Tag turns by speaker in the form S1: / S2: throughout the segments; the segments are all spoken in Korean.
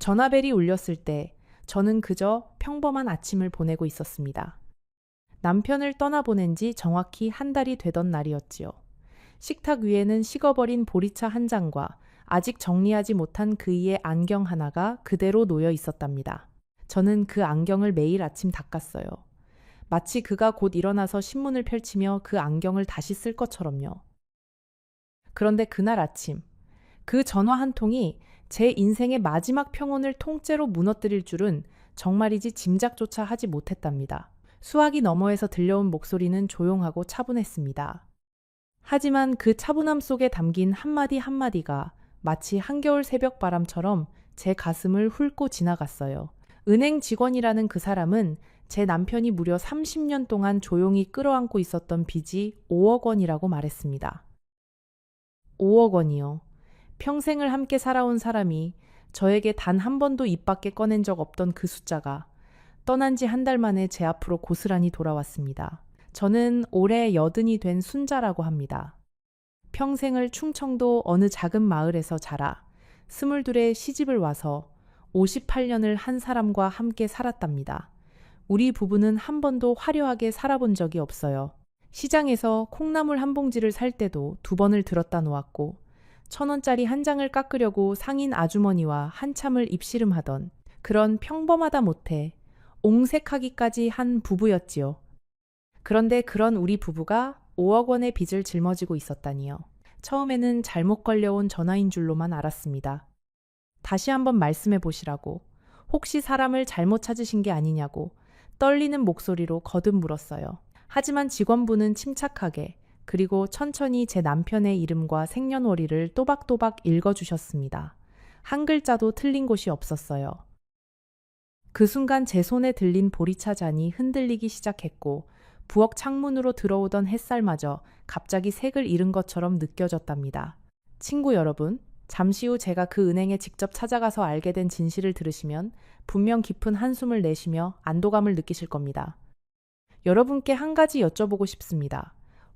S1: 전화벨이 울렸을 때 저는 그저 평범한 아침을 보내고 있었습니다. 남편을 떠나보낸 지 정확히 한 달이 되던 날이었지요. 식탁 위에는 식어버린 보리차 한 잔과 아직 정리하지 못한 그이의 안경 하나가 그대로 놓여 있었답니다. 저는 그 안경을 매일 아침 닦았어요. 마치 그가 곧 일어나서 신문을 펼치며 그 안경을 다시 쓸 것처럼요. 그런데 그날 아침, 그 전화 한 통이 제 인생의 마지막 평온을 통째로 무너뜨릴 줄은 정말이지 짐작조차 하지 못했답니다. 수화기 너머에서 들려온 목소리는 조용하고 차분했습니다. 하지만 그 차분함 속에 담긴 한마디 한마디가 마치 한겨울 새벽 바람처럼 제 가슴을 훑고 지나갔어요. 은행 직원이라는 그 사람은 제 남편이 무려 30년 동안 조용히 끌어안고 있었던 빚이 5억 원이라고 말했습니다. 5억 원이요. 평생을 함께 살아온 사람이 저에게 단 한 번도 입 밖에 꺼낸 적 없던 그 숫자가 떠난 지 한 달 만에 제 앞으로 고스란히 돌아왔습니다. 저는 올해 80이 된 순자라고 합니다. 평생을 충청도 어느 작은 마을에서 자라 22에 시집을 와서 58년을 한 사람과 함께 살았답니다. 우리 부부는 한 번도 화려하게 살아본 적이 없어요. 시장에서 콩나물 한 봉지를 살 때도 2번을 들었다 놓았고 1,000원짜리 한 장을 깎으려고 상인 아주머니와 한참을 입씨름하던 그런 평범하다 못해 옹색하기까지 한 부부였지요. 그런데 그런 우리 부부가 5억 원의 빚을 짊어지고 있었다니요. 처음에는 잘못 걸려온 전화인 줄로만 알았습니다. 다시 한번 말씀해 보시라고, 혹시 사람을 잘못 찾으신 게 아니냐고 떨리는 목소리로 거듭 물었어요. 하지만 직원분은 침착하게 그리고 천천히 제 남편의 이름과 생년월일을 또박또박 읽어주셨습니다. 한 글자도 틀린 곳이 없었어요. 그 순간 제 손에 들린 보리차 잔이 흔들리기 시작했고 부엌 창문으로 들어오던 햇살마저 갑자기 색을 잃은 것처럼 느껴졌답니다. 친구 여러분, 잠시 후 제가 그 은행에 직접 찾아가서 알게 된 진실을 들으시면 분명 깊은 한숨을 내쉬며 안도감을 느끼실 겁니다. 여러분께 한 가지 여쭤보고 싶습니다.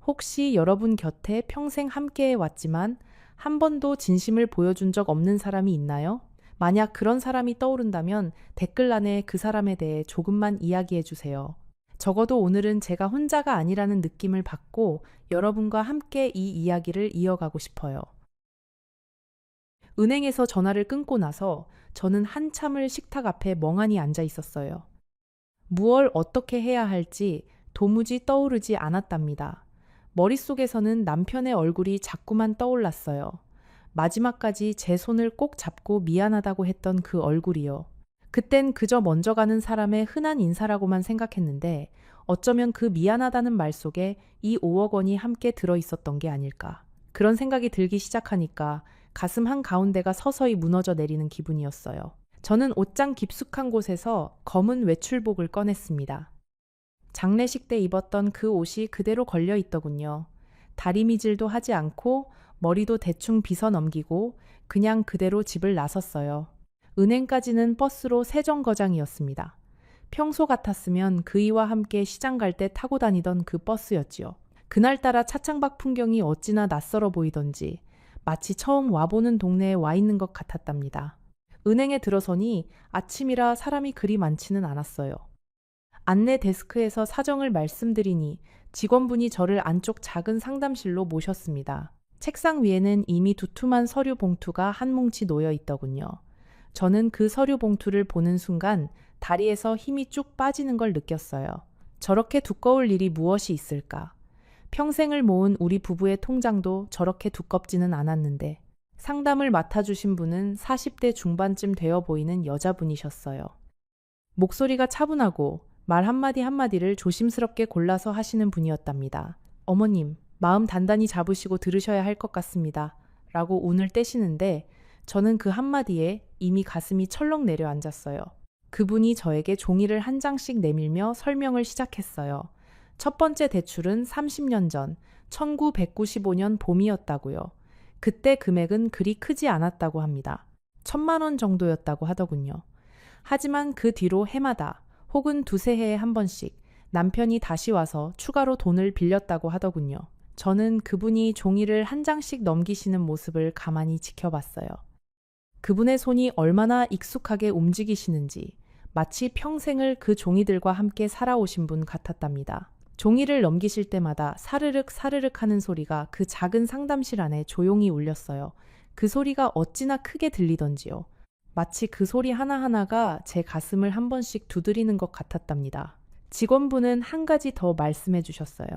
S1: 혹시 여러분 곁에 평생 함께해 왔지만 한 번도 진심을 보여준 적 없는 사람이 있나요? 만약 그런 사람이 떠오른다면 댓글란에 그 사람에 대해 조금만 이야기해 주세요. 적어도 오늘은 제가 혼자가 아니라는 느낌을 받고 여러분과 함께 이 이야기를 이어가고 싶어요. 은행에서 전화를 끊고 나서 저는 한참을 식탁 앞에 멍하니 앉아 있었어요. 무얼 어떻게 해야 할지 도무지 떠오르지 않았답니다. 머릿속에서는 남편의 얼굴이 자꾸만 떠올랐어요. 마지막까지 제 손을 꼭 잡고 미안하다고 했던 그 얼굴이요. 그땐 그저 먼저 가는 사람의 흔한 인사라고만 생각했는데 어쩌면 그 미안하다는 말 속에 이 5억 원이 함께 들어있었던 게 아닐까. 그런 생각이 들기 시작하니까 가슴 한가운데가 서서히 무너져 내리는 기분이었어요. 저는 옷장 깊숙한 곳에서 검은 외출복을 꺼냈습니다. 장례식 때 입었던 그 옷이 그대로 걸려 있더군요. 다리미질도 하지 않고 머리도 대충 빗어 넘기고 그냥 그대로 집을 나섰어요. 은행까지는 버스로 세정거장이었습니다. 평소 같았으면 그이와 함께 시장 갈 때 타고 다니던 그 버스였지요. 그날따라 차창밖 풍경이 어찌나 낯설어 보이던지 마치 처음 와보는 동네에 와 있는 것 같았답니다. 은행에 들어서니 아침이라 사람이 그리 많지는 않았어요. 안내 데스크에서 사정을 말씀드리니 직원분이 저를 안쪽 작은 상담실로 모셨습니다. 책상 위에는 이미 두툼한 서류 봉투가 한 뭉치 놓여 있더군요. 저는 그 서류 봉투를 보는 순간 다리에서 힘이 쭉 빠지는 걸 느꼈어요. 저렇게 두꺼울 일이 무엇이 있을까? 평생을 모은 우리 부부의 통장도 저렇게 두껍지는 않았는데 상담을 맡아주신 분은 40대 중반쯤 되어 보이는 여자분이셨어요. 목소리가 차분하고 말 한마디 한마디를 조심스럽게 골라서 하시는 분이었답니다. 어머님, 마음 단단히 잡으시고 들으셔야 할 것 같습니다. 라고 운을 떼시는데 저는 그 한마디에 이미 가슴이 철렁 내려앉았어요. 그분이 저에게 종이를 한 장씩 내밀며 설명을 시작했어요. 첫 번째 대출은 30년 전 1995년 봄이었다고요. 그때 금액은 그리 크지 않았다고 합니다. 1,000만 원 정도였다고 하더군요. 하지만 그 뒤로 해마다 혹은 두세 해에 한 번씩 남편이 다시 와서 추가로 돈을 빌렸다고 하더군요. 저는 그분이 종이를 한 장씩 넘기시는 모습을 가만히 지켜봤어요. 그분의 손이 얼마나 익숙하게 움직이시는지 마치 평생을 그 종이들과 함께 살아오신 분 같았답니다. 종이를 넘기실 때마다 사르륵 사르륵 하는 소리가 그 작은 상담실 안에 조용히 울렸어요. 그 소리가 어찌나 크게 들리던지요. 마치 그 소리 하나하나가 제 가슴을 한 번씩 두드리는 것 같았답니다. 직원분은 한 가지 더 말씀해 주셨어요.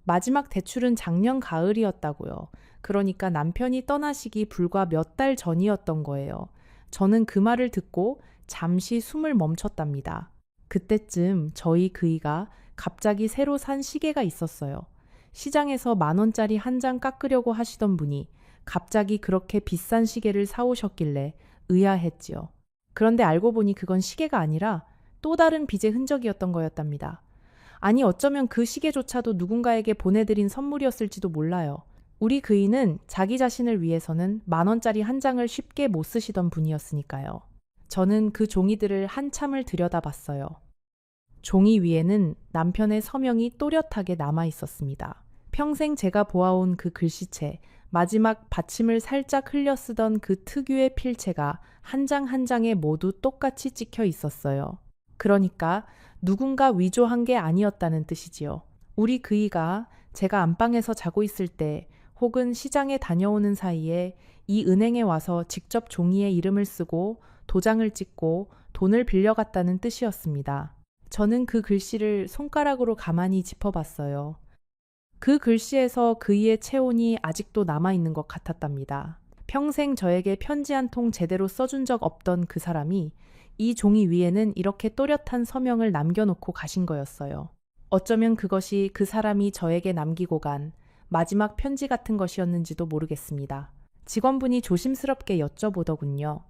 S1: 마지막 대출은 작년 가을이었다고요. 그러니까 남편이 떠나시기 불과 몇 달 전이었던 거예요. 저는 그 말을 듣고 잠시 숨을 멈췄답니다. 그때쯤 저희 그이가 갑자기 새로 산 시계가 있었어요. 시장에서 10,000원짜리 한 장 깎으려고 하시던 분이 갑자기 그렇게 비싼 시계를 사오셨길래 의아했지요. 그런데 알고 보니 그건 시계가 아니라 또 다른 빚의 흔적이었던 거였답니다. 아니 어쩌면 그 시계조차도 누군가에게 보내드린 선물이었을지도 몰라요. 우리 그이는 자기 자신을 위해서는 10,000원짜리 한 장을 쉽게 못 쓰시던 분이었으니까요. 저는 그 종이들을 한참을 들여다봤어요. 종이 위에는 남편의 서명이 또렷하게 남아 있었습니다. 평생 제가 보아온 그 글씨체, 마지막 받침을 살짝 흘려 쓰던 그 특유의 필체가 한 장 한 장에 모두 똑같이 찍혀 있었어요. 그러니까 누군가 위조한 게 아니었다는 뜻이지요. 우리 그이가 제가 안방에서 자고 있을 때 혹은 시장에 다녀오는 사이에 이 은행에 와서 직접 종이에 이름을 쓰고 도장을 찍고 돈을 빌려갔다는 뜻이었습니다. 저는 그 글씨를 손가락으로 가만히 짚어봤어요. 그 글씨에서 그이의 체온이 아직도 남아있는 것 같았답니다. 평생 저에게 편지 한 통 제대로 써준 적 없던 그 사람이 이 종이 위에는 이렇게 또렷한 서명을 남겨놓고 가신 거였어요. 어쩌면 그것이 그 사람이 저에게 남기고 간 마지막 편지 같은 것이었는지도 모르겠습니다. 직원분이 조심스럽게 여쭤보더군요.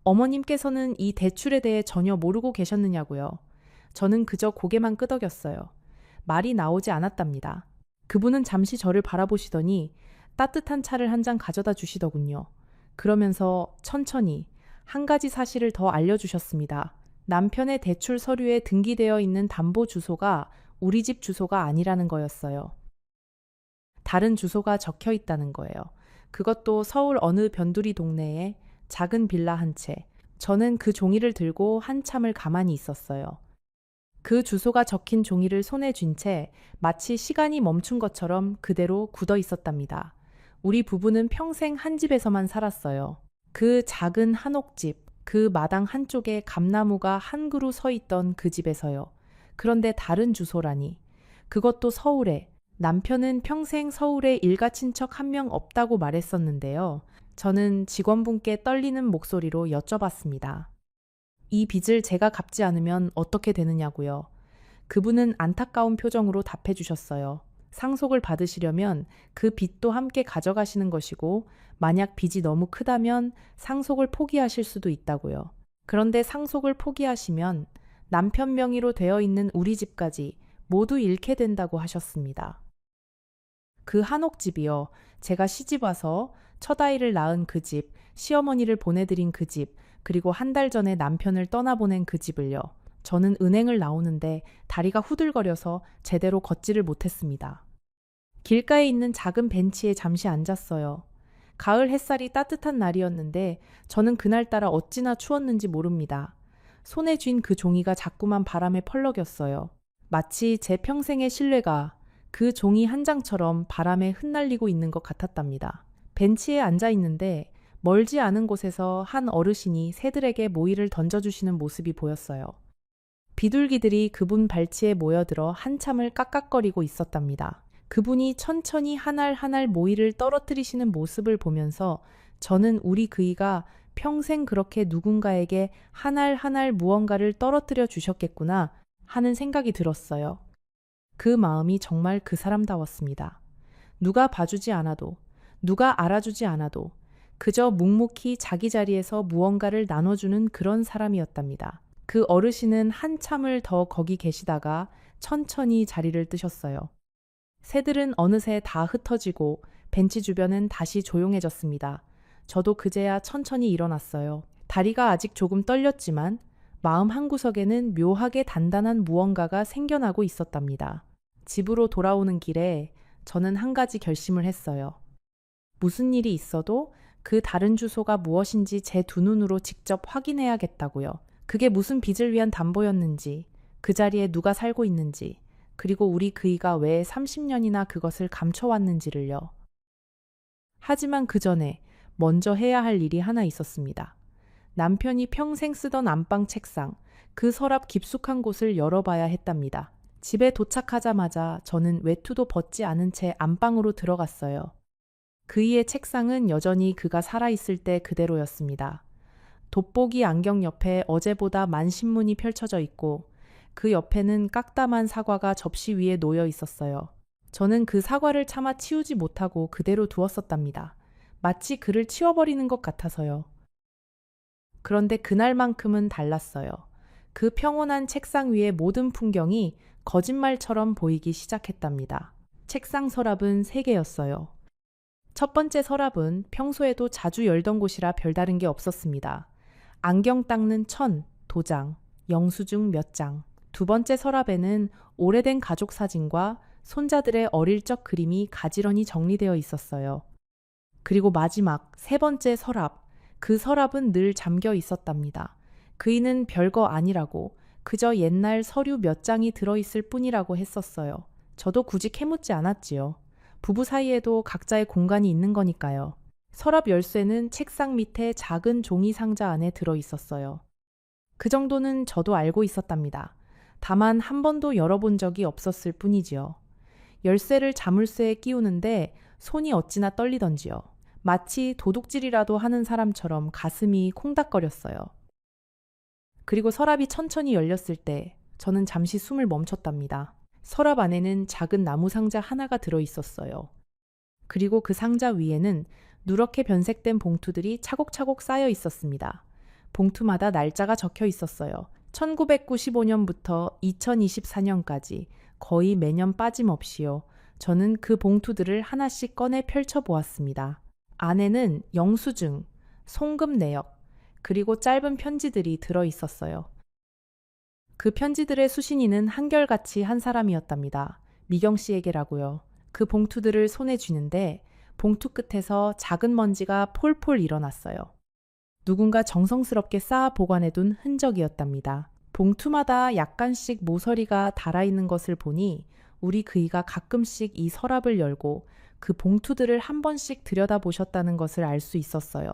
S1: 어머님께서는 이 대출에 대해 전혀 모르고 계셨느냐고요. 저는 그저 고개만 끄덕였어요. 말이 나오지 않았답니다. 그분은 잠시 저를 바라보시더니 따뜻한 차를 한 잔 가져다 주시더군요. 그러면서 천천히 한 가지 사실을 더 알려주셨습니다. 남편의 대출 서류에 등기되어 있는 담보 주소가 우리 집 주소가 아니라는 거였어요. 다른 주소가 적혀 있다는 거예요. 그것도 서울 어느 변두리 동네에 작은 빌라 한 채. 저는 그 종이를 들고 한참을 가만히 있었어요. 그 주소가 적힌 종이를 손에 쥔 채 마치 시간이 멈춘 것처럼 그대로 굳어 있었답니다. 우리 부부는 평생 한 집에서만 살았어요. 그 작은 한옥집, 그 마당 한쪽에 감나무가 한 그루 서 있던 그 집에서요. 그런데 다른 주소라니. 그것도 서울에. 남편은 평생 서울에 일가 친척 한 명 없다고 말했었는데요. 저는 직원분께 떨리는 목소리로 여쭤봤습니다. 이 빚을 제가 갚지 않으면 어떻게 되느냐고요. 그분은 안타까운 표정으로 답해 주셨어요. 상속을 받으시려면 그 빚도 함께 가져가시는 것이고 만약 빚이 너무 크다면 상속을 포기하실 수도 있다고요. 그런데 상속을 포기하시면 남편 명의로 되어 있는 우리 집까지 모두 잃게 된다고 하셨습니다. 그 한옥집이요. 제가 시집 와서 첫 아이를 낳은 그 집, 시어머니를 보내드린 그 집, 그리고 한 달 전에 남편을 떠나보낸 그 집을요. 저는 은행을 나오는데 다리가 후들거려서 제대로 걷지를 못했습니다. 길가에 있는 작은 벤치에 잠시 앉았어요. 가을 햇살이 따뜻한 날이었는데 저는 그날따라 어찌나 추웠는지 모릅니다. 손에 쥔 그 종이가 자꾸만 바람에 펄럭였어요. 마치 제 평생의 신뢰가 그 종이 한 장처럼 바람에 흩날리고 있는 것 같았답니다. 벤치에 앉아 있는데 멀지 않은 곳에서 한 어르신이 새들에게 모이를 던져주시는 모습이 보였어요. 비둘기들이 그분 발치에 모여들어 한참을 깍깍거리고 있었답니다. 그분이 천천히 한 알 한 알 모이를 떨어뜨리시는 모습을 보면서 저는 우리 그이가 평생 그렇게 누군가에게 한 알 한 알 무언가를 떨어뜨려 주셨겠구나 하는 생각이 들었어요. 그 마음이 정말 그 사람다웠습니다. 누가 봐주지 않아도, 누가 알아주지 않아도 그저 묵묵히 자기 자리에서 무언가를 나눠주는 그런 사람이었답니다. 그 어르신은 한참을 더 거기 계시다가 천천히 자리를 뜨셨어요. 새들은 어느새 다 흩어지고 벤치 주변은 다시 조용해졌습니다. 저도 그제야 천천히 일어났어요. 다리가 아직 조금 떨렸지만 마음 한구석에는 묘하게 단단한 무언가가 생겨나고 있었답니다. 집으로 돌아오는 길에 저는 한 가지 결심을 했어요. 무슨 일이 있어도 그 다른 주소가 무엇인지 제 두 눈으로 직접 확인해야겠다고요. 그게 무슨 빚을 위한 담보였는지, 그 자리에 누가 살고 있는지, 그리고 우리 그이가 왜 30년이나 그것을 감춰왔는지를요. 하지만 그 전에 먼저 해야 할 일이 하나 있었습니다. 남편이 평생 쓰던 안방 책상, 그 서랍 깊숙한 곳을 열어봐야 했답니다. 집에 도착하자마자 저는 외투도 벗지 않은 채 안방으로 들어갔어요. 그이의 책상은 여전히 그가 살아있을 때 그대로였습니다. 돋보기 안경 옆에 어제보다 만신문이 펼쳐져 있고 그 옆에는 깍담한 사과가 접시 위에 놓여 있었어요. 저는 그 사과를 차마 치우지 못하고 그대로 두었었답니다. 마치 그를 치워버리는 것 같아서요. 그런데 그날만큼은 달랐어요. 그 평온한 책상 위의 모든 풍경이 거짓말처럼 보이기 시작했답니다. 책상 서랍은 3개였어요. 첫 번째 서랍은 평소에도 자주 열던 곳이라 별다른 게 없었습니다. 안경 닦는 천, 도장, 영수증 몇 장. 두 번째 서랍에는 오래된 가족 사진과 손자들의 어릴 적 그림이 가지런히 정리되어 있었어요. 그리고 마지막 3번째 서랍. 그 서랍은 늘 잠겨 있었답니다. 그이는 별거 아니라고, 그저 옛날 서류 몇 장이 들어있을 뿐이라고 했었어요. 저도 굳이 캐묻지 않았지요. 부부 사이에도 각자의 공간이 있는 거니까요. 서랍 열쇠는 책상 밑에 작은 종이 상자 안에 들어 있었어요. 그 정도는 저도 알고 있었답니다. 다만 한 번도 열어본 적이 없었을 뿐이지요. 열쇠를 자물쇠에 끼우는데 손이 어찌나 떨리던지요. 마치 도둑질이라도 하는 사람처럼 가슴이 콩닥거렸어요. 그리고 서랍이 천천히 열렸을 때 저는 잠시 숨을 멈췄답니다. 서랍 안에는 작은 나무 상자 하나가 들어 있었어요. 그리고 그 상자 위에는 누렇게 변색된 봉투들이 차곡차곡 쌓여 있었습니다. 봉투마다 날짜가 적혀 있었어요. 1995년부터 2024년까지 거의 매년 빠짐없이요. 저는 그 봉투들을 하나씩 꺼내 펼쳐보았습니다. 안에는 영수증, 송금 내역, 그리고 짧은 편지들이 들어 있었어요. 그 편지들의 수신인은 한결같이 한 사람이었답니다. 미경 씨에게라고요. 그 봉투들을 손에 쥐는데 봉투 끝에서 작은 먼지가 폴폴 일어났어요. 누군가 정성스럽게 쌓아 보관해둔 흔적이었답니다. 봉투마다 약간씩 모서리가 달아있는 것을 보니 우리 그이가 가끔씩 이 서랍을 열고 그 봉투들을 한 번씩 들여다보셨다는 것을 알 수 있었어요.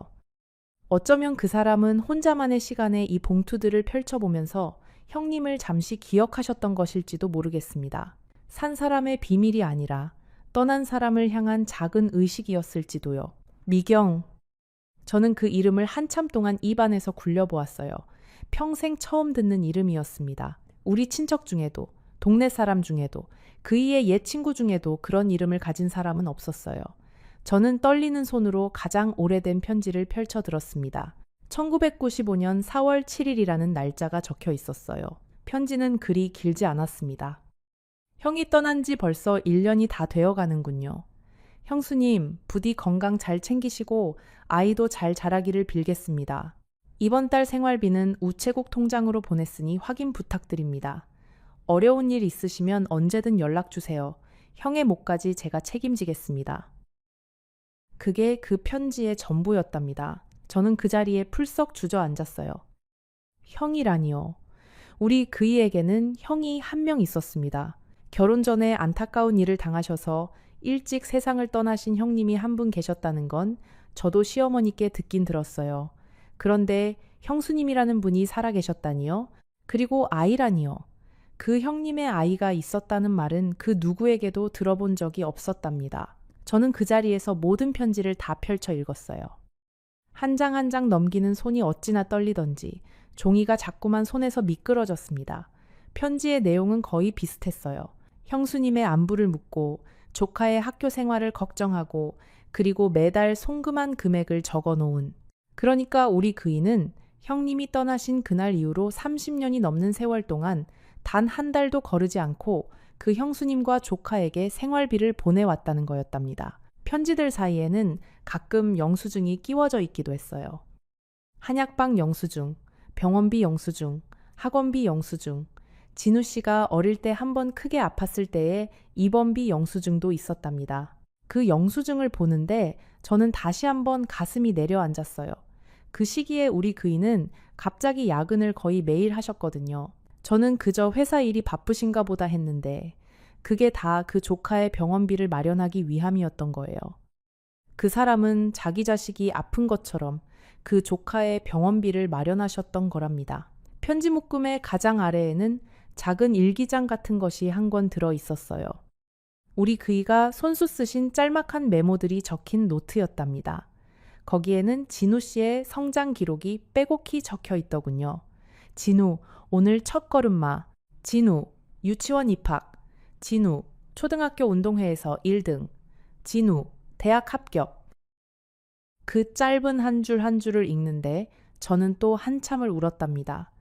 S1: 어쩌면 그 사람은 혼자만의 시간에 이 봉투들을 펼쳐보면서 형님을 잠시 기억하셨던 것일지도 모르겠습니다. 산 사람의 비밀이 아니라 떠난 사람을 향한 작은 의식이었을지도요. 미경. 저는 그 이름을 한참 동안 입안에서 굴려보았어요. 평생 처음 듣는 이름이었습니다. 우리 친척 중에도, 동네 사람 중에도, 그이의 옛 친구 중에도 그런 이름을 가진 사람은 없었어요. 저는 떨리는 손으로 가장 오래된 편지를 펼쳐들었습니다. 1995년 4월 7일이라는 날짜가 적혀 있었어요. 편지는 그리 길지 않았습니다. 형이 떠난 지 벌써 1년이 다 되어 가는군요. 형수님, 부디 건강 잘 챙기시고 아이도 잘 자라기를 빌겠습니다. 이번 달 생활비는 우체국 통장으로 보냈으니 확인 부탁드립니다. 어려운 일 있으시면 언제든 연락 주세요. 형의 몫까지 제가 책임지겠습니다. 그게 그 편지의 전부였답니다. 저는 그 자리에 풀썩 주저앉았어요. 형이라니요. 우리 그이에게는 형이 한 명 있었습니다. 결혼 전에 안타까운 일을 당하셔서 일찍 세상을 떠나신 형님이 한 분 계셨다는 건 저도 시어머니께 듣긴 들었어요. 그런데 형수님이라는 분이 살아계셨다니요? 그리고 아이라니요. 그 형님의 아이가 있었다는 말은 그 누구에게도 들어본 적이 없었답니다. 저는 그 자리에서 모든 편지를 다 펼쳐 읽었어요. 한 장 한 장 넘기는 손이 어찌나 떨리던지 종이가 자꾸만 손에서 미끄러졌습니다. 편지의 내용은 거의 비슷했어요. 형수님의 안부를 묻고 조카의 학교 생활을 걱정하고 그리고 매달 송금한 금액을 적어놓은. 그러니까 우리 그이는 형님이 떠나신 그날 이후로 30년이 넘는 세월 동안 단 한 달도 거르지 않고 그 형수님과 조카에게 생활비를 보내왔다는 거였답니다. 편지들 사이에는 가끔 영수증이 끼워져 있기도 했어요. 한약방 영수증, 병원비 영수증, 학원비 영수증, 진우 씨가 어릴 때 한 번 크게 아팠을 때의 입원비 영수증도 있었답니다. 그 영수증을 보는데 저는 다시 한번 가슴이 내려앉았어요. 그 시기에 우리 그이는 갑자기 야근을 거의 매일 하셨거든요. 저는 그저 회사 일이 바쁘신가 보다 했는데 그게 다 그 조카의 병원비를 마련하기 위함이었던 거예요. 그 사람은 자기 자식이 아픈 것처럼 그 조카의 병원비를 마련하셨던 거랍니다. 편지 묶음의 가장 아래에는 작은 일기장 같은 것이 한 권 들어 있었어요. 우리 그이가 손수 쓰신 짤막한 메모들이 적힌 노트였답니다. 거기에는 진우 씨의 성장 기록이 빼곡히 적혀 있더군요. 진우, 오늘 첫 걸음마. 진우, 유치원 입학. 진우, 초등학교 운동회에서 1등. 진우, 대학 합격. 그 짧은 한 줄 한 줄을 읽는데 저는 또 한참을 울었답니다.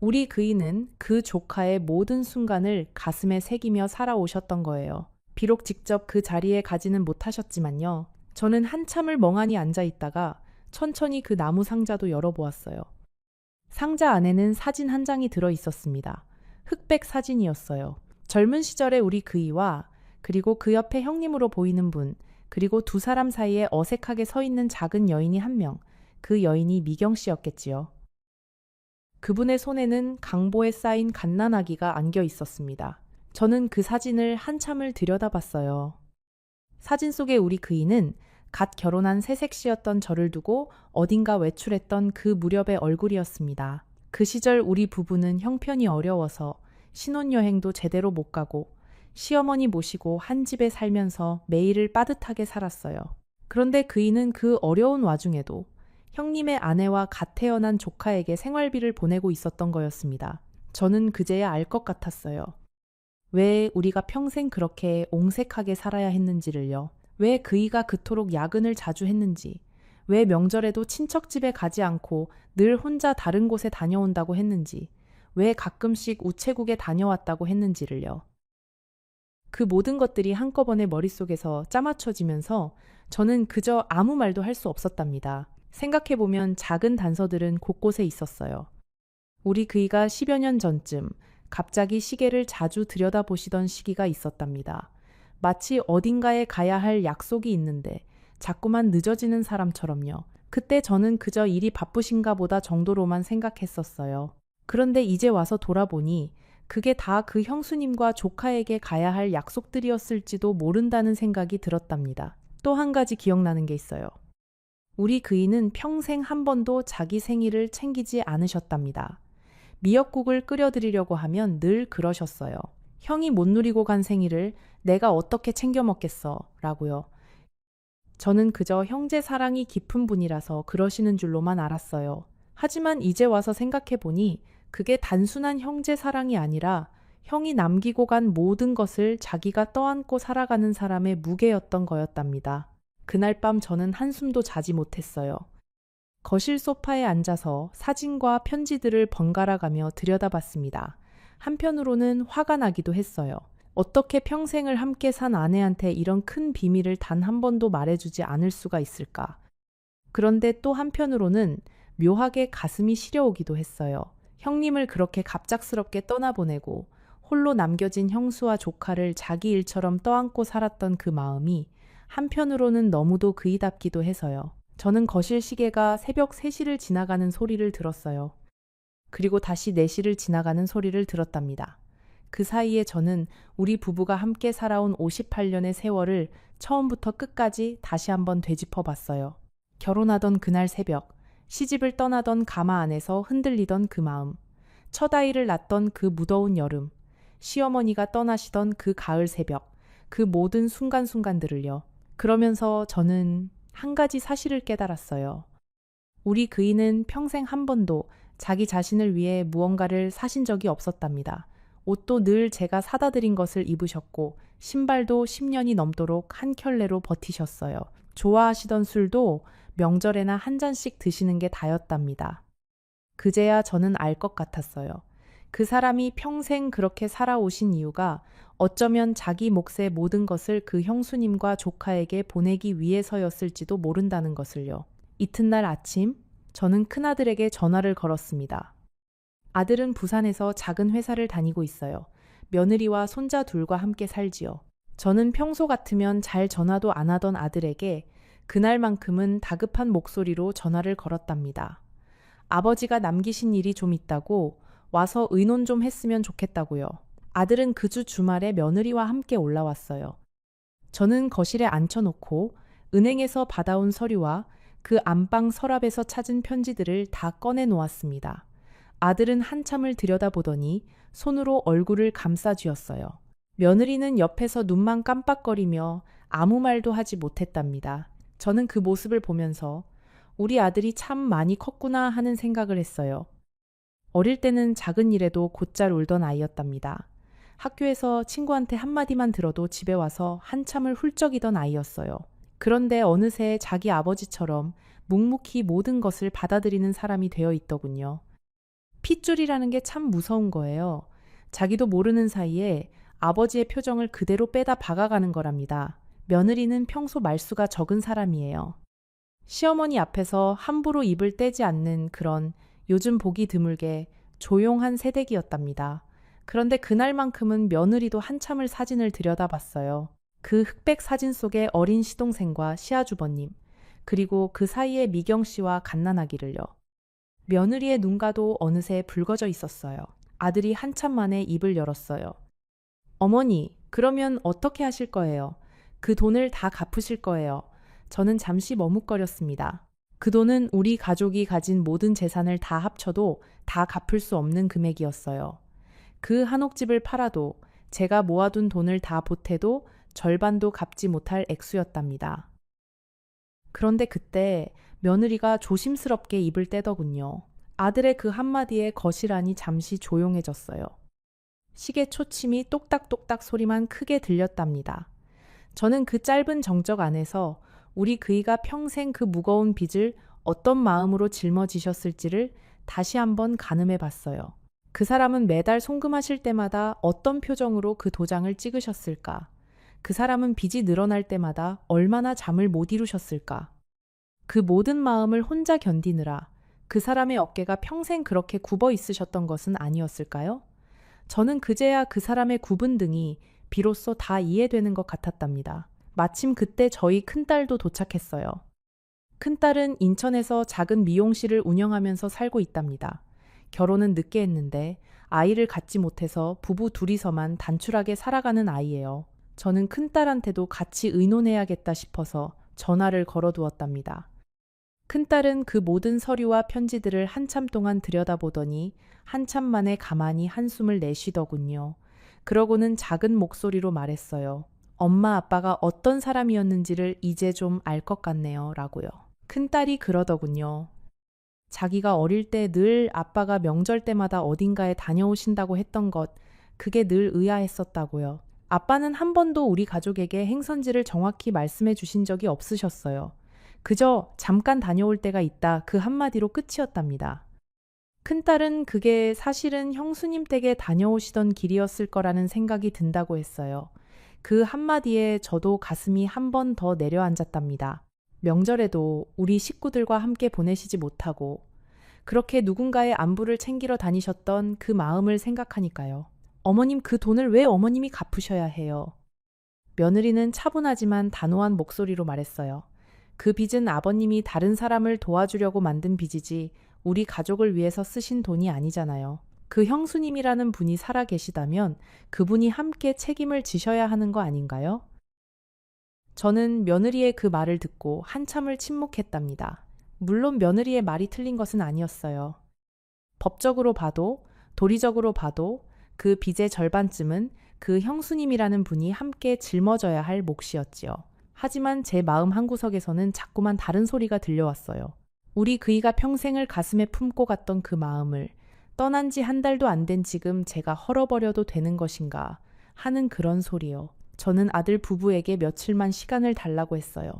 S1: 우리 그이는 그 조카의 모든 순간을 가슴에 새기며 살아오셨던 거예요. 비록 직접 그 자리에 가지는 못하셨지만요. 저는 한참을 멍하니 앉아 있다가 천천히 그 나무 상자도 열어보았어요. 상자 안에는 사진 한 장이 들어 있었습니다. 흑백 사진이었어요. 젊은 시절의 우리 그이와 그리고 그 옆에 형님으로 보이는 분, 그리고 두 사람 사이에 어색하게 서 있는 작은 여인이 한 명, 그 여인이 미경 씨였겠지요. 그분의 손에는 강보에 쌓인 갓난아기가 안겨 있었습니다. 저는 그 사진을 한참을 들여다봤어요. 사진 속의 우리 그이는 갓 결혼한 새색시였던 저를 두고 어딘가 외출했던 그 무렵의 얼굴이었습니다. 그 시절 우리 부부는 형편이 어려워서 신혼여행도 제대로 못 가고 시어머니 모시고 한 집에 살면서 매일을 빠듯하게 살았어요. 그런데 그이는 그 어려운 와중에도 형님의 아내와 갓 태어난 조카에게 생활비를 보내고 있었던 거였습니다. 저는 그제야 알 것 같았어요. 왜 우리가 평생 그렇게 옹색하게 살아야 했는지를요. 왜 그이가 그토록 야근을 자주 했는지, 왜 명절에도 친척 집에 가지 않고 늘 혼자 다른 곳에 다녀온다고 했는지, 왜 가끔씩 우체국에 다녀왔다고 했는지를요. 그 모든 것들이 한꺼번에 머릿속에서 짜맞춰지면서 저는 그저 아무 말도 할 수 없었답니다. 생각해보면 작은 단서들은 곳곳에 있었어요. 우리 그이가 10여 년 전쯤 갑자기 시계를 자주 들여다보시던 시기가 있었답니다. 마치 어딘가에 가야 할 약속이 있는데 자꾸만 늦어지는 사람처럼요. 그때 저는 그저 일이 바쁘신가 보다 정도로만 생각했었어요. 그런데 이제 와서 돌아보니 그게 다 그 형수님과 조카에게 가야 할 약속들이었을지도 모른다는 생각이 들었답니다. 또 한 가지 기억나는 게 있어요. 우리 그이는 평생 한 번도 자기 생일을 챙기지 않으셨답니다. 미역국을 끓여드리려고 하면 늘 그러셨어요. 형이 못 누리고 간 생일을 내가 어떻게 챙겨 먹겠어 라고요. 저는 그저 형제 사랑이 깊은 분이라서 그러시는 줄로만 알았어요. 하지만 이제 와서 생각해보니 그게 단순한 형제 사랑이 아니라 형이 남기고 간 모든 것을 자기가 떠안고 살아가는 사람의 무게였던 거였답니다. 그날 밤 저는 한숨도 자지 못했어요. 거실 소파에 앉아서 사진과 편지들을 번갈아가며 들여다봤습니다. 한편으로는 화가 나기도 했어요. 어떻게 평생을 함께 산 아내한테 이런 큰 비밀을 단 한 번도 말해주지 않을 수가 있을까? 그런데 또 한편으로는 묘하게 가슴이 시려오기도 했어요. 형님을 그렇게 갑작스럽게 떠나보내고 홀로 남겨진 형수와 조카를 자기 일처럼 떠안고 살았던 그 마음이 한편으로는 너무도 그이답기도 해서요. 저는 거실 시계가 새벽 3시를 지나가는 소리를 들었어요. 그리고 다시 4시를 지나가는 소리를 들었답니다. 그 사이에 저는 우리 부부가 함께 살아온 58년의 세월을 처음부터 끝까지 다시 한번 되짚어 봤어요. 결혼하던 그날 새벽, 시집을 떠나던 가마 안에서 흔들리던 그 마음, 첫 아이를 낳던 그 무더운 여름, 시어머니가 떠나시던 그 가을 새벽, 그 모든 순간순간들을요. 그러면서 저는 한 가지 사실을 깨달았어요. 우리 그이는 평생 한 번도 자기 자신을 위해 무언가를 사신 적이 없었답니다. 옷도 늘 제가 사다 드린 것을 입으셨고 신발도 10년이 넘도록 한 켤레로 버티셨어요. 좋아하시던 술도 명절에나 한 잔씩 드시는 게 다였답니다. 그제야 저는 알 것 같았어요. 그 사람이 평생 그렇게 살아오신 이유가 어쩌면 자기 몫의 모든 것을 그 형수님과 조카에게 보내기 위해서였을지도 모른다는 것을요. 이튿날 아침, 저는 큰아들에게 전화를 걸었습니다. 아들은 부산에서 작은 회사를 다니고 있어요. 며느리와 손자 둘과 함께 살지요. 저는 평소 같으면 잘 전화도 안 하던 아들에게 그날만큼은 다급한 목소리로 전화를 걸었답니다. 아버지가 남기신 일이 좀 있다고 와서 의논 좀 했으면 좋겠다고요. 아들은 그 주 주말에 며느리와 함께 올라왔어요. 저는 거실에 앉혀놓고 은행에서 받아온 서류와 그 안방 서랍에서 찾은 편지들을 다 꺼내 놓았습니다. 아들은 한참을 들여다보더니 손으로 얼굴을 감싸 쥐었어요. 며느리는 옆에서 눈만 깜빡거리며 아무 말도 하지 못했답니다. 저는 그 모습을 보면서 우리 아들이 참 많이 컸구나 하는 생각을 했어요. 어릴 때는 작은 일에도 곧잘 울던 아이였답니다. 학교에서 친구한테 한마디만 들어도 집에 와서 한참을 훌쩍이던 아이였어요. 그런데 어느새 자기 아버지처럼 묵묵히 모든 것을 받아들이는 사람이 되어 있더군요. 핏줄이라는 게 참 무서운 거예요. 자기도 모르는 사이에 아버지의 표정을 그대로 빼다 박아가는 거랍니다. 며느리는 평소 말수가 적은 사람이에요. 시어머니 앞에서 함부로 입을 떼지 않는 그런 요즘 보기 드물게 조용한 새댁이었답니다. 그런데 그날만큼은 며느리도 한참을 사진을 들여다봤어요. 그 흑백 사진 속에 어린 시동생과 시아주버님, 그리고 그 사이에 미경 씨와 갓난아기를요. 며느리의 눈가도 어느새 붉어져 있었어요. 아들이 한참 만에 입을 열었어요. 어머니, 그러면 어떻게 하실 거예요? 그 돈을 다 갚으실 거예요. 저는 잠시 머뭇거렸습니다. 그 돈은 우리 가족이 가진 모든 재산을 다 합쳐도 다 갚을 수 없는 금액이었어요. 그 한옥집을 팔아도 제가 모아둔 돈을 다 보태도 절반도 갚지 못할 액수였답니다. 그런데 그때 며느리가 조심스럽게 입을 떼더군요. 아들의 그 한마디에 거실 안이 잠시 조용해졌어요. 시계 초침이 똑딱똑딱 소리만 크게 들렸답니다. 저는 그 짧은 정적 안에서 우리 그이가 평생 그 무거운 빚을 어떤 마음으로 짊어지셨을지를 다시 한번 가늠해 봤어요. 그 사람은 매달 송금하실 때마다 어떤 표정으로 그 도장을 찍으셨을까? 그 사람은 빚이 늘어날 때마다 얼마나 잠을 못 이루셨을까? 그 모든 마음을 혼자 견디느라 그 사람의 어깨가 평생 그렇게 굽어 있으셨던 것은 아니었을까요? 저는 그제야 그 사람의 굽은 등이 비로소 다 이해되는 것 같았답니다. 마침 그때 저희 큰딸도 도착했어요. 큰딸은 인천에서 작은 미용실을 운영하면서 살고 있답니다. 결혼은 늦게 했는데 아이를 갖지 못해서 부부 둘이서만 단출하게 살아가는 아이예요. 저는 큰딸한테도 같이 의논해야겠다 싶어서 전화를 걸어두었답니다. 큰딸은 그 모든 서류와 편지들을 한참 동안 들여다보더니 한참 만에 가만히 한숨을 내쉬더군요. 그러고는 작은 목소리로 말했어요. 엄마 아빠가 어떤 사람이었는지를 이제 좀 알 것 같네요. 라고요. 큰딸이 그러더군요. 자기가 어릴 때 늘 아빠가 명절 때마다 어딘가에 다녀오신다고 했던 것, 그게 늘 의아했었다고요. 아빠는 한 번도 우리 가족에게 행선지를 정확히 말씀해 주신 적이 없으셨어요. 그저 잠깐 다녀올 때가 있다 그 한마디로 끝이었답니다. 큰딸은 그게 사실은 형수님 댁에 다녀오시던 길이었을 거라는 생각이 든다고 했어요. 그 한마디에 저도 가슴이 한 번 더 내려앉았답니다. 명절에도 우리 식구들과 함께 보내시지 못하고 그렇게 누군가의 안부를 챙기러 다니셨던 그 마음을 생각하니까요. 어머님 그 돈을 왜 어머님이 갚으셔야 해요? 며느리는 차분하지만 단호한 목소리로 말했어요. 그 빚은 아버님이 다른 사람을 도와주려고 만든 빚이지 우리 가족을 위해서 쓰신 돈이 아니잖아요. 그 형수님이라는 분이 살아 계시다면 그분이 함께 책임을 지셔야 하는 거 아닌가요? 저는 며느리의 그 말을 듣고 한참을 침묵했답니다. 물론 며느리의 말이 틀린 것은 아니었어요. 법적으로 봐도 도리적으로 봐도 그 빚의 절반쯤은 그 형수님이라는 분이 함께 짊어져야 할 몫이었지요. 하지만 제 마음 한구석에서는 자꾸만 다른 소리가 들려왔어요. 우리 그이가 평생을 가슴에 품고 갔던 그 마음을 떠난 지 한 달도 안 된 지금 제가 헐어버려도 되는 것인가 하는 그런 소리요. 저는 아들 부부에게 며칠만 시간을 달라고 했어요.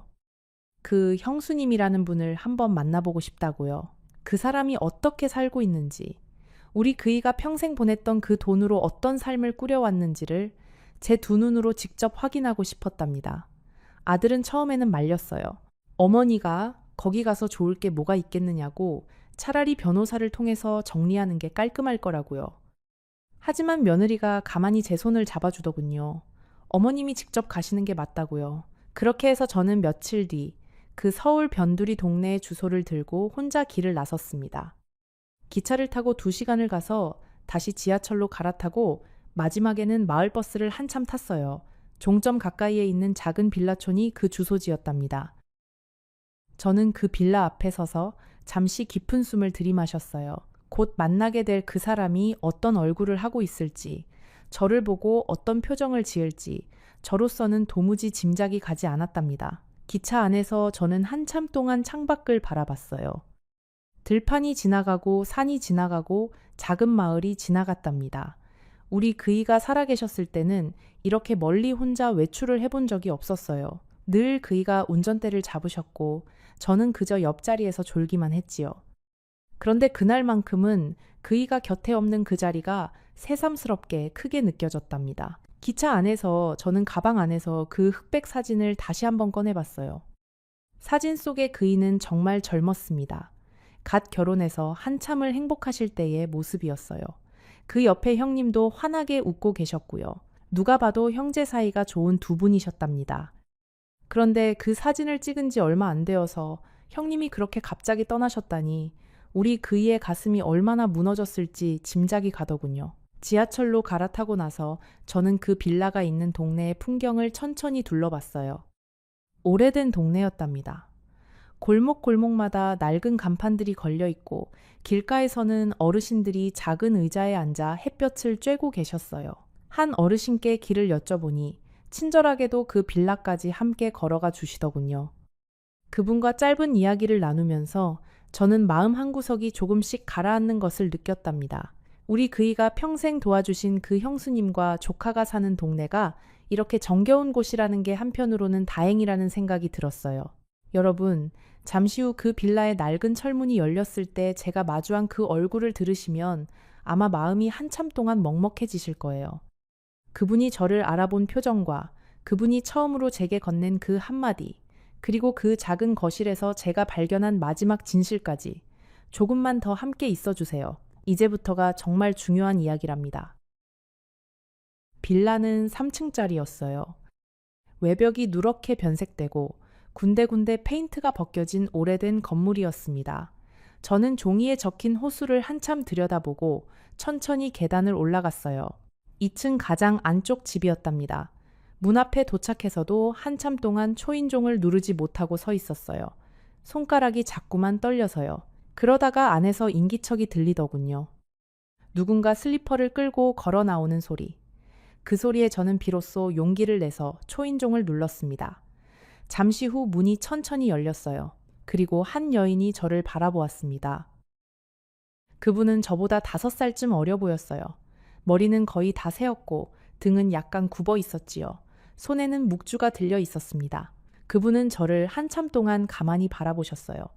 S1: 그 형수님이라는 분을 한번 만나보고 싶다고요. 그 사람이 어떻게 살고 있는지, 우리 그이가 평생 보냈던 그 돈으로 어떤 삶을 꾸려왔는지를 제 두 눈으로 직접 확인하고 싶었답니다. 아들은 처음에는 말렸어요. 어머니가 거기 가서 좋을 게 뭐가 있겠느냐고 차라리 변호사를 통해서 정리하는 게 깔끔할 거라고요. 하지만 며느리가 가만히 제 손을 잡아주더군요. 어머님이 직접 가시는 게 맞다고요. 그렇게 해서 저는 며칠 뒤 그 서울 변두리 동네의 주소를 들고 혼자 길을 나섰습니다. 기차를 타고 2시간을 가서 다시 지하철로 갈아타고 마지막에는 마을버스를 한참 탔어요. 종점 가까이에 있는 작은 빌라촌이 그 주소지였답니다. 저는 그 빌라 앞에 서서 잠시 깊은 숨을 들이마셨어요. 곧 만나게 될 그 사람이 어떤 얼굴을 하고 있을지, 저를 보고 어떤 표정을 지을지, 저로서는 도무지 짐작이 가지 않았답니다. 기차 안에서 저는 한참 동안 창밖을 바라봤어요. 들판이 지나가고 산이 지나가고 작은 마을이 지나갔답니다. 우리 그이가 살아계셨을 때는 이렇게 멀리 혼자 외출을 해본 적이 없었어요. 늘 그이가 운전대를 잡으셨고 저는 그저 옆자리에서 졸기만 했지요. 그런데 그날만큼은 그이가 곁에 없는 그 자리가 새삼스럽게 크게 느껴졌답니다. 기차 안에서 저는 가방 안에서 그 흑백 사진을 다시 한번 꺼내봤어요. 사진 속의 그이는 정말 젊었습니다. 갓 결혼해서 한참을 행복하실 때의 모습이었어요. 그 옆에 형님도 환하게 웃고 계셨고요. 누가 봐도 형제 사이가 좋은 두 분이셨답니다. 그런데 그 사진을 찍은 지 얼마 안 되어서 형님이 그렇게 갑자기 떠나셨다니 우리 그이의 가슴이 얼마나 무너졌을지 짐작이 가더군요. 지하철로 갈아타고 나서 저는 그 빌라가 있는 동네의 풍경을 천천히 둘러봤어요. 오래된 동네였답니다. 골목골목마다 낡은 간판들이 걸려 있고 길가에서는 어르신들이 작은 의자에 앉아 햇볕을 쬐고 계셨어요. 한 어르신께 길을 여쭤보니 친절하게도 그 빌라까지 함께 걸어가 주시더군요. 그분과 짧은 이야기를 나누면서 저는 마음 한구석이 조금씩 가라앉는 것을 느꼈답니다. 우리 그이가 평생 도와주신 그 형수님과 조카가 사는 동네가 이렇게 정겨운 곳이라는 게 한편으로는 다행이라는 생각이 들었어요. 여러분, 잠시 후 그 빌라의 낡은 철문이 열렸을 때 제가 마주한 그 얼굴을 들으시면 아마 마음이 한참 동안 먹먹해지실 거예요. 그분이 저를 알아본 표정과 그분이 처음으로 제게 건넨 그 한마디, 그리고 그 작은 거실에서 제가 발견한 마지막 진실까지 조금만 더 함께 있어 주세요. 이제부터가 정말 중요한 이야기랍니다. 빌라는 3층짜리였어요. 외벽이 누렇게 변색되고 군데군데 페인트가 벗겨진 오래된 건물이었습니다. 저는 종이에 적힌 호수를 한참 들여다보고 천천히 계단을 올라갔어요. 2층 가장 안쪽 집이었답니다. 문 앞에 도착해서도 한참 동안 초인종을 누르지 못하고 서 있었어요. 손가락이 자꾸만 떨려서요. 그러다가 안에서 인기척이 들리더군요. 누군가 슬리퍼를 끌고 걸어 나오는 소리. 그 소리에 저는 비로소 용기를 내서 초인종을 눌렀습니다. 잠시 후 문이 천천히 열렸어요. 그리고 한 여인이 저를 바라보았습니다. 그분은 저보다 5살쯤 어려 보였어요. 머리는 거의 다 새었고 등은 약간 굽어 있었지요. 손에는 묵주가 들려 있었습니다. 그분은 저를 한참 동안 가만히 바라보셨어요.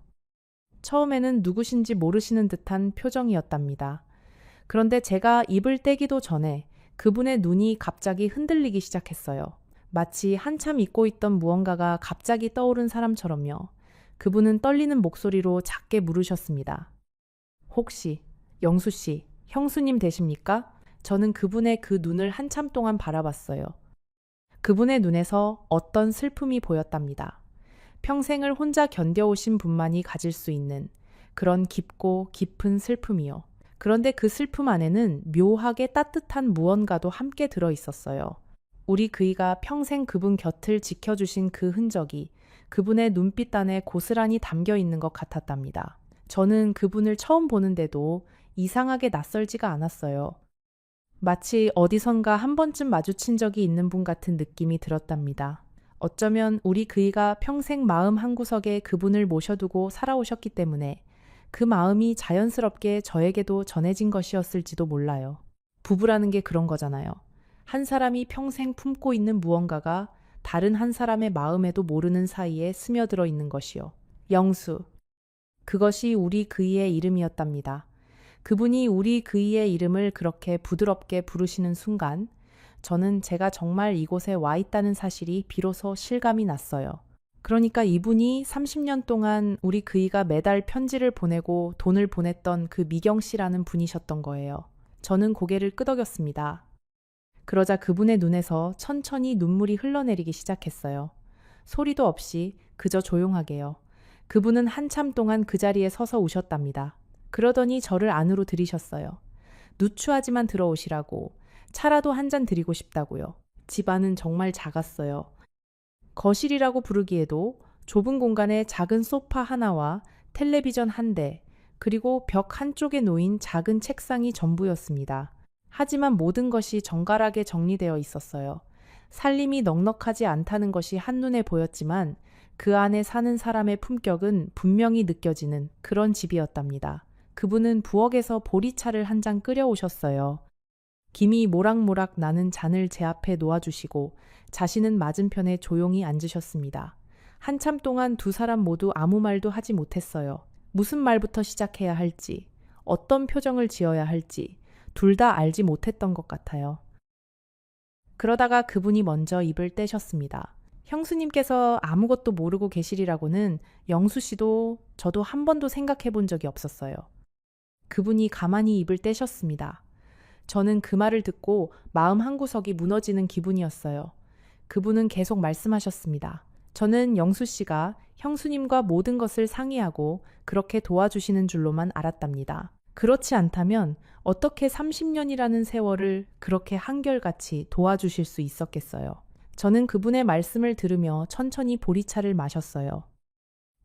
S1: 처음에는 누구신지 모르시는 듯한 표정이었답니다. 그런데 제가 입을 떼기도 전에 그분의 눈이 갑자기 흔들리기 시작했어요. 마치 한참 잊고 있던 무언가가 갑자기 떠오른 사람처럼요. 그분은 떨리는 목소리로 작게 물으셨습니다. 혹시 영수 씨, 형수님 되십니까? 저는 그분의 그 눈을 한참 동안 바라봤어요. 그분의 눈에서 어떤 슬픔이 보였답니다. 평생을 혼자 견뎌오신 분만이 가질 수 있는 그런 깊고 깊은 슬픔이요. 그런데 그 슬픔 안에는 묘하게 따뜻한 무언가도 함께 들어 있었어요. 우리 그이가 평생 그분 곁을 지켜주신 그 흔적이 그분의 눈빛 안에 고스란히 담겨 있는 것 같았답니다. 저는 그분을 처음 보는데도 이상하게 낯설지가 않았어요. 마치 어디선가 한 번쯤 마주친 적이 있는 분 같은 느낌이 들었답니다. 어쩌면 우리 그이가 평생 마음 한구석에 그분을 모셔두고 살아오셨기 때문에 그 마음이 자연스럽게 저에게도 전해진 것이었을지도 몰라요. 부부라는 게 그런 거잖아요. 한 사람이 평생 품고 있는 무언가가 다른 한 사람의 마음에도 모르는 사이에 스며들어 있는 것이요. 영수. 그것이 우리 그이의 이름이었답니다. 그분이 우리 그이의 이름을 그렇게 부드럽게 부르시는 순간 저는 제가 정말 이곳에 와 있다는 사실이 비로소 실감이 났어요. 그러니까 이분이 30년 동안 우리 그이가 매달 편지를 보내고 돈을 보냈던 그 미경 씨라는 분이셨던 거예요. 저는 고개를 끄덕였습니다. 그러자 그분의 눈에서 천천히 눈물이 흘러내리기 시작했어요. 소리도 없이 그저 조용하게요. 그분은 한참 동안 그 자리에 서서 우셨답니다. 그러더니 저를 안으로 들이셨어요. 누추하지만 들어오시라고. 차라도 한 잔 드리고 싶다고요. 집안은 정말 작았어요. 거실이라고 부르기에도 좁은 공간에 작은 소파 하나와 텔레비전 한 대, 그리고 벽 한쪽에 놓인 작은 책상이 전부였습니다. 하지만 모든 것이 정갈하게 정리되어 있었어요. 살림이 넉넉하지 않다는 것이 한눈에 보였지만 그 안에 사는 사람의 품격은 분명히 느껴지는 그런 집이었답니다. 그분은 부엌에서 보리차를 한 잔 끓여오셨어요. 김이 모락모락 나는 잔을 제 앞에 놓아주시고 자신은 맞은편에 조용히 앉으셨습니다. 한참 동안 두 사람 모두 아무 말도 하지 못했어요. 무슨 말부터 시작해야 할지, 어떤 표정을 지어야 할지 둘 다 알지 못했던 것 같아요. 그러다가 그분이 먼저 입을 떼셨습니다. 형수님께서 아무것도 모르고 계시리라고는 영수 씨도 저도 한 번도 생각해 본 적이 없었어요. 그분이 가만히 입을 떼셨습니다. 저는 그 말을 듣고 마음 한구석이 무너지는 기분이었어요. 그분은 계속 말씀하셨습니다. 저는 영수 씨가 형수님과 모든 것을 상의하고 그렇게 도와주시는 줄로만 알았답니다. 그렇지 않다면 어떻게 30년이라는 세월을 그렇게 한결같이 도와주실 수 있었겠어요. 저는 그분의 말씀을 들으며 천천히 보리차를 마셨어요.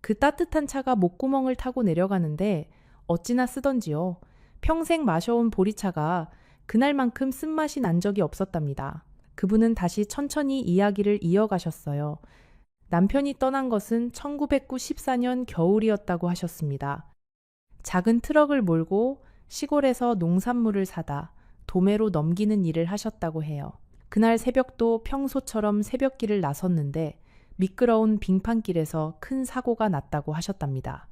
S1: 그 따뜻한 차가 목구멍을 타고 내려가는데 어찌나 쓰던지요. 평생 마셔온 보리차가 그날만큼 쓴맛이 난 적이 없었답니다. 그분은 다시 천천히 이야기를 이어가셨어요. 남편이 떠난 것은 1994년 겨울이었다고 하셨습니다. 작은 트럭을 몰고 시골에서 농산물을 사다 도매로 넘기는 일을 하셨다고 해요. 그날 새벽도 평소처럼 새벽길을 나섰는데 미끄러운 빙판길에서 큰 사고가 났다고 하셨답니다.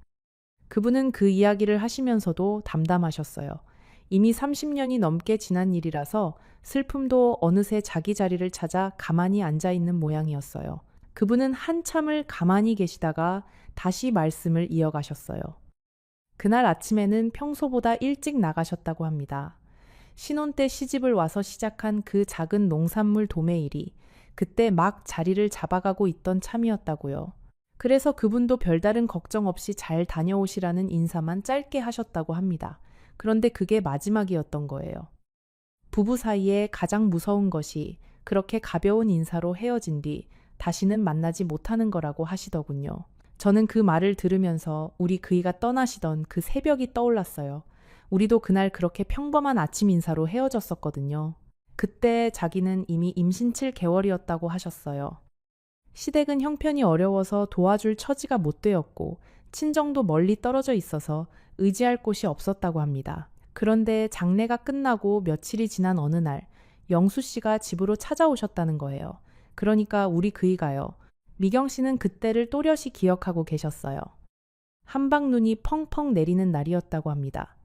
S1: 그분은 그 이야기를 하시면서도 담담하셨어요. 이미 30년이 넘게 지난 일이라서 슬픔도 어느새 자기 자리를 찾아 가만히 앉아 있는 모양이었어요. 그분은 한참을 가만히 계시다가 다시 말씀을 이어가셨어요. 그날 아침에는 평소보다 일찍 나가셨다고 합니다. 신혼 때 시집을 와서 시작한 그 작은 농산물 도매 일이 그때 막 자리를 잡아가고 있던 참이었다고요. 그래서 그분도 별다른 걱정 없이 잘 다녀오시라는 인사만 짧게 하셨다고 합니다. 그런데 그게 마지막이었던 거예요. 부부 사이에 가장 무서운 것이 그렇게 가벼운 인사로 헤어진 뒤 다시는 만나지 못하는 거라고 하시더군요. 저는 그 말을 들으면서 우리 그이가 떠나시던 그 새벽이 떠올랐어요. 우리도 그날 그렇게 평범한 아침 인사로 헤어졌었거든요. 그때 자기는 이미 임신 7개월이었다고 하셨어요. 시댁은 형편이 어려워서 도와줄 처지가 못 되었고 친정도 멀리 떨어져 있어서 의지할 곳이 없었다고 합니다. 그런데 장례가 끝나고 며칠이 지난 어느 날 영수 씨가 집으로 찾아오셨다는 거예요. 그러니까 우리 그이가요. 미경 씨는 그때를 또렷이 기억하고 계셨어요. 한방눈이 펑펑 내리는 날이었다고 합니다.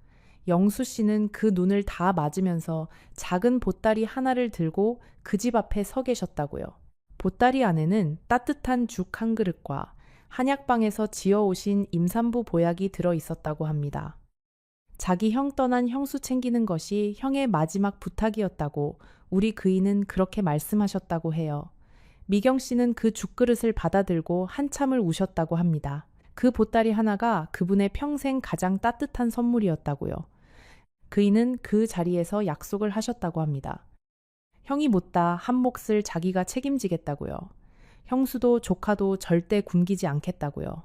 S1: 영수 씨는 그 눈을 다 맞으면서 작은 보따리 하나를 들고 그 집 앞에 서 계셨다고요. 보따리 안에는 따뜻한 죽 한 그릇과 한약방에서 지어오신 임산부 보약이 들어 있었다고 합니다. 자기 형 떠난 형수 챙기는 것이 형의 마지막 부탁이었다고 우리 그이는 그렇게 말씀하셨다고 해요. 미경 씨는 그 죽그릇을 받아들고 한참을 우셨다고 합니다. 그 보따리 하나가 그분의 평생 가장 따뜻한 선물이었다고요. 그이는 그 자리에서 약속을 하셨다고 합니다. 형이 못다 한 몫을 자기가 책임지겠다고요. 형수도 조카도 절대 굶기지 않겠다고요.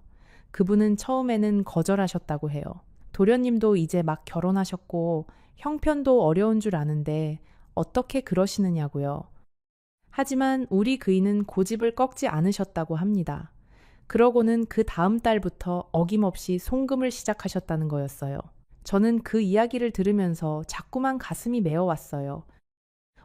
S1: 그분은 처음에는 거절하셨다고 해요. 도련님도 이제 막 결혼하셨고 형편도 어려운 줄 아는데 어떻게 그러시느냐고요. 하지만 우리 그이는 고집을 꺾지 않으셨다고 합니다. 그러고는 그 다음 달부터 어김없이 송금을 시작하셨다는 거였어요. 저는 그 이야기를 들으면서 자꾸만 가슴이 메어왔어요.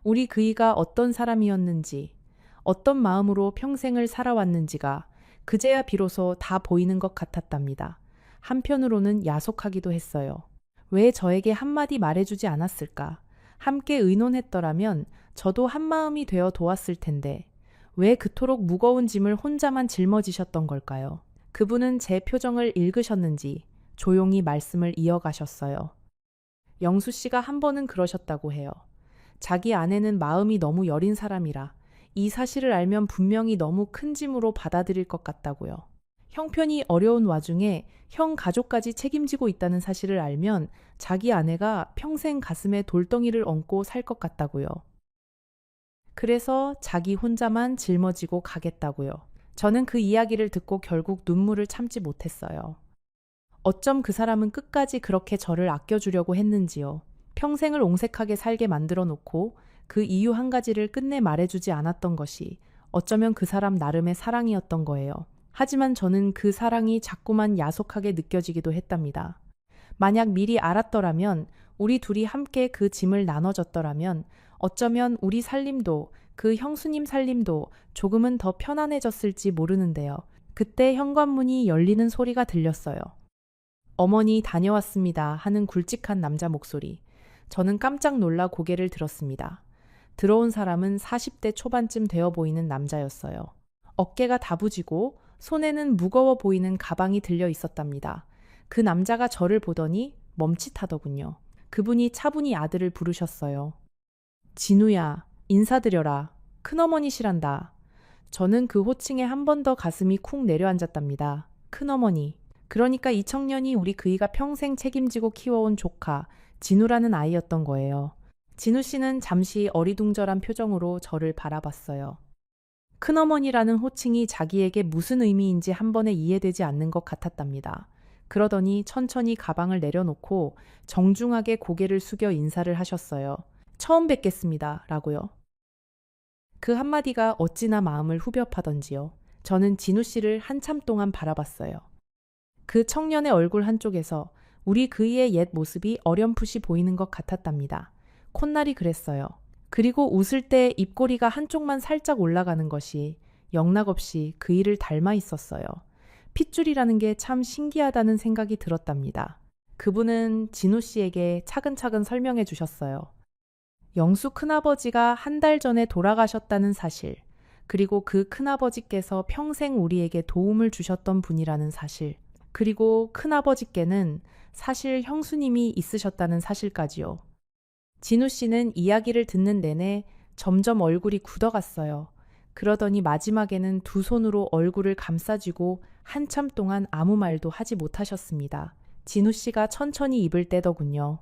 S1: 우리 그이가 어떤 사람이었는지, 어떤 마음으로 평생을 살아왔는지가 그제야 비로소 다 보이는 것 같았답니다. 한편으로는 야속하기도 했어요. 왜 저에게 한마디 말해주지 않았을까? 함께 의논했더라면 저도 한마음이 되어 도왔을 텐데 왜 그토록 무거운 짐을 혼자만 짊어지셨던 걸까요? 그분은 제 표정을 읽으셨는지 조용히 말씀을 이어가셨어요. 영수 씨가 한 번은 그러셨다고 해요. 자기 아내는 마음이 너무 여린 사람이라 이 사실을 알면 분명히 너무 큰 짐으로 받아들일 것 같다고요. 형편이 어려운 와중에 형 가족까지 책임지고 있다는 사실을 알면 자기 아내가 평생 가슴에 돌덩이를 얹고 살 것 같다고요. 그래서 자기 혼자만 짊어지고 가겠다고요. 저는 그 이야기를 듣고 결국 눈물을 참지 못했어요. 어쩜 그 사람은 끝까지 그렇게 저를 아껴주려고 했는지요. 평생을 옹색하게 살게 만들어 놓고 그 이유 한 가지를 끝내 말해주지 않았던 것이 어쩌면 그 사람 나름의 사랑이었던 거예요. 하지만 저는 그 사랑이 자꾸만 야속하게 느껴지기도 했답니다. 만약 미리 알았더라면, 우리 둘이 함께 그 짐을 나눠줬더라면 어쩌면 우리 살림도, 그 형수님 살림도 조금은 더 편안해졌을지 모르는데요. 그때 현관문이 열리는 소리가 들렸어요. 어머니 다녀왔습니다 하는 굵직한 남자 목소리. 저는 깜짝 놀라 고개를 들었습니다. 들어온 사람은 40대 초반쯤 되어 보이는 남자였어요. 어깨가 다부지고 손에는 무거워 보이는 가방이 들려 있었답니다. 그 남자가 저를 보더니 멈칫하더군요. 그분이 차분히 아들을 부르셨어요. 진우야, 인사드려라. 큰어머니시란다. 저는 그 호칭에 한 번 더 가슴이 쿵 내려앉았답니다. 큰어머니. 그러니까 이 청년이 우리 그이가 평생 책임지고 키워온 조카, 진우라는 아이였던 거예요. 진우 씨는 잠시 어리둥절한 표정으로 저를 바라봤어요. 큰어머니라는 호칭이 자기에게 무슨 의미인지 한 번에 이해되지 않는 것 같았답니다. 그러더니 천천히 가방을 내려놓고 정중하게 고개를 숙여 인사를 하셨어요. 처음 뵙겠습니다. 라고요. 그 한마디가 어찌나 마음을 후벼 파던지요. 저는 진우 씨를 한참 동안 바라봤어요. 그 청년의 얼굴 한쪽에서 우리 그이의 옛 모습이 어렴풋이 보이는 것 같았답니다. 콧날이 그랬어요. 그리고 웃을 때 입꼬리가 한쪽만 살짝 올라가는 것이 영락없이 그이를 닮아 있었어요. 핏줄이라는 게 참 신기하다는 생각이 들었답니다. 그분은 진우 씨에게 차근차근 설명해 주셨어요. 영수 큰아버지가 한 달 전에 돌아가셨다는 사실, 그리고 그 큰아버지께서 평생 우리에게 도움을 주셨던 분이라는 사실, 그리고 큰아버지께는 사실 형수님이 있으셨다는 사실까지요. 진우 씨는 이야기를 듣는 내내 점점 얼굴이 굳어갔어요. 그러더니 마지막에는 두 손으로 얼굴을 감싸쥐고 한참 동안 아무 말도 하지 못하셨습니다. 진우 씨가 천천히 입을 떼더군요.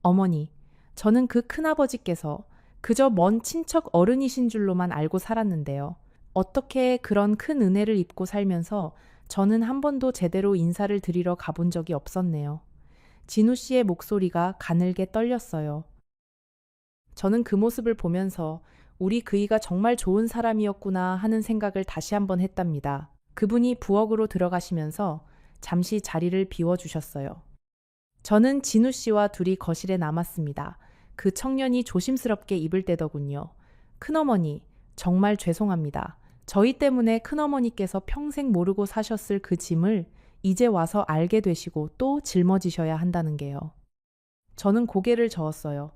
S1: 어머니, 저는 그 큰아버지께서 그저 먼 친척 어른이신 줄로만 알고 살았는데요. 어떻게 그런 큰 은혜를 입고 살면서 저는 한 번도 제대로 인사를 드리러 가본 적이 없었네요. 진우 씨의 목소리가 가늘게 떨렸어요. 저는 그 모습을 보면서 우리 그이가 정말 좋은 사람이었구나 하는 생각을 다시 한번 했답니다. 그분이 부엌으로 들어가시면서 잠시 자리를 비워주셨어요. 저는 진우 씨와 둘이 거실에 남았습니다. 그 청년이 조심스럽게 입을 떼더군요. 큰어머니, 정말 죄송합니다. 저희 때문에 큰어머니께서 평생 모르고 사셨을 그 짐을 이제 와서 알게 되시고 또 짊어지셔야 한다는 게요. 저는 고개를 저었어요.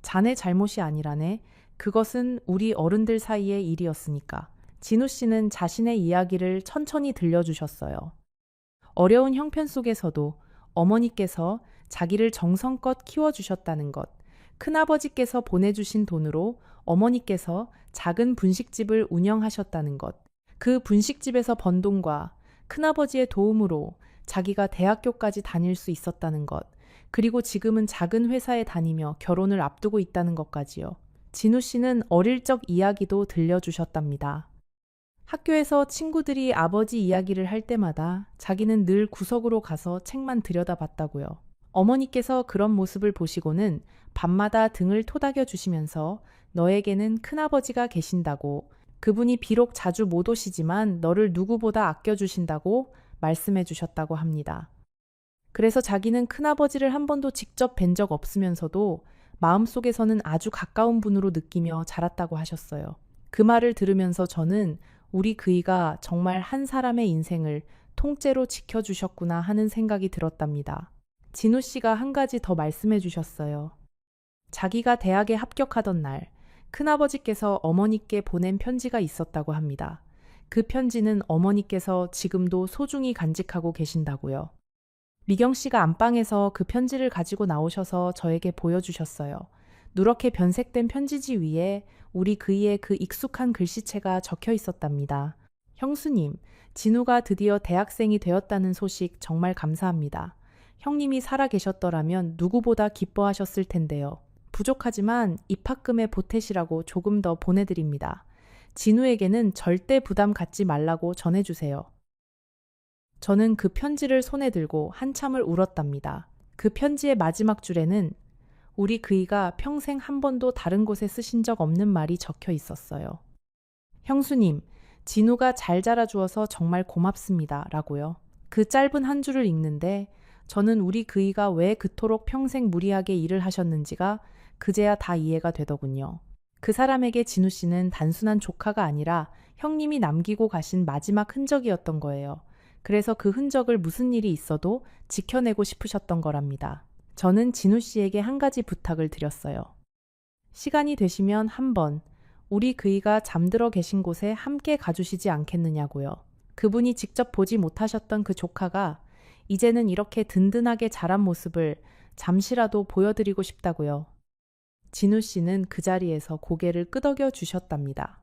S1: 자네 잘못이 아니라네. 그것은 우리 어른들 사이의 일이었으니까. 진우 씨는 자신의 이야기를 천천히 들려주셨어요. 어려운 형편 속에서도 어머니께서 자기를 정성껏 키워주셨다는 것, 큰아버지께서 보내주신 돈으로 어머니께서 작은 분식집을 운영하셨다는 것, 그 분식집에서 번 돈과 큰아버지의 도움으로 자기가 대학교까지 다닐 수 있었다는 것, 그리고 지금은 작은 회사에 다니며 결혼을 앞두고 있다는 것까지요. 진우 씨는 어릴 적 이야기도 들려주셨답니다. 학교에서 친구들이 아버지 이야기를 할 때마다 자기는 늘 구석으로 가서 책만 들여다봤다고요. 어머니께서 그런 모습을 보시고는 밤마다 등을 토닥여 주시면서 너에게는 큰아버지가 계신다고, 그분이 비록 자주 못 오시지만 너를 누구보다 아껴주신다고 말씀해 주셨다고 합니다. 그래서 자기는 큰아버지를 한 번도 직접 뵌 적 없으면서도 마음속에서는 아주 가까운 분으로 느끼며 자랐다고 하셨어요. 그 말을 들으면서 저는 우리 그이가 정말 한 사람의 인생을 통째로 지켜주셨구나 하는 생각이 들었답니다. 진우 씨가 한 가지 더 말씀해 주셨어요. 자기가 대학에 합격하던 날, 큰아버지께서 어머니께 보낸 편지가 있었다고 합니다. 그 편지는 어머니께서 지금도 소중히 간직하고 계신다고요. 미경 씨가 안방에서 그 편지를 가지고 나오셔서 저에게 보여주셨어요. 누렇게 변색된 편지지 위에 우리 그이의 그 익숙한 글씨체가 적혀 있었답니다. 형수님, 진우가 드디어 대학생이 되었다는 소식 정말 감사합니다. 형님이 살아 계셨더라면 누구보다 기뻐하셨을 텐데요. 부족하지만 입학금의 보탰이라고 조금 더 보내드립니다. 진우에게는 절대 부담 갖지 말라고 전해주세요. 저는 그 편지를 손에 들고 한참을 울었답니다. 그 편지의 마지막 줄에는 우리 그이가 평생 한 번도 다른 곳에 쓰신 적 없는 말이 적혀 있었어요. 형수님, 진우가 잘 자라주어서 정말 고맙습니다. 라고요. 그 짧은 한 줄을 읽는데 저는 우리 그이가 왜 그토록 평생 무리하게 일을 하셨는지가 그제야 다 이해가 되더군요. 그 사람에게 진우 씨는 단순한 조카가 아니라 형님이 남기고 가신 마지막 흔적이었던 거예요. 그래서 그 흔적을 무슨 일이 있어도 지켜내고 싶으셨던 거랍니다. 저는 진우 씨에게 한 가지 부탁을 드렸어요. 시간이 되시면 한번 우리 그이가 잠들어 계신 곳에 함께 가주시지 않겠느냐고요. 그분이 직접 보지 못하셨던 그 조카가 이제는 이렇게 든든하게 자란 모습을 잠시라도 보여드리고 싶다고요. 진우 씨는 그 자리에서 고개를 끄덕여 주셨답니다.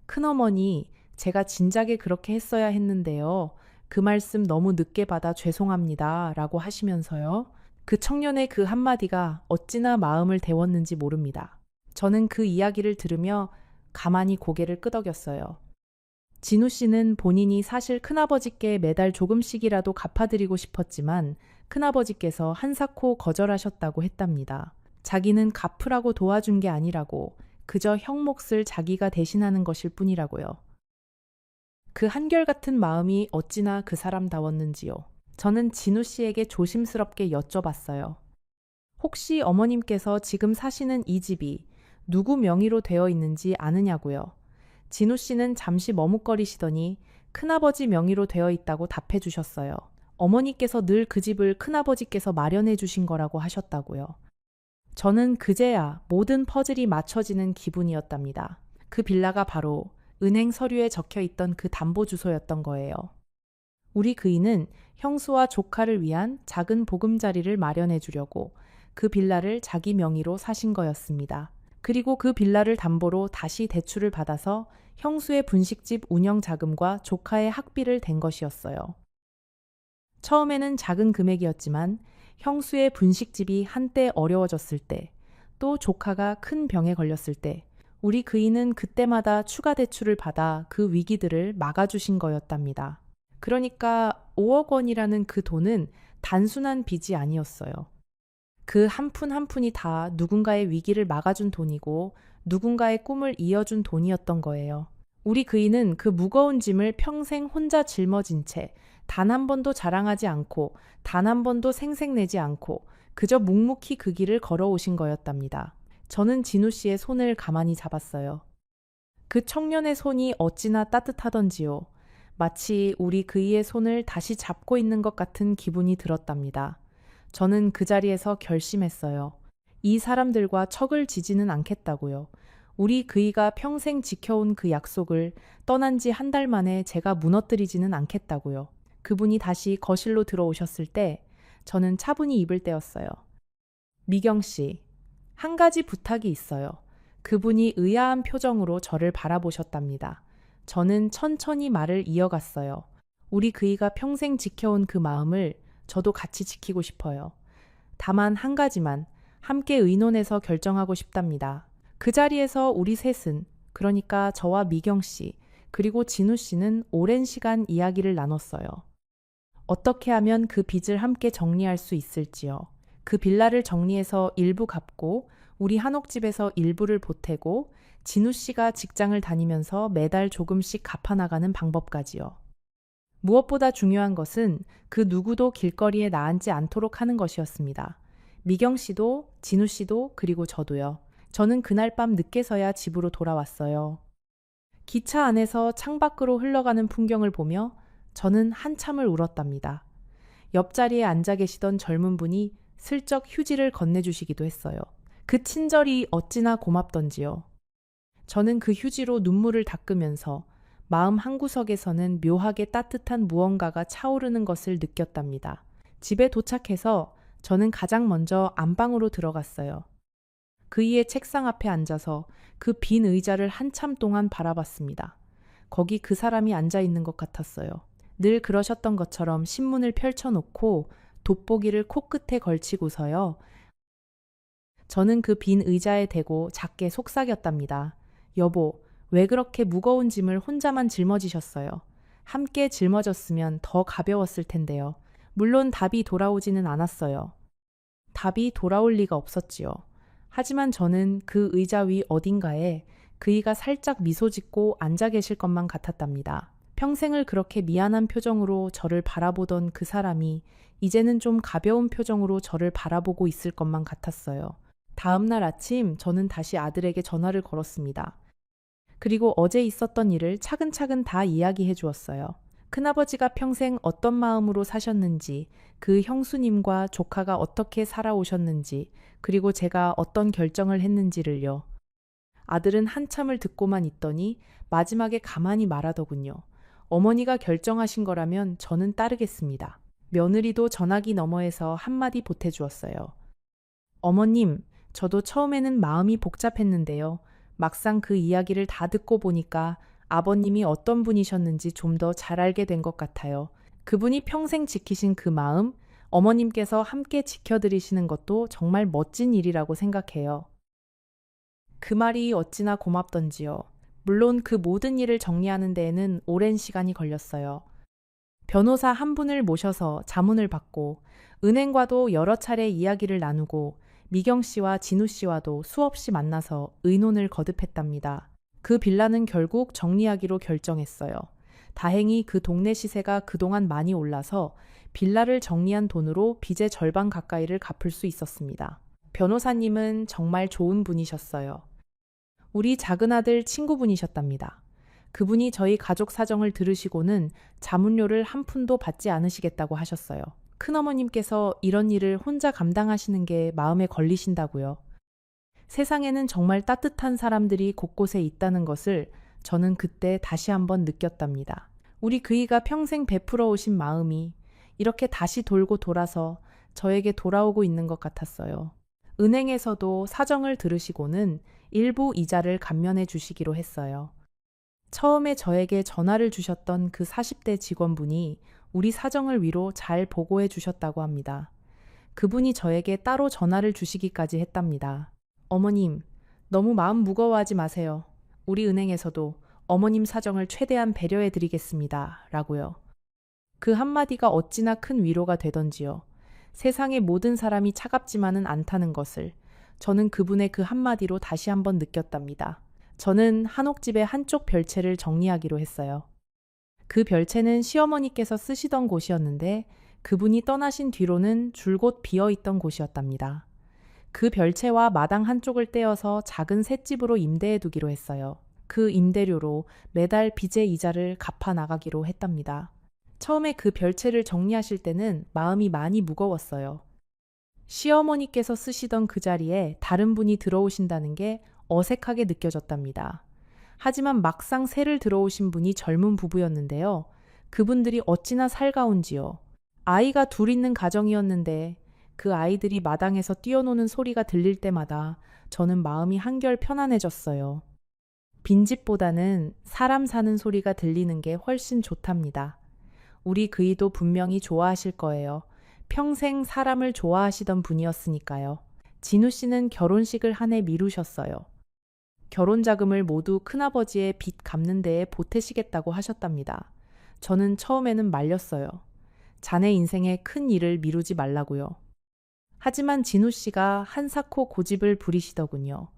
S1: 큰어머니, 제가 진작에 그렇게 했어야 했는데요. 그 말씀 너무 늦게 받아 죄송합니다. 라고 하시면서요. 그 청년의 그 한마디가 어찌나 마음을 데웠는지 모릅니다. 저는 그 이야기를 들으며 가만히 고개를 끄덕였어요. 진우 씨는 본인이 사실 큰아버지께 매달 조금씩이라도 갚아드리고 싶었지만 큰아버지께서 한사코 거절하셨다고 했답니다. 자기는 갚으라고 도와준 게 아니라고 그저 형 몫을 자기가 대신하는 것일 뿐이라고요. 그 한결같은 마음이 어찌나 그 사람다웠는지요. 저는 진우 씨에게 조심스럽게 여쭤봤어요. 혹시 어머님께서 지금 사시는 이 집이 누구 명의로 되어 있는지 아느냐고요. 진우 씨는 잠시 머뭇거리시더니 큰아버지 명의로 되어 있다고 답해 주셨어요. 어머니께서 늘 그 집을 큰아버지께서 마련해 주신 거라고 하셨다고요. 저는 그제야 모든 퍼즐이 맞춰지는 기분이었답니다. 그 빌라가 바로 은행 서류에 적혀 있던 그 담보 주소였던 거예요. 우리 그이는 형수와 조카를 위한 작은 보금자리를 마련해 주려고 그 빌라를 자기 명의로 사신 거였습니다. 그리고 그 빌라를 담보로 다시 대출을 받아서 형수의 분식집 운영 자금과 조카의 학비를 댄 것이었어요. 처음에는 작은 금액이었지만 형수의 분식집이 한때 어려워졌을 때, 또 조카가 큰 병에 걸렸을 때, 우리 그이는 그때마다 추가 대출을 받아 그 위기들을 막아주신 거였답니다. 그러니까 5억 원이라는 그 돈은 단순한 빚이 아니었어요. 그 한 푼 한 푼이 다 누군가의 위기를 막아준 돈이고 누군가의 꿈을 이어준 돈이었던 거예요. 우리 그이는 그 무거운 짐을 평생 혼자 짊어진 채 단 한 번도 자랑하지 않고 단 한 번도 생색내지 않고 그저 묵묵히 그 길을 걸어오신 거였답니다. 저는 진우 씨의 손을 가만히 잡았어요. 그 청년의 손이 어찌나 따뜻하던지요. 마치 우리 그이의 손을 다시 잡고 있는 것 같은 기분이 들었답니다. 저는 그 자리에서 결심했어요. 이 사람들과 척을 지지는 않겠다고요. 우리 그이가 평생 지켜온 그 약속을 떠난 지 한 달 만에 제가 무너뜨리지는 않겠다고요. 그분이 다시 거실로 들어오셨을 때 저는 차분히 입을 떼었어요. 미경 씨, 한 가지 부탁이 있어요. 그분이 의아한 표정으로 저를 바라보셨답니다. 저는 천천히 말을 이어갔어요. 우리 그이가 평생 지켜온 그 마음을 저도 같이 지키고 싶어요. 다만 한 가지만 함께 의논해서 결정하고 싶답니다. 그 자리에서 우리 셋은, 그러니까 저와 미경 씨, 그리고 진우 씨는 오랜 시간 이야기를 나눴어요. 어떻게 하면 그 빚을 함께 정리할 수 있을지요. 그 빌라를 정리해서 일부 갚고 우리 한옥집에서 일부를 보태고 진우 씨가 직장을 다니면서 매달 조금씩 갚아나가는 방법까지요. 무엇보다 중요한 것은 그 누구도 길거리에 나앉지 않도록 하는 것이었습니다. 미경 씨도 진우 씨도 그리고 저도요. 저는 그날 밤 늦게서야 집으로 돌아왔어요. 기차 안에서 창밖으로 흘러가는 풍경을 보며 저는 한참을 울었답니다. 옆자리에 앉아 계시던 젊은 분이 슬쩍 휴지를 건네주시기도 했어요. 그 친절이 어찌나 고맙던지요. 저는 그 휴지로 눈물을 닦으면서 마음 한구석에서는 묘하게 따뜻한 무언가가 차오르는 것을 느꼈답니다. 집에 도착해서 저는 가장 먼저 안방으로 들어갔어요. 그이의 책상 앞에 앉아서 그 빈 의자를 한참 동안 바라봤습니다. 거기 그 사람이 앉아 있는 것 같았어요. 늘 그러셨던 것처럼 신문을 펼쳐놓고 돋보기를 코끝에 걸치고서요. 저는 그 빈 의자에 대고 작게 속삭였답니다. 여보, 왜 그렇게 무거운 짐을 혼자만 짊어지셨어요? 함께 짊어졌으면 더 가벼웠을 텐데요. 물론 답이 돌아오지는 않았어요. 답이 돌아올 리가 없었지요. 하지만 저는 그 의자 위 어딘가에 그이가 살짝 미소 짓고 앉아 계실 것만 같았답니다. 평생을 그렇게 미안한 표정으로 저를 바라보던 그 사람이 이제는 좀 가벼운 표정으로 저를 바라보고 있을 것만 같았어요. 다음 날 아침 저는 다시 아들에게 전화를 걸었습니다. 그리고 어제 있었던 일을 차근차근 다 이야기해 주었어요. 큰아버지가 평생 어떤 마음으로 사셨는지, 그 형수님과 조카가 어떻게 살아오셨는지, 그리고 제가 어떤 결정을 했는지를요. 아들은 한참을 듣고만 있더니 마지막에 가만히 말하더군요. 어머니가 결정하신 거라면 저는 따르겠습니다. 며느리도 전화기 너머에서 한마디 보태주었어요. 어머님, 저도 처음에는 마음이 복잡했는데요. 막상 그 이야기를 다 듣고 보니까 아버님이 어떤 분이셨는지 좀 더 잘 알게 된 것 같아요. 그분이 평생 지키신 그 마음, 어머님께서 함께 지켜드리시는 것도 정말 멋진 일이라고 생각해요. 그 말이 어찌나 고맙던지요. 물론 그 모든 일을 정리하는 데에는 오랜 시간이 걸렸어요. 변호사 한 분을 모셔서 자문을 받고 은행과도 여러 차례 이야기를 나누고 미경 씨와 진우 씨와도 수없이 만나서 의논을 거듭했답니다. 그 빌라는 결국 정리하기로 결정했어요. 다행히 그 동네 시세가 그동안 많이 올라서 빌라를 정리한 돈으로 빚의 절반 가까이를 갚을 수 있었습니다. 변호사님은 정말 좋은 분이셨어요. 우리 작은아들 친구분이셨답니다. 그분이 저희 가족 사정을 들으시고는 자문료를 한 푼도 받지 않으시겠다고 하셨어요. 큰어머님께서 이런 일을 혼자 감당하시는 게 마음에 걸리신다고요. 세상에는 정말 따뜻한 사람들이 곳곳에 있다는 것을 저는 그때 다시 한번 느꼈답니다. 우리 그이가 평생 베풀어 오신 마음이 이렇게 다시 돌고 돌아서 저에게 돌아오고 있는 것 같았어요. 은행에서도 사정을 들으시고는 일부 이자를 감면해 주시기로 했어요. 처음에 저에게 전화를 주셨던 그 40대 직원분이 우리 사정을 위로 잘 보고해 주셨다고 합니다. 그분이 저에게 따로 전화를 주시기까지 했답니다. 어머님, 너무 마음 무거워하지 마세요. 우리 은행에서도 어머님 사정을 최대한 배려해 드리겠습니다. 라고요. 그 한마디가 어찌나 큰 위로가 되던지요. 세상의 모든 사람이 차갑지만은 않다는 것을 저는 그분의 그 한마디로 다시 한번 느꼈답니다. 저는 한옥집의 한쪽 별채를 정리하기로 했어요. 그 별채는 시어머니께서 쓰시던 곳이었는데 그분이 떠나신 뒤로는 줄곧 비어있던 곳이었답니다. 그 별채와 마당 한쪽을 떼어서 작은 셋집으로 임대해 두기로 했어요. 그 임대료로 매달 빚의 이자를 갚아 나가기로 했답니다. 처음에 그 별채를 정리하실 때는 마음이 많이 무거웠어요. 시어머니께서 쓰시던 그 자리에 다른 분이 들어오신다는 게 어색하게 느껴졌답니다. 하지만 막상 새를 들어오신 분이 젊은 부부였는데요. 그분들이 어찌나 살가운지요. 아이가 둘 있는 가정이었는데 그 아이들이 마당에서 뛰어노는 소리가 들릴 때마다 저는 마음이 한결 편안해졌어요. 빈집보다는 사람 사는 소리가 들리는 게 훨씬 좋답니다. 우리 그이도 분명히 좋아하실 거예요. 평생 사람을 좋아하시던 분이었으니까요. 진우 씨는 결혼식을 한 해 미루셨어요. 결혼 자금을 모두 큰아버지의 빚 갚는 데에 보태시겠다고 하셨답니다. 저는 처음에는 말렸어요. 자네 인생에 큰 일을 미루지 말라고요. 하지만 진우 씨가 한사코 고집을 부리시더군요.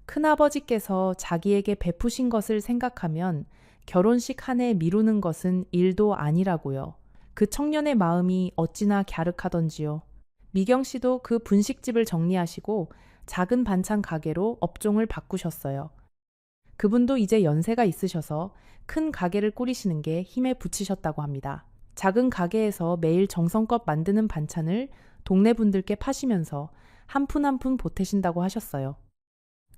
S1: 큰아버지께서 자기에게 베푸신 것을 생각하면 결혼식 한 해 미루는 것은 일도 아니라고요. 그 청년의 마음이 어찌나 갸륵하던지요. 미경 씨도 그 분식집을 정리하시고 작은 반찬 가게로 업종을 바꾸셨어요. 그분도 이제 연세가 있으셔서 큰 가게를 꾸리시는 게 힘에 부치셨다고 합니다. 작은 가게에서 매일 정성껏 만드는 반찬을 동네 분들께 파시면서 한 푼 한 푼 보태신다고 하셨어요.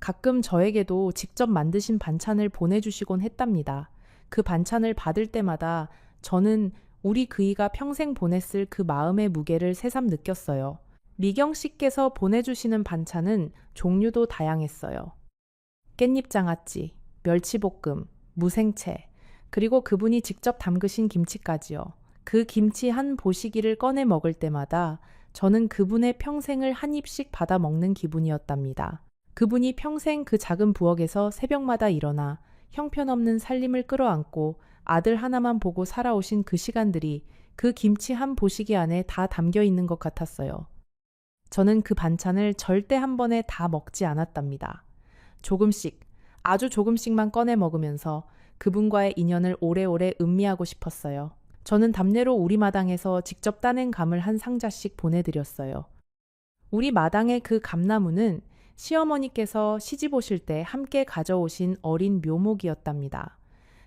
S1: 가끔 저에게도 직접 만드신 반찬을 보내주시곤 했답니다. 그 반찬을 받을 때마다 저는 우리 그이가 평생 보냈을 그 마음의 무게를 새삼 느꼈어요. 미경 씨께서 보내주시는 반찬은 종류도 다양했어요. 깻잎장아찌, 멸치볶음, 무생채, 그리고 그분이 직접 담그신 김치까지요. 그 김치 한 보시기를 꺼내 먹을 때마다 저는 그분의 평생을 한 입씩 받아 먹는 기분이었답니다. 그분이 평생 그 작은 부엌에서 새벽마다 일어나 형편없는 살림을 끌어안고 아들 하나만 보고 살아오신 그 시간들이 그 김치 한 보시기 안에 다 담겨 있는 것 같았어요. 저는 그 반찬을 절대 한 번에 다 먹지 않았답니다. 조금씩, 아주 조금씩만 꺼내 먹으면서 그분과의 인연을 오래오래 음미하고 싶었어요. 저는 답례로 우리 마당에서 직접 따낸 감을 한 상자씩 보내드렸어요. 우리 마당의 그 감나무는 시어머니께서 시집 오실 때 함께 가져오신 어린 묘목이었답니다.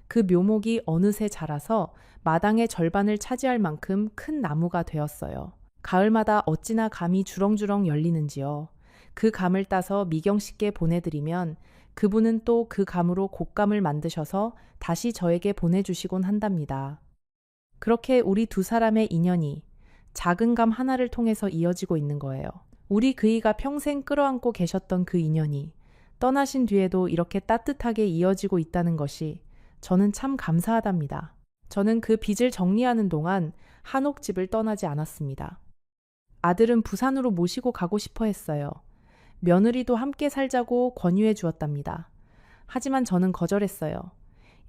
S1: 그 묘목이 어느새 자라서 마당의 절반을 차지할 만큼 큰 나무가 되었어요. 가을마다 어찌나 감이 주렁주렁 열리는지요. 그 감을 따서 미경 씨께 보내드리면 그분은 또 그 감으로 곶감을 만드셔서 다시 저에게 보내주시곤 한답니다. 그렇게 우리 두 사람의 인연이 작은 감 하나를 통해서 이어지고 있는 거예요. 우리 그이가 평생 끌어안고 계셨던 그 인연이 떠나신 뒤에도 이렇게 따뜻하게 이어지고 있다는 것이 저는 참 감사하답니다. 저는 그 빚을 정리하는 동안 한옥집을 떠나지 않았습니다. 아들은 부산으로 모시고 가고 싶어 했어요. 며느리도 함께 살자고 권유해 주었답니다. 하지만 저는 거절했어요.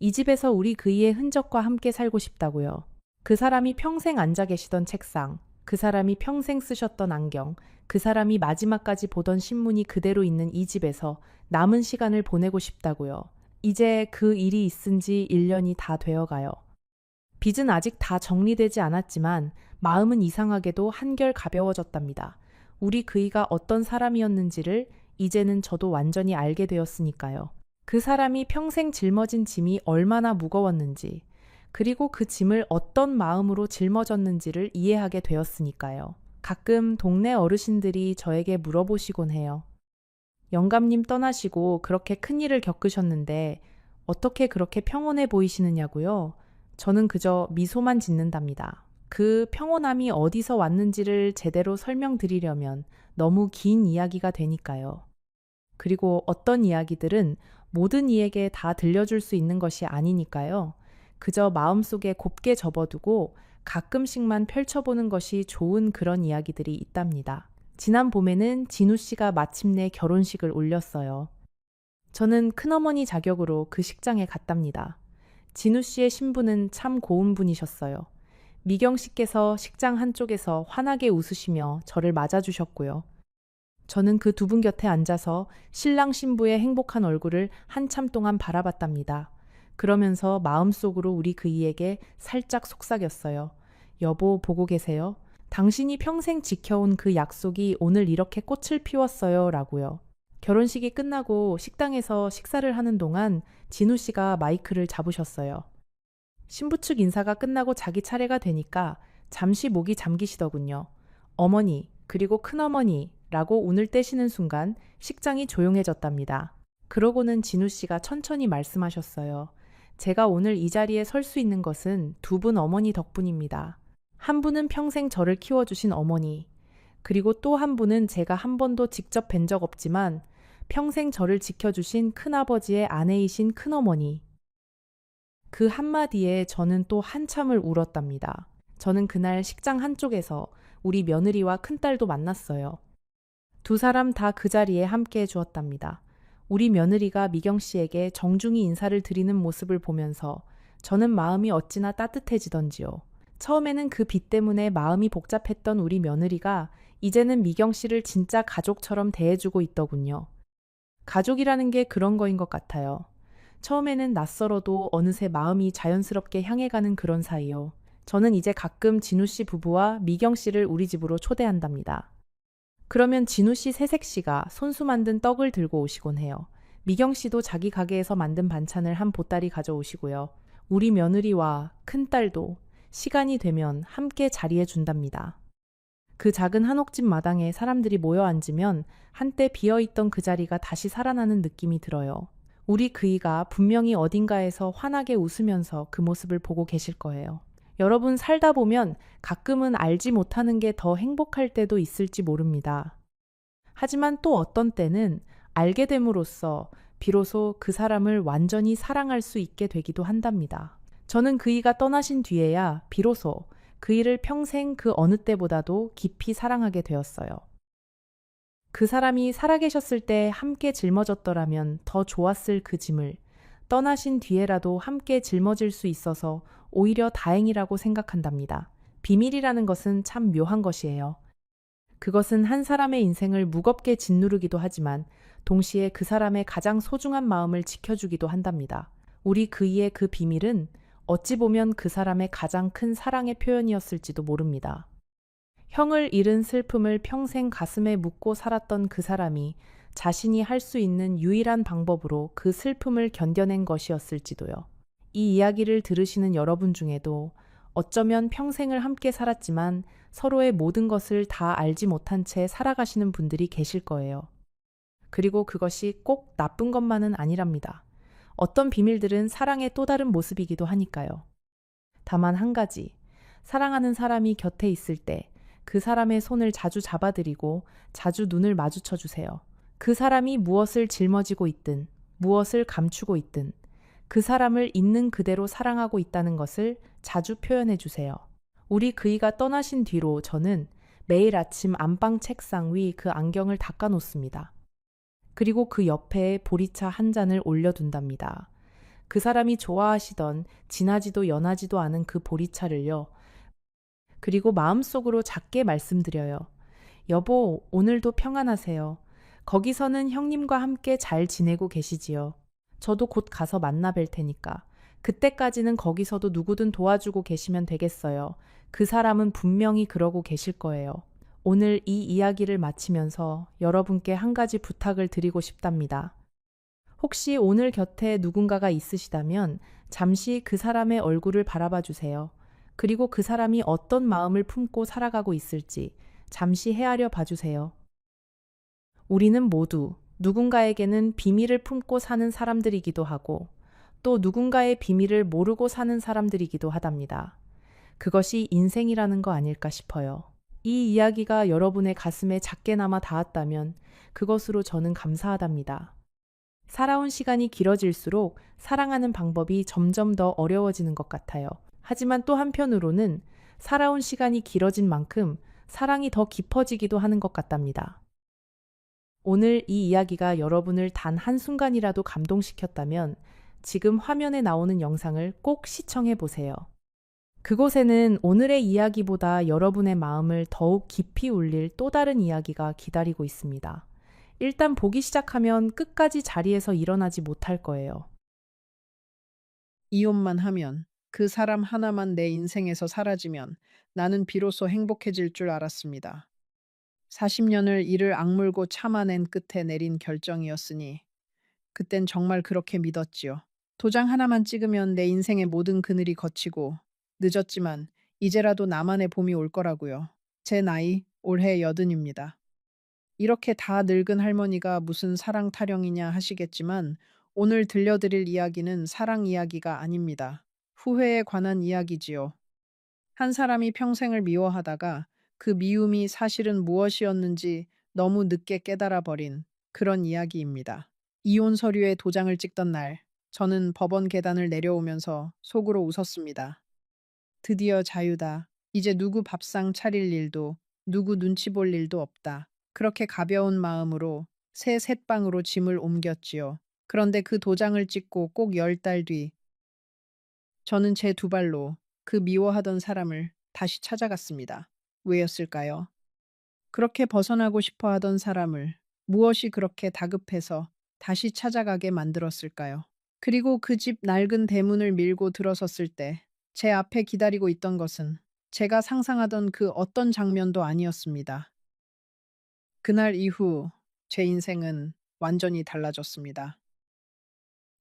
S1: 이 집에서 우리 그이의 흔적과 함께 살고 싶다고요. 그 사람이 평생 앉아 계시던 책상, 그 사람이 평생 쓰셨던 안경, 그 사람이 마지막까지 보던 신문이 그대로 있는 이 집에서 남은 시간을 보내고 싶다고요. 이제 그 일이 있은 지 1년이 다 되어가요. 빚은 아직 다 정리되지 않았지만 마음은 이상하게도 한결 가벼워졌답니다. 우리 그이가 어떤 사람이었는지를 이제는 저도 완전히 알게 되었으니까요. 그 사람이 평생 짊어진 짐이 얼마나 무거웠는지, 그리고 그 짐을 어떤 마음으로 짊어졌는지를 이해하게 되었으니까요. 가끔 동네 어르신들이 저에게 물어보시곤 해요. 영감님 떠나시고 그렇게 큰일을 겪으셨는데 어떻게 그렇게 평온해 보이시느냐고요? 저는 그저 미소만 짓는답니다. 그 평온함이 어디서 왔는지를 제대로 설명드리려면 너무 긴 이야기가 되니까요. 그리고 어떤 이야기들은 모든 이에게 다 들려줄 수 있는 것이 아니니까요. 그저 마음속에 곱게 접어두고 가끔씩만 펼쳐보는 것이 좋은 그런 이야기들이 있답니다. 지난 봄에는 진우 씨가 마침내 결혼식을 올렸어요. 저는 큰어머니 자격으로 그 식장에 갔답니다. 진우 씨의 신부는 참 고운 분이셨어요. 미경 씨께서 식장 한쪽에서 환하게 웃으시며 저를 맞아주셨고요. 저는 그 두 분 곁에 앉아서 신랑 신부의 행복한 얼굴을 한참 동안 바라봤답니다. 그러면서 마음속으로 우리 그이에게 살짝 속삭였어요. 여보, 보고 계세요? 당신이 평생 지켜온 그 약속이 오늘 이렇게 꽃을 피웠어요. 라고요. 결혼식이 끝나고 식당에서 식사를 하는 동안 진우 씨가 마이크를 잡으셨어요. 신부 측 인사가 끝나고 자기 차례가 되니까 잠시 목이 잠기시더군요. 어머니, 그리고 큰어머니 라고 운을 떼시는 순간 식장이 조용해졌답니다. 그러고는 진우 씨가 천천히 말씀하셨어요. 제가 오늘 이 자리에 설 수 있는 것은 두 분 어머니 덕분입니다. 한 분은 평생 저를 키워주신 어머니, 그리고 또 한 분은 제가 한 번도 직접 뵌 적 없지만 평생 저를 지켜주신 큰아버지의 아내이신 큰어머니. 그 한마디에 저는 또 한참을 울었답니다. 저는 그날 식장 한쪽에서 우리 며느리와 큰딸도 만났어요. 두 사람 다 그 자리에 함께 해주었답니다. 우리 며느리가 미경 씨에게 정중히 인사를 드리는 모습을 보면서 저는 마음이 어찌나 따뜻해지던지요. 처음에는 그 빚 때문에 마음이 복잡했던 우리 며느리가 이제는 미경 씨를 진짜 가족처럼 대해주고 있더군요. 가족이라는 게 그런 거인 것 같아요. 처음에는 낯설어도 어느새 마음이 자연스럽게 향해가는 그런 사이요. 저는 이제 가끔 진우 씨 부부와 미경 씨를 우리 집으로 초대한답니다. 그러면 진우 씨 새색 씨가 손수 만든 떡을 들고 오시곤 해요. 미경 씨도 자기 가게에서 만든 반찬을 한 보따리 가져오시고요. 우리 며느리와 큰딸도 시간이 되면 함께 자리해 준답니다. 그 작은 한옥집 마당에 사람들이 모여 앉으면 한때 비어있던 그 자리가 다시 살아나는 느낌이 들어요. 우리 그이가 분명히 어딘가에서 환하게 웃으면서 그 모습을 보고 계실 거예요. 여러분 살다 보면 가끔은 알지 못하는 게 더 행복할 때도 있을지 모릅니다. 하지만 또 어떤 때는 알게 됨으로써 비로소 그 사람을 완전히 사랑할 수 있게 되기도 한답니다. 저는 그이가 떠나신 뒤에야 비로소 그이를 평생 그 어느 때보다도 깊이 사랑하게 되었어요. 그 사람이 살아계셨을 때 함께 짊어졌더라면 더 좋았을 그 짐을 떠나신 뒤에라도 함께 짊어질 수 있어서 오히려 다행이라고 생각한답니다. 비밀이라는 것은 참 묘한 것이에요. 그것은 한 사람의 인생을 무겁게 짓누르기도 하지만 동시에 그 사람의 가장 소중한 마음을 지켜주기도 한답니다. 우리 그이의 그 비밀은 어찌 보면 그 사람의 가장 큰 사랑의 표현이었을지도 모릅니다. 형을 잃은 슬픔을 평생 가슴에 묻고 살았던 그 사람이 자신이 할 수 있는 유일한 방법으로 그 슬픔을 견뎌낸 것이었을지도요. 이 이야기를 들으시는 여러분 중에도 어쩌면 평생을 함께 살았지만 서로의 모든 것을 다 알지 못한 채 살아가시는 분들이 계실 거예요. 그리고 그것이 꼭 나쁜 것만은 아니랍니다. 어떤 비밀들은 사랑의 또 다른 모습이기도 하니까요. 다만 한 가지, 사랑하는 사람이 곁에 있을 때 그 사람의 손을 자주 잡아드리고 자주 눈을 마주쳐 주세요. 그 사람이 무엇을 짊어지고 있든, 무엇을 감추고 있든, 그 사람을 있는 그대로 사랑하고 있다는 것을 자주 표현해 주세요. 우리 그이가 떠나신 뒤로 저는 매일 아침 안방 책상 위 그 안경을 닦아 놓습니다. 그리고 그 옆에 보리차 한 잔을 올려둔답니다. 그 사람이 좋아하시던 진하지도 연하지도 않은 그 보리차를요. 그리고 마음속으로 작게 말씀드려요. 여보, 오늘도 평안하세요. 거기서는 형님과 함께 잘 지내고 계시지요. 저도 곧 가서 만나 뵐 테니까. 그때까지는 거기서도 누구든 도와주고 계시면 되겠어요. 그 사람은 분명히 그러고 계실 거예요. 오늘 이 이야기를 마치면서 여러분께 한 가지 부탁을 드리고 싶답니다. 혹시 오늘 곁에 누군가가 있으시다면 잠시 그 사람의 얼굴을 바라봐 주세요. 그리고 그 사람이 어떤 마음을 품고 살아가고 있을지 잠시 헤아려 봐주세요. 우리는 모두 누군가에게는 비밀을 품고 사는 사람들이기도 하고 또 누군가의 비밀을 모르고 사는 사람들이기도 하답니다. 그것이 인생이라는 거 아닐까 싶어요. 이 이야기가 여러분의 가슴에 작게나마 닿았다면 그것으로 저는 감사하답니다. 살아온 시간이 길어질수록 사랑하는 방법이 점점 더 어려워지는 것 같아요. 하지만 또 한편으로는 살아온 시간이 길어진 만큼 사랑이 더 깊어지기도 하는 것 같답니다. 오늘 이 이야기가 여러분을 단 한순간이라도 감동시켰다면 지금 화면에 나오는 영상을 꼭 시청해 보세요. 그곳에는 오늘의 이야기보다 여러분의 마음을 더욱 깊이 울릴 또 다른 이야기가 기다리고 있습니다. 일단 보기 시작하면 끝까지 자리에서 일어나지 못할 거예요.
S2: 이혼만 하면, 그 사람 하나만 내 인생에서 사라지면 나는 비로소 행복해질 줄 알았습니다. 40년을 이를 악물고 참아낸 끝에 내린 결정이었으니 그땐 정말 그렇게 믿었지요. 도장 하나만 찍으면 내 인생의 모든 그늘이 걷히고 늦었지만 이제라도 나만의 봄이 올 거라고요. 제 나이 올해 80입니다. 이렇게 다 늙은 할머니가 무슨 사랑 타령이냐 하시겠지만 오늘 들려드릴 이야기는 사랑 이야기가 아닙니다. 후회에 관한 이야기지요. 한 사람이 평생을 미워하다가 그 미움이 사실은 무엇이었는지 너무 늦게 깨달아 버린 그런 이야기입니다. 이혼 서류에 도장을 찍던 날, 저는 법원 계단을 내려오면서 속으로 웃었습니다. 드디어 자유다. 이제 누구 밥상 차릴 일도, 누구 눈치 볼 일도 없다. 그렇게 가벼운 마음으로 새 셋방으로 짐을 옮겼지요. 그런데 그 도장을 찍고 꼭 10달 뒤, 저는 제 두 발로 그 미워하던 사람을 다시 찾아갔습니다. 왜였을까요? 그렇게 벗어나고 싶어 하던 사람을 무엇이 그렇게 다급해서 다시 찾아가게 만들었을까요? 그리고 그 집 낡은 대문을 밀고 들어섰을 때 제 앞에 기다리고 있던 것은 제가 상상하던 그 어떤 장면도 아니었습니다. 그날 이후 제 인생은 완전히 달라졌습니다.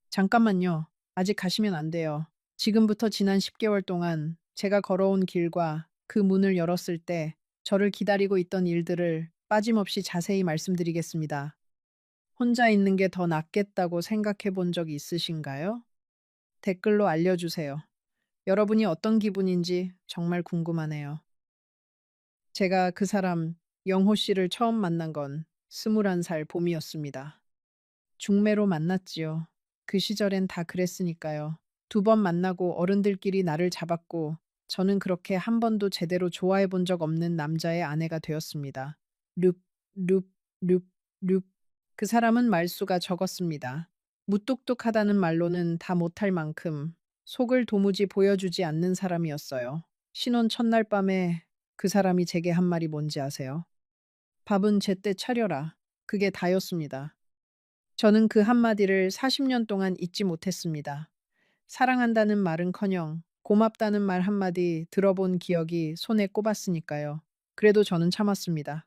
S2: 잠깐만요. 아직 가시면 안 돼요. 지금부터 지난 10개월 동안 제가 걸어온 길과 그 문을 열었을 때 저를 기다리고 있던 일들을 빠짐없이 자세히 말씀드리겠습니다. 혼자 있는 게 더 낫겠다고 생각해 본 적이 있으신가요? 댓글로 알려주세요. 여러분이 어떤 기분인지 정말 궁금하네요. 제가 그 사람 영호 씨를 처음 만난 건 21살 봄이었습니다. 중매로 만났지요. 그 시절엔 다 그랬으니까요. 두 번 만나고 어른들끼리 나를 잡았고 저는 그렇게 한 번도 제대로 좋아해 본 적 없는 남자의 아내가 되었습니다. 룹, 룹, 룹, 룹. 그 사람은 말수가 적었습니다. 무뚝뚝하다는 말로는 다 못할 만큼 속을 도무지 보여주지 않는 사람이었어요. 신혼 첫날 밤에 그 사람이 제게 한 말이 뭔지 아세요? 밥은 제때 차려라. 그게 다였습니다. 저는 그 한마디를 40년 동안 잊지 못했습니다. 사랑한다는 말은커녕 고맙다는 말 한마디 들어본 기억이 손에 꼽았으니까요. 그래도 저는 참았습니다.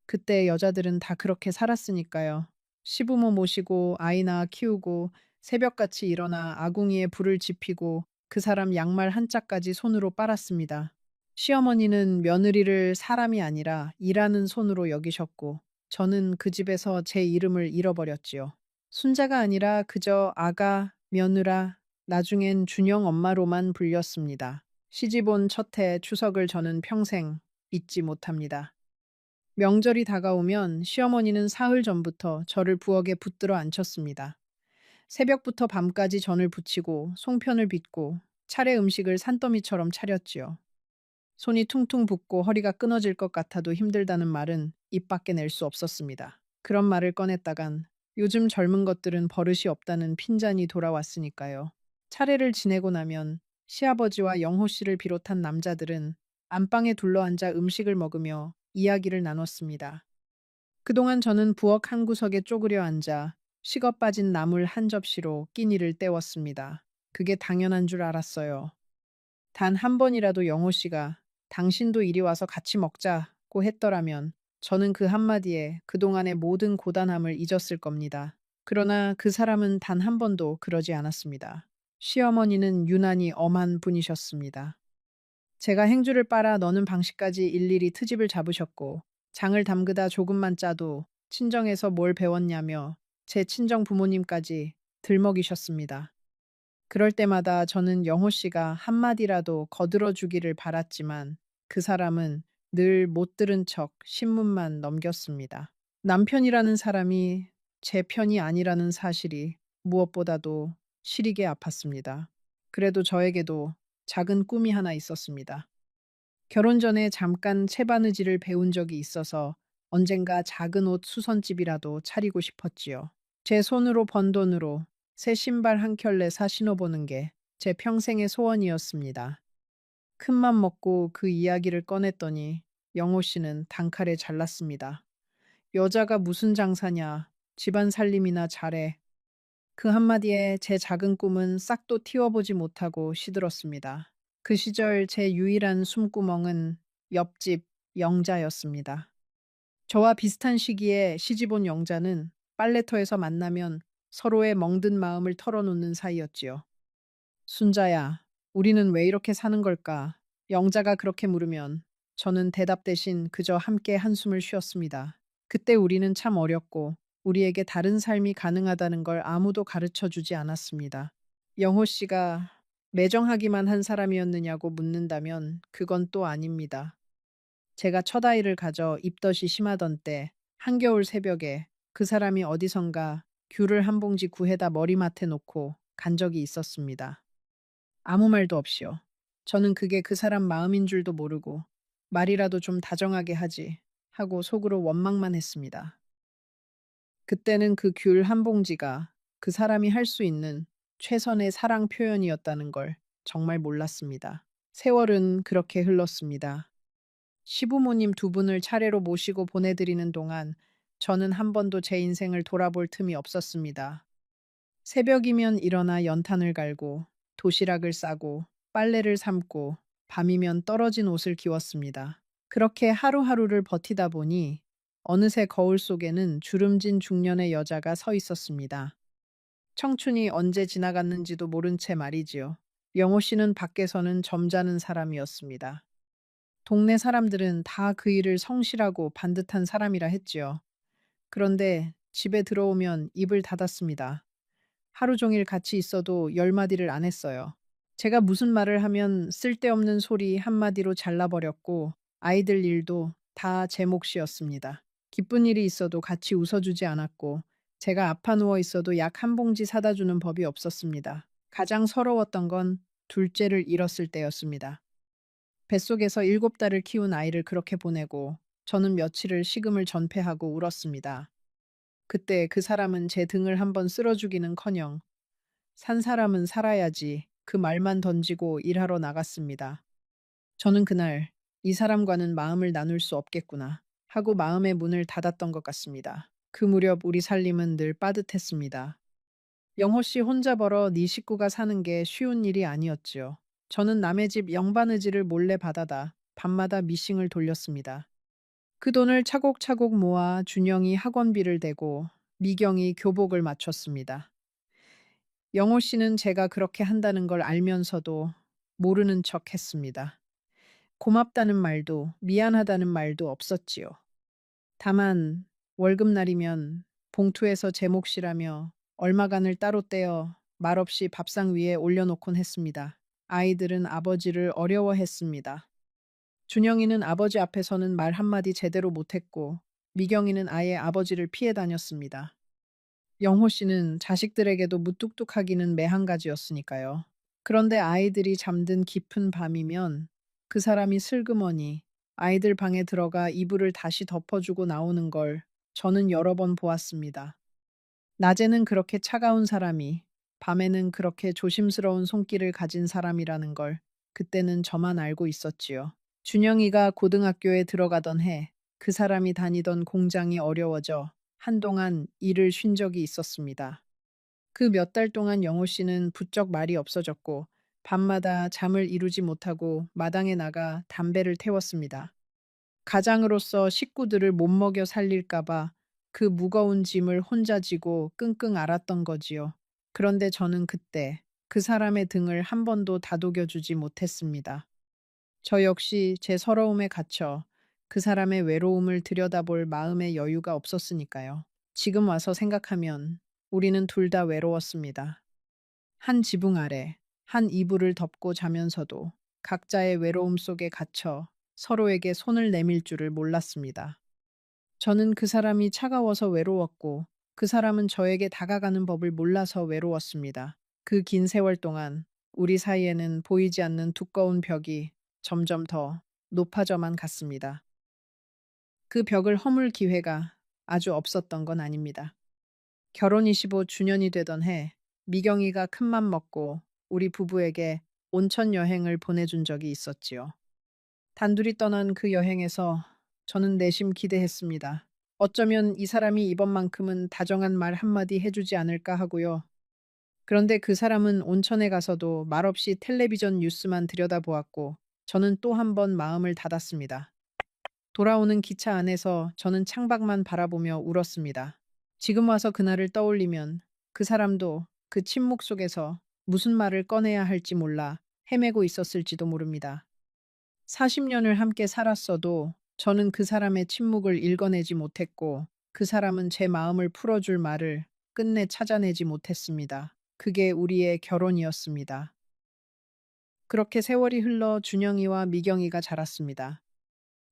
S2: 그때 여자들은 다 그렇게 살았으니까요. 시부모 모시고 아이 낳아 키우고 새벽같이 일어나 아궁이에 불을 지피고 그 사람 양말 한 짝까지 손으로 빨았습니다. 시어머니는 며느리를 사람이 아니라 일하는 손으로 여기셨고 저는 그 집에서 제 이름을 잃어버렸지요. 순자가 아니라 그저 아가, 며느라, 나중엔 준영 엄마로만 불렸습니다. 시집 온 첫 해 추석을 저는 평생 잊지 못합니다. 명절이 다가오면 시어머니는 사흘 전부터 저를 부엌에 붙들어 앉혔습니다. 새벽부터 밤까지 전을 부치고 송편을 빚고 차례 음식을 산더미처럼 차렸지요. 손이 퉁퉁 붓고 허리가 끊어질 것 같아도 힘들다는 말은 입 밖에 낼 수 없었습니다. 그런 말을 꺼냈다간 요즘 젊은 것들은 버릇이 없다는 핀잔이 돌아왔으니까요. 차례를 지내고 나면 시아버지와 영호 씨를 비롯한 남자들은 안방에 둘러앉아 음식을 먹으며 이야기를 나눴습니다. 그동안 저는 부엌 한 구석에 쪼그려 앉아 식어 빠진 나물 한 접시로 끼니를 때웠습니다. 그게 당연한 줄 알았어요. 단 한 번이라도 영호 씨가 당신도 이리 와서 같이 먹자고 했더라면 저는 그 한마디에 그동안의 모든 고단함을 잊었을 겁니다. 그러나 그 사람은 단 한 번도 그러지 않았습니다. 시어머니는 유난히 엄한 분이셨습니다. 제가 행주를 빨아 너는 방식까지 일일이 트집을 잡으셨고 장을 담그다 조금만 짜도 친정에서 뭘 배웠냐며 제 친정 부모님까지 들먹이셨습니다. 그럴 때마다 저는 영호 씨가 한마디라도 거들어 주기를 바랐지만 그 사람은 늘 못 들은 척 신문만 넘겼습니다. 남편이라는 사람이 제 편이 아니라는 사실이 무엇보다도 시리게 아팠습니다. 그래도 저에게도 작은 꿈이 하나 있었습니다. 결혼 전에 잠깐 채바느질을 배운 적이 있어서 언젠가 작은 옷 수선집이라도 차리고 싶었지요. 제 손으로 번 돈으로 새 신발 한 켤레 사 신어보는 게 제 평생의 소원이었습니다. 큰맘 먹고 그 이야기를 꺼냈더니 영호 씨는 단칼에 잘랐습니다. 여자가 무슨 장사냐, 집안 살림이나 잘해. 그 한마디에 제 작은 꿈은 싹도 틔워보지 못하고 시들었습니다. 그 시절 제 유일한 숨구멍은 옆집 영자였습니다. 저와 비슷한 시기에 시집 온 영자는 빨래터에서 만나면 서로의 멍든 마음을 털어놓는 사이였지요. 순자야, 우리는 왜 이렇게 사는 걸까? 영자가 그렇게 물으면 저는 대답 대신 그저 함께 한숨을 쉬었습니다. 그때 우리는 참 어렸고 우리에게 다른 삶이 가능하다는 걸 아무도 가르쳐 주지 않았습니다. 영호 씨가 매정하기만 한 사람이었느냐고 묻는다면 그건 또 아닙니다. 제가 첫 아이를 가져 입덧이 심하던 때 한겨울 새벽에 그 사람이 어디선가 귤을 한 봉지 구해다 머리맡에 놓고 간 적이 있었습니다. 아무 말도 없이요. 저는 그게 그 사람 마음인 줄도 모르고 말이라도 좀 다정하게 하지 하고 속으로 원망만 했습니다. 그때는 그 귤 한 봉지가 그 사람이 할 수 있는 최선의 사랑 표현이었다는 걸 정말 몰랐습니다. 세월은 그렇게 흘렀습니다. 시부모님 두 분을 차례로 모시고 보내드리는 동안 저는 한 번도 제 인생을 돌아볼 틈이 없었습니다. 새벽이면 일어나 연탄을 갈고 도시락을 싸고 빨래를 삶고 밤이면 떨어진 옷을 기웠습니다. 그렇게 하루하루를 버티다 보니 어느새 거울 속에는 주름진 중년의 여자가 서 있었습니다. 청춘이 언제 지나갔는지도 모른 채 말이지요. 영호 씨는 밖에서는 점잖은 사람이었습니다. 동네 사람들은 다 그 일을 성실하고 반듯한 사람이라 했지요. 그런데 집에 들어오면 입을 닫았습니다. 하루 종일 같이 있어도 열 마디를 안 했어요. 제가 무슨 말을 하면 쓸데없는 소리 한마디로 잘라버렸고 아이들 일도 다 제 몫이었습니다. 기쁜 일이 있어도 같이 웃어주지 않았고 제가 아파 누워 있어도 약 한 봉지 사다 주는 법이 없었습니다. 가장 서러웠던 건 둘째를 잃었을 때였습니다. 뱃속에서 7달을 키운 아이를 그렇게 보내고 저는 며칠을 식음을 전폐하고 울었습니다. 그때 그 사람은 제 등을 한번 쓸어주기는커녕 산 사람은 살아야지 그 말만 던지고 일하러 나갔습니다. 저는 그날 이 사람과는 마음을 나눌 수 없겠구나 하고 마음의 문을 닫았던 것 같습니다. 그 무렵 우리 살림은 늘 빠듯했습니다. 영호 씨 혼자 벌어 네 식구가 사는 게 쉬운 일이 아니었지요. 저는 남의 집 영바느질을 몰래 받아다 밤마다 미싱을 돌렸습니다. 그 돈을 차곡차곡 모아 준영이 학원비를 대고 미경이 교복을 맞췄습니다. 영호 씨는 제가 그렇게 한다는 걸 알면서도 모르는 척 했습니다. 고맙다는 말도 미안하다는 말도 없었지요. 다만 월급날이면 봉투에서 제 몫이라며 얼마간을 따로 떼어 말없이 밥상 위에 올려놓곤 했습니다. 아이들은 아버지를 어려워했습니다. 준영이는 아버지 앞에서는 말 한마디 제대로 못했고 미경이는 아예 아버지를 피해 다녔습니다. 영호 씨는 자식들에게도 무뚝뚝하기는 매한가지였으니까요. 그런데 아이들이 잠든 깊은 밤이면 그 사람이 슬그머니 아이들 방에 들어가 이불을 다시 덮어주고 나오는 걸 저는 여러 번 보았습니다. 낮에는 그렇게 차가운 사람이 밤에는 그렇게 조심스러운 손길을 가진 사람이라는 걸 그때는 저만 알고 있었지요. 준영이가 고등학교에 들어가던 해 그 사람이 다니던 공장이 어려워져 한동안 일을 쉰 적이 있었습니다. 그 몇 달 동안 영호 씨는 부쩍 말이 없어졌고 밤마다 잠을 이루지 못하고 마당에 나가 담배를 태웠습니다. 가장으로서 식구들을 못 먹여 살릴까봐 그 무거운 짐을 혼자 지고 끙끙 앓았던 거지요. 그런데 저는 그때 그 사람의 등을 한 번도 다독여주지 못했습니다. 저 역시 제 서러움에 갇혀 그 사람의 외로움을 들여다볼 마음의 여유가 없었으니까요. 지금 와서 생각하면 우리는 둘 다 외로웠습니다. 한 지붕 아래, 한 이불을 덮고 자면서도 각자의 외로움 속에 갇혀 서로에게 손을 내밀 줄을 몰랐습니다. 저는 그 사람이 차가워서 외로웠고 그 사람은 저에게 다가가는 법을 몰라서 외로웠습니다. 그 긴 세월 동안 우리 사이에는 보이지 않는 두꺼운 벽이 점점 더 높아져만 갔습니다. 그 벽을 허물 기회가 아주 없었던 건 아닙니다. 결혼 25주년이 되던 해 미경이가 큰맘 먹고 우리 부부에게 온천 여행을 보내준 적이 있었지요. 단둘이 떠난 그 여행에서 저는 내심 기대했습니다. 어쩌면 이 사람이 이번만큼은 다정한 말 한마디 해주지 않을까 하고요. 그런데 그 사람은 온천에 가서도 말없이 텔레비전 뉴스만 들여다보았고 저는 또 한 번 마음을 닫았습니다. 돌아오는 기차 안에서 저는 창밖만 바라보며 울었습니다. 지금 와서 그날을 떠올리면 그 사람도 그 침묵 속에서 무슨 말을 꺼내야 할지 몰라 헤매고 있었을지도 모릅니다. 40년을 함께 살았어도 저는 그 사람의 침묵을 읽어내지 못했고 그 사람은 제 마음을 풀어줄 말을 끝내 찾아내지 못했습니다. 그게 우리의 결혼이었습니다. 그렇게 세월이 흘러 준영이와 미경이가 자랐습니다.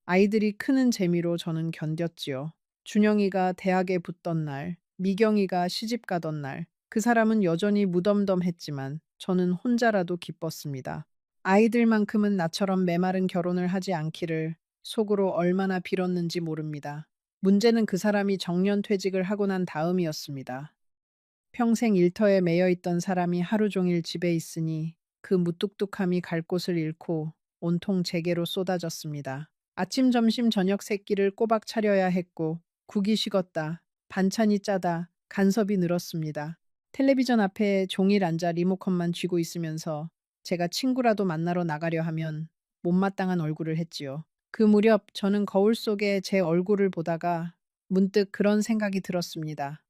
S2: 아이들이 크는 재미로 저는 견뎠지요. 준영이가 대학에 붙던 날, 미경이가 시집 가던 날, 그 사람은 여전히 무덤덤했지만 저는 혼자라도 기뻤습니다. 아이들만큼은 나처럼 메마른 결혼을 하지 않기를 속으로 얼마나 빌었는지 모릅니다. 문제는 그 사람이 정년퇴직을 하고 난 다음이었습니다. 평생 일터에 매여 있던 사람이 하루 종일 집에 있으니 그 무뚝뚝함이 갈 곳을 잃고 온통 제게로 쏟아졌습니다. 아침, 점심, 저녁 세 끼를 꼬박 차려야 했고 국이 식었다, 반찬이 짜다, 간섭이 늘었습니다. 텔레비전 앞에 종일 앉아 리모컨만 쥐고 있으면서 제가 친구라도 만나러 나가려 하면 못마땅한 얼굴을 했지요. 그 무렵 저는 거울 속에 제 얼굴을 보다가 문득 그런 생각이 들었습니다.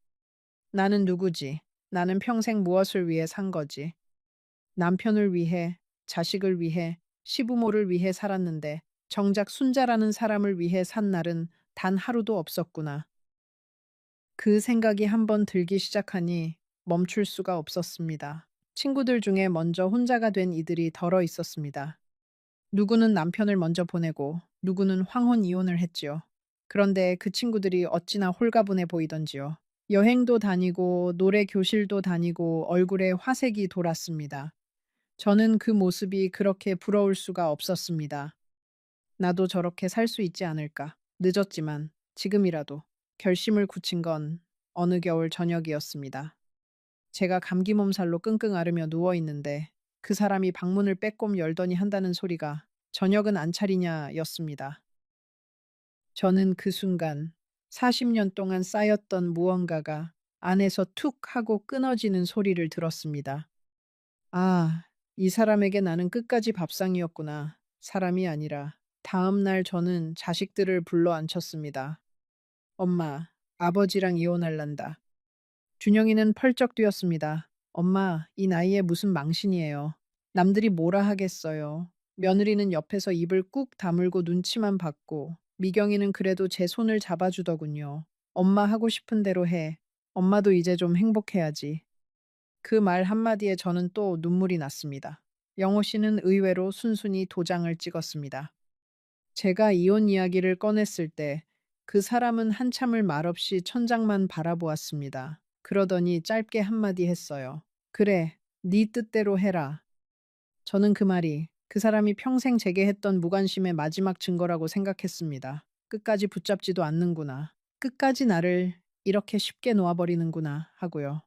S2: 나는 누구지? 나는 평생 무엇을 위해 산 거지? 남편을 위해, 자식을 위해, 시부모를 위해 살았는데 정작 순자라는 사람을 위해 산 날은 단 하루도 없었구나. 그 생각이 한번 들기 시작하니 멈출 수가 없었습니다. 친구들 중에 먼저 혼자가 된 이들이 덜어 있었습니다. 누구는 남편을 먼저 보내고 누구는 황혼 이혼을 했지요. 그런데 그 친구들이 어찌나 홀가분해 보이던지요. 여행도 다니고 노래 교실도 다니고 얼굴에 화색이 돌았습니다. 저는 그 모습이 그렇게 부러울 수가 없었습니다. 나도 저렇게 살 수 있지 않을까. 늦었지만 지금이라도 결심을 굳힌 건 어느 겨울 저녁이었습니다. 제가 감기 몸살로 끙끙 앓으며 누워 있는데 그 사람이 방문을 빼꼼 열더니 한다는 소리가 저녁은 안 차리냐였습니다. 저는 그 순간 40년 동안 쌓였던 무언가가 안에서 툭 하고 끊어지는 소리를 들었습니다. 아, 이 사람에게 나는 끝까지 밥상이었구나. 사람이 아니라 다음 날 저는 자식들을 불러 앉혔습니다. 엄마, 아버지랑 이혼할란다. 준영이는 펄쩍 뛰었습니다. 엄마, 이 나이에 무슨 망신이에요. 남들이 뭐라 하겠어요. 며느리는 옆에서 입을 꾹 다물고 눈치만 봤고, 미경이는 그래도 제 손을 잡아주더군요. 엄마 하고 싶은 대로 해. 엄마도 이제 좀 행복해야지. 그 말 한마디에 저는 또 눈물이 났습니다. 영호 씨는 의외로 순순히 도장을 찍었습니다. 제가 이혼 이야기를 꺼냈을 때 그 사람은 한참을 말없이 천장만 바라보았습니다. 그러더니 짧게 한마디 했어요. 그래, 네 뜻대로 해라. 저는 그 말이 그 사람이 평생 제게 했던 무관심의 마지막 증거라고 생각했습니다. 끝까지 붙잡지도 않는구나. 끝까지 나를 이렇게 쉽게 놓아버리는구나 하고요.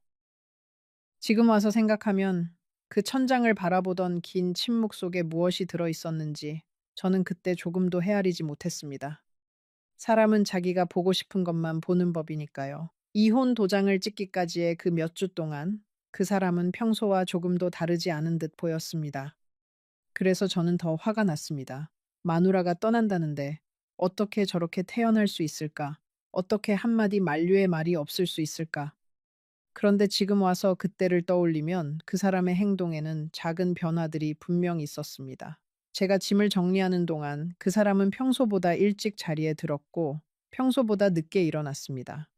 S2: 지금 와서 생각하면 그 천장을 바라보던 긴 침묵 속에 무엇이 들어 있었는지 저는 그때 조금도 헤아리지 못했습니다. 사람은 자기가 보고 싶은 것만 보는 법이니까요. 이혼 도장을 찍기까지의 그 몇 주 동안 그 사람은 평소와 조금도 다르지 않은 듯 보였습니다. 그래서 저는 더 화가 났습니다. 마누라가 떠난다는데 어떻게 저렇게 태어날 수 있을까? 어떻게 한마디 만류의 말이 없을 수 있을까? 그런데 지금 와서 그때를 떠올리면 그 사람의 행동에는 작은 변화들이 분명 있었습니다. 제가 짐을 정리하는 동안 그 사람은 평소보다 일찍 자리에 들었고 평소보다 늦게 일어났습니다.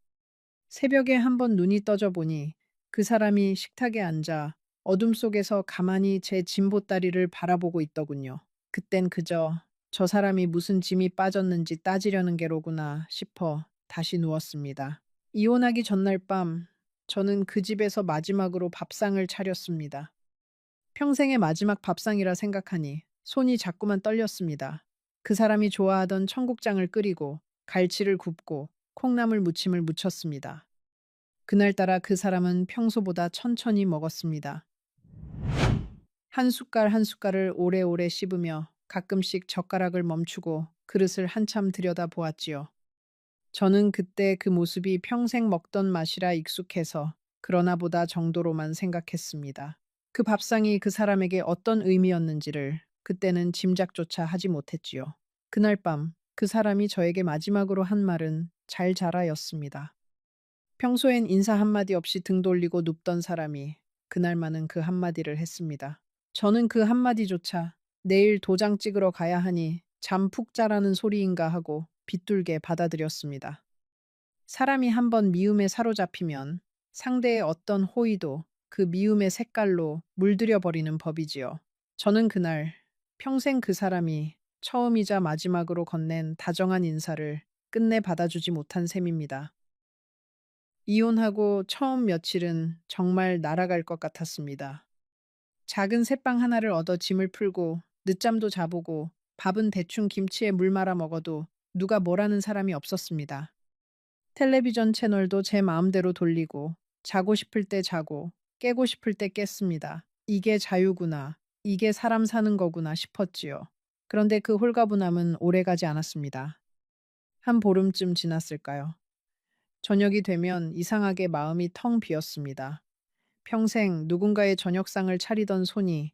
S2: 새벽에 한번 눈이 떠져 보니 그 사람이 식탁에 앉아 어둠 속에서 가만히 제 짐보따리를 바라보고 있더군요. 그땐 그저 저 사람이 무슨 짐이 빠졌는지 따지려는 게로구나 싶어 다시 누웠습니다. 이혼하기 전날 밤 저는 그 집에서 마지막으로 밥상을 차렸습니다. 평생의 마지막 밥상이라 생각하니 손이 자꾸만 떨렸습니다. 그 사람이 좋아하던 청국장을 끓이고 갈치를 굽고 콩나물 무침을 무쳤습니다. 그날따라 그 사람은 평소보다 천천히 먹었습니다. 한 숟갈 한 숟갈을 오래오래 씹으며 가끔씩 젓가락을 멈추고 그릇을 한참 들여다 보았지요. 저는 그때 그 모습이 평생 먹던 맛이라 익숙해서 그러나 보다 정도로만 생각했습니다. 그 밥상이 그 사람에게 어떤 의미였는지를 그때는 짐작조차 하지 못했지요. 그날 밤 그 사람이 저에게 마지막으로 한 말은 잘 자라였습니다. 평소엔 인사 한마디 없이 등 돌리고 눕던 사람이 그날만은 그 한마디를 했습니다. 저는 그 한마디조차 내일 도장 찍으러 가야 하니 잠 푹 자라는 소리인가 하고 빗둘게 받아들였습니다. 사람이 한번 미움에 사로잡히면 상대의 어떤 호의도 그 미움의 색깔로 물들여 버리는 법이지요. 저는 그날 평생 그 사람이 처음이자 마지막으로 건넨 다정한 인사를 끝내 받아주지 못한 셈입니다. 이혼하고 처음 며칠은 정말 날아갈 것 같았습니다. 작은 새빵 하나를 얻어 짐을 풀고 늦잠도 자보고 밥은 대충 김치에 물 말아 먹어도 누가 뭐라는 사람이 없었습니다. 텔레비전 채널도 제 마음대로 돌리고 자고 싶을 때 자고 깨고 싶을 때 깼습니다. 이게 자유구나. 이게 사람 사는 거구나 싶었지요. 그런데 그 홀가분함은 오래가지 않았습니다. 한 보름쯤 지났을까요? 저녁이 되면 이상하게 마음이 텅 비었습니다. 평생 누군가의 저녁상을 차리던 손이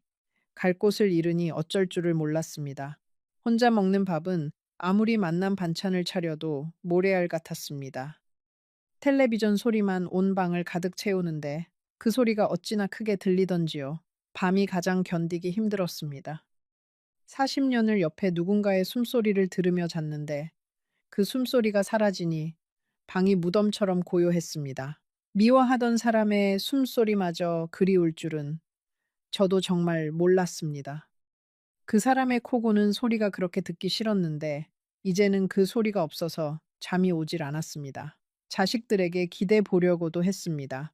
S2: 갈 곳을 잃으니 어쩔 줄을 몰랐습니다. 혼자 먹는 밥은 아무리 맛난 반찬을 차려도 모래알 같았습니다. 텔레비전 소리만 온 방을 가득 채우는데 그 소리가 어찌나 크게 들리던지요. 밤이 가장 견디기 힘들었습니다. 40년을 옆에 누군가의 숨소리를 들으며 잤는데 그 숨소리가 사라지니 방이 무덤처럼 고요했습니다. 미워하던 사람의 숨소리마저 그리울 줄은 저도 정말 몰랐습니다. 그 사람의 코고는 소리가 그렇게 듣기 싫었는데 이제는 그 소리가 없어서 잠이 오질 않았습니다. 자식들에게 기대 보려고도 했습니다.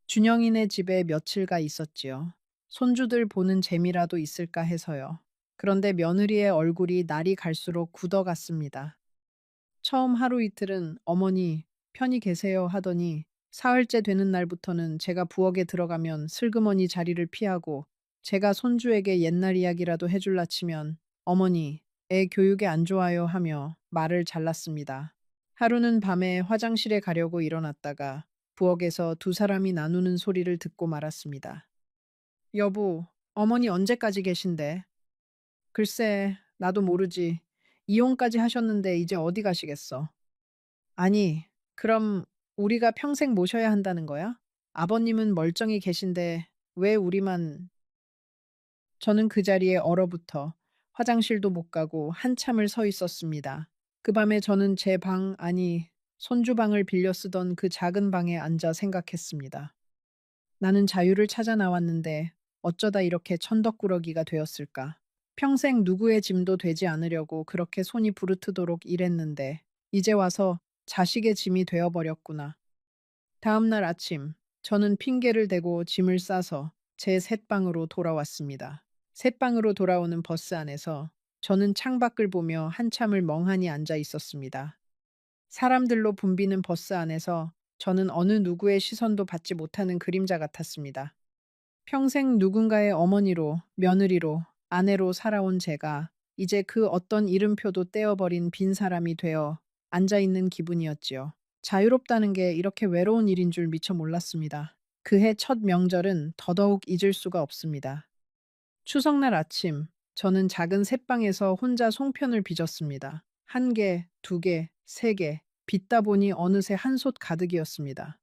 S2: 준영이네 집에 며칠가 있었지요. 손주들 보는 재미라도 있을까 해서요. 그런데 며느리의 얼굴이 날이 갈수록 굳어갔습니다. 처음 하루 이틀은 어머니 편히 계세요 하더니 사흘째 되는 날부터는 제가 부엌에 들어가면 슬그머니 자리를 피하고 제가 손주에게 옛날 이야기라도 해줄라 치면 어머니 애 교육에 안 좋아요 하며 말을 잘랐습니다. 하루는 밤에 화장실에 가려고 일어났다가 부엌에서 두 사람이 나누는 소리를 듣고 말았습니다. 여보, 어머니 언제까지 계신데? 글쎄, 나도 모르지. 이혼까지 하셨는데 이제 어디 가시겠어? 아니, 그럼 우리가 평생 모셔야 한다는 거야? 아버님은 멀쩡히 계신데 왜 우리만... 저는 그 자리에 얼어붙어 화장실도 못 가고 한참을 서 있었습니다. 그 밤에 저는 제 방, 아니, 손주 방을 빌려 쓰던 그 작은 방에 앉아 생각했습니다. 나는 자유를 찾아 나왔는데 어쩌다 이렇게 천덕꾸러기가 되었을까? 평생 누구의 짐도 되지 않으려고 그렇게 손이 부르트도록 일했는데 이제 와서 자식의 짐이 되어버렸구나. 다음 날 아침, 저는 핑계를 대고 짐을 싸서 제 셋방으로 돌아왔습니다. 셋방으로 돌아오는 버스 안에서 저는 창밖을 보며 한참을 멍하니 앉아 있었습니다. 사람들로 붐비는 버스 안에서 저는 어느 누구의 시선도 받지 못하는 그림자 같았습니다. 평생 누군가의 어머니로, 며느리로, 아내로 살아온 제가 이제 그 어떤 이름표도 떼어버린 빈 사람이 되어 앉아있는 기분이었지요. 자유롭다는 게 이렇게 외로운 일인 줄 미처 몰랐습니다. 그해 첫 명절은 더더욱 잊을 수가 없습니다. 추석날 아침, 저는 작은 셋방에서 혼자 송편을 빚었습니다. 한 개, 두 개, 세 개, 빚다 보니 어느새 한솥 가득이었습니다.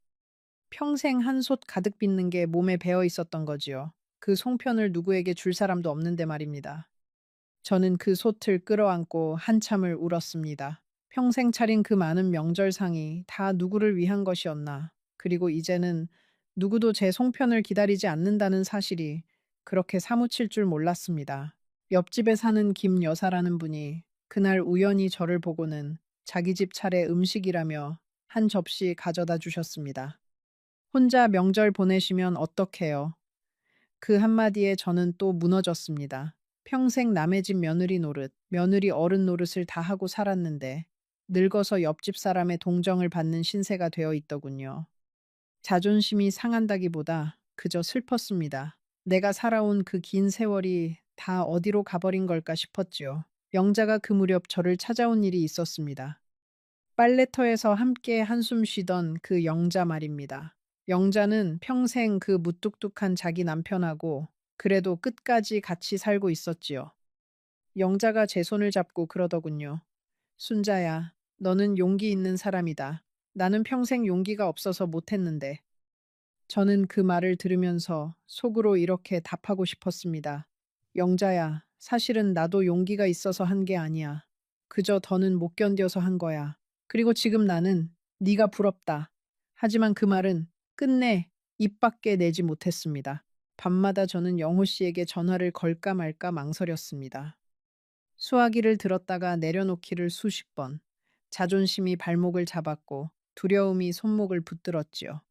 S2: 평생 한솥 가득 빚는 게 몸에 배어 있었던 거지요. 그 송편을 누구에게 줄 사람도 없는데 말입니다. 저는 그 솥을 끌어안고 한참을 울었습니다. 평생 차린 그 많은 명절상이 다 누구를 위한 것이었나. 그리고 이제는 누구도 제 송편을 기다리지 않는다는 사실이 그렇게 사무칠 줄 몰랐습니다. 옆집에 사는 김 여사라는 분이 그날 우연히 저를 보고는 자기 집 차례 음식이라며 한 접시 가져다 주셨습니다. 혼자 명절 보내시면 어떡해요? 그 한마디에 저는 또 무너졌습니다. 평생 남의 집 며느리 노릇, 며느리 어른 노릇을 다 하고 살았는데 늙어서 옆집 사람의 동정을 받는 신세가 되어 있더군요. 자존심이 상한다기보다 그저 슬펐습니다. 내가 살아온 그 긴 세월이 다 어디로 가버린 걸까 싶었지요. 영자가 그 무렵 저를 찾아온 일이 있었습니다. 빨래터에서 함께 한숨 쉬던 그 영자 말입니다. 영자는 평생 그 무뚝뚝한 자기 남편하고 그래도 끝까지 같이 살고 있었지요. 영자가 제 손을 잡고 그러더군요. 순자야, 너는 용기 있는 사람이다. 나는 평생 용기가 없어서 못했는데. 저는 그 말을 들으면서 속으로 이렇게 답하고 싶었습니다. 영자야, 사실은 나도 용기가 있어서 한 게 아니야. 그저 더는 못 견뎌서 한 거야. 그리고 지금 나는 네가 부럽다. 하지만 그 말은 끝내 입 밖에 내지 못했습니다. 밤마다 저는 영호 씨에게 전화를 걸까 말까 망설였습니다. 수화기를 들었다가 내려놓기를 수십 번. 자존심이 발목을 잡았고 두려움이 손목을 붙들었지요.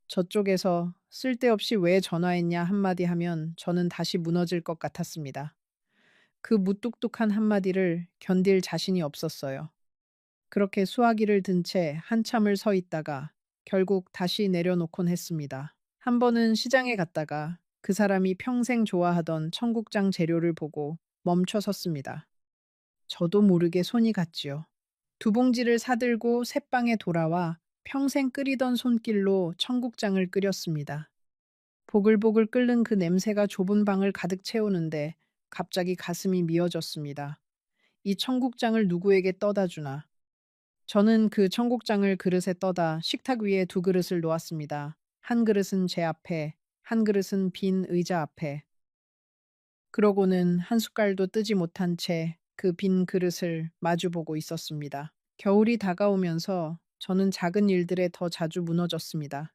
S2: 저쪽에서 쓸데없이 왜 전화했냐 한마디 하면 저는 다시 무너질 것 같았습니다. 그 무뚝뚝한 한마디를 견딜 자신이 없었어요. 그렇게 수화기를 든 채 한참을 서 있다가 결국 다시 내려놓곤 했습니다. 한 번은 시장에 갔다가 그 사람이 평생 좋아하던 청국장 재료를 보고 멈춰 섰습니다. 저도 모르게 손이 갔지요. 두 봉지를 사들고 새방에 돌아와 평생 끓이던 손길로 청국장을 끓였습니다. 보글보글 끓는 그 냄새가 좁은 방을 가득 채우는데 갑자기 가슴이 미어졌습니다. 이 청국장을 누구에게 떠다 주나. 저는 그 청국장을 그릇에 떠다 식탁 위에 두 그릇을 놓았습니다. 한 그릇은 제 앞에, 한 그릇은 빈 의자 앞에. 그러고는 한 숟갈도 뜨지 못한 채 그 빈 그릇을 마주보고 있었습니다. 겨울이 다가오면서 저는 작은 일들에 더 자주 무너졌습니다.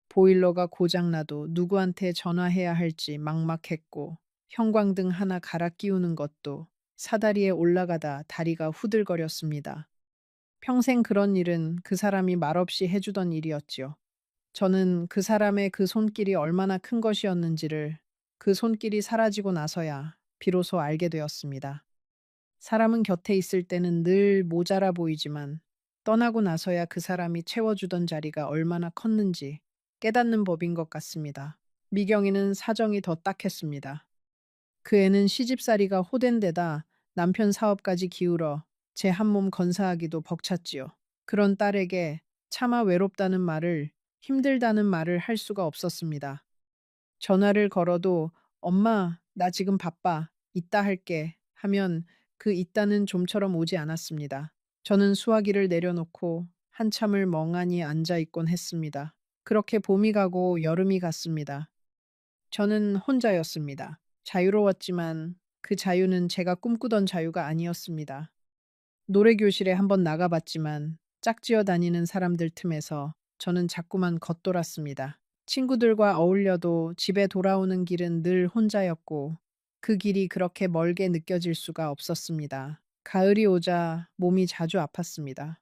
S2: 보일러가 고장나도 누구한테 전화해야 할지 막막했고, 형광등 하나 갈아 끼우는 것도 사다리에 올라가다 다리가 후들거렸습니다. 평생 그런 일은 그 사람이 말없이 해주던 일이었지요. 저는 그 사람의 그 손길이 얼마나 큰 것이었는지를 그 손길이 사라지고 나서야 비로소 알게 되었습니다. 사람은 곁에 있을 때는 늘 모자라 보이지만 떠나고 나서야 그 사람이 채워주던 자리가 얼마나 컸는지 깨닫는 법인 것 같습니다. 미경이는 사정이 더 딱했습니다. 그 애는 시집살이가 호된 데다 남편 사업까지 기울어 제 한몸 건사하기도 벅찼지요. 그런 딸에게 차마 외롭다는 말을, 힘들다는 말을 할 수가 없었습니다. 전화를 걸어도 엄마, 나 지금 바빠. 이따 할게. 하면 그 이따는 좀처럼 오지 않았습니다. 저는 수화기를 내려놓고 한참을 멍하니 앉아 있곤 했습니다. 그렇게 봄이 가고 여름이 갔습니다. 저는 혼자였습니다. 자유로웠지만 그 자유는 제가 꿈꾸던 자유가 아니었습니다. 노래교실에 한번 나가봤지만 짝지어 다니는 사람들 틈에서 저는 자꾸만 겉돌았습니다. 친구들과 어울려도 집에 돌아오는 길은 늘 혼자였고 그 길이 그렇게 멀게 느껴질 수가 없었습니다. 가을이 오자 몸이 자주 아팠습니다.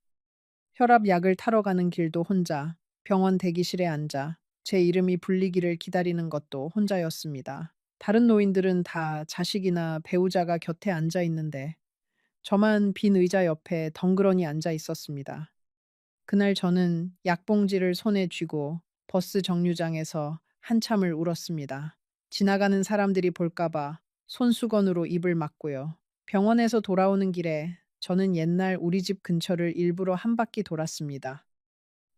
S2: 혈압약을 타러 가는 길도 혼자, 병원 대기실에 앉아 제 이름이 불리기를 기다리는 것도 혼자였습니다. 다른 노인들은 다 자식이나 배우자가 곁에 앉아 있는데 저만 빈 의자 옆에 덩그러니 앉아 있었습니다. 그날 저는 약봉지를 손에 쥐고 버스 정류장에서 한참을 울었습니다. 지나가는 사람들이 볼까봐 손수건으로 입을 막고요. 병원에서 돌아오는 길에 저는 옛날 우리 집 근처를 일부러 한 바퀴 돌았습니다.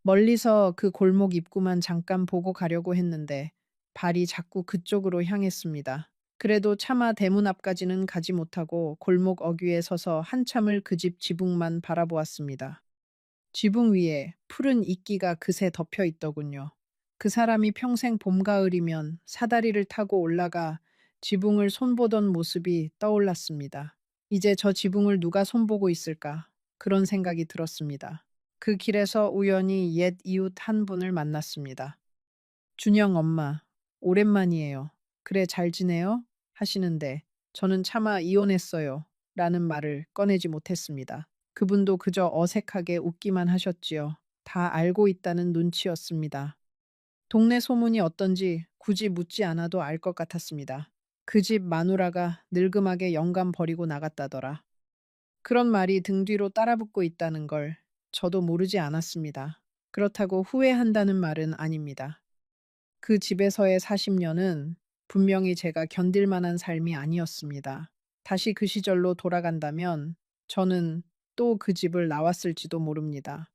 S2: 멀리서 그 골목 입구만 잠깐 보고 가려고 했는데 발이 자꾸 그쪽으로 향했습니다. 그래도 차마 대문 앞까지는 가지 못하고 골목 어귀에 서서 한참을 그 집 지붕만 바라보았습니다. 지붕 위에 푸른 이끼가 그새 덮여 있더군요. 그 사람이 평생 봄, 가을이면 사다리를 타고 올라가 지붕을 손보던 모습이 떠올랐습니다. 이제 저 지붕을 누가 손보고 있을까? 그런 생각이 들었습니다. 그 길에서 우연히 옛 이웃 한 분을 만났습니다. 준영 엄마, 오랜만이에요. 그래, 잘 지내요? 하시는데 저는 차마 이혼했어요. 라는 말을 꺼내지 못했습니다. 그분도 그저 어색하게 웃기만 하셨지요. 다 알고 있다는 눈치였습니다. 동네 소문이 어떤지 굳이 묻지 않아도 알 것 같았습니다. 그 집 마누라가 늙음하게 영감 버리고 나갔다더라. 그런 말이 등 뒤로 따라붙고 있다는 걸 저도 모르지 않았습니다. 그렇다고 후회한다는 말은 아닙니다. 그 집에서의 40년은 분명히 제가 견딜 만한 삶이 아니었습니다. 다시 그 시절로 돌아간다면 저는 또 그 집을 나왔을지도 모릅니다.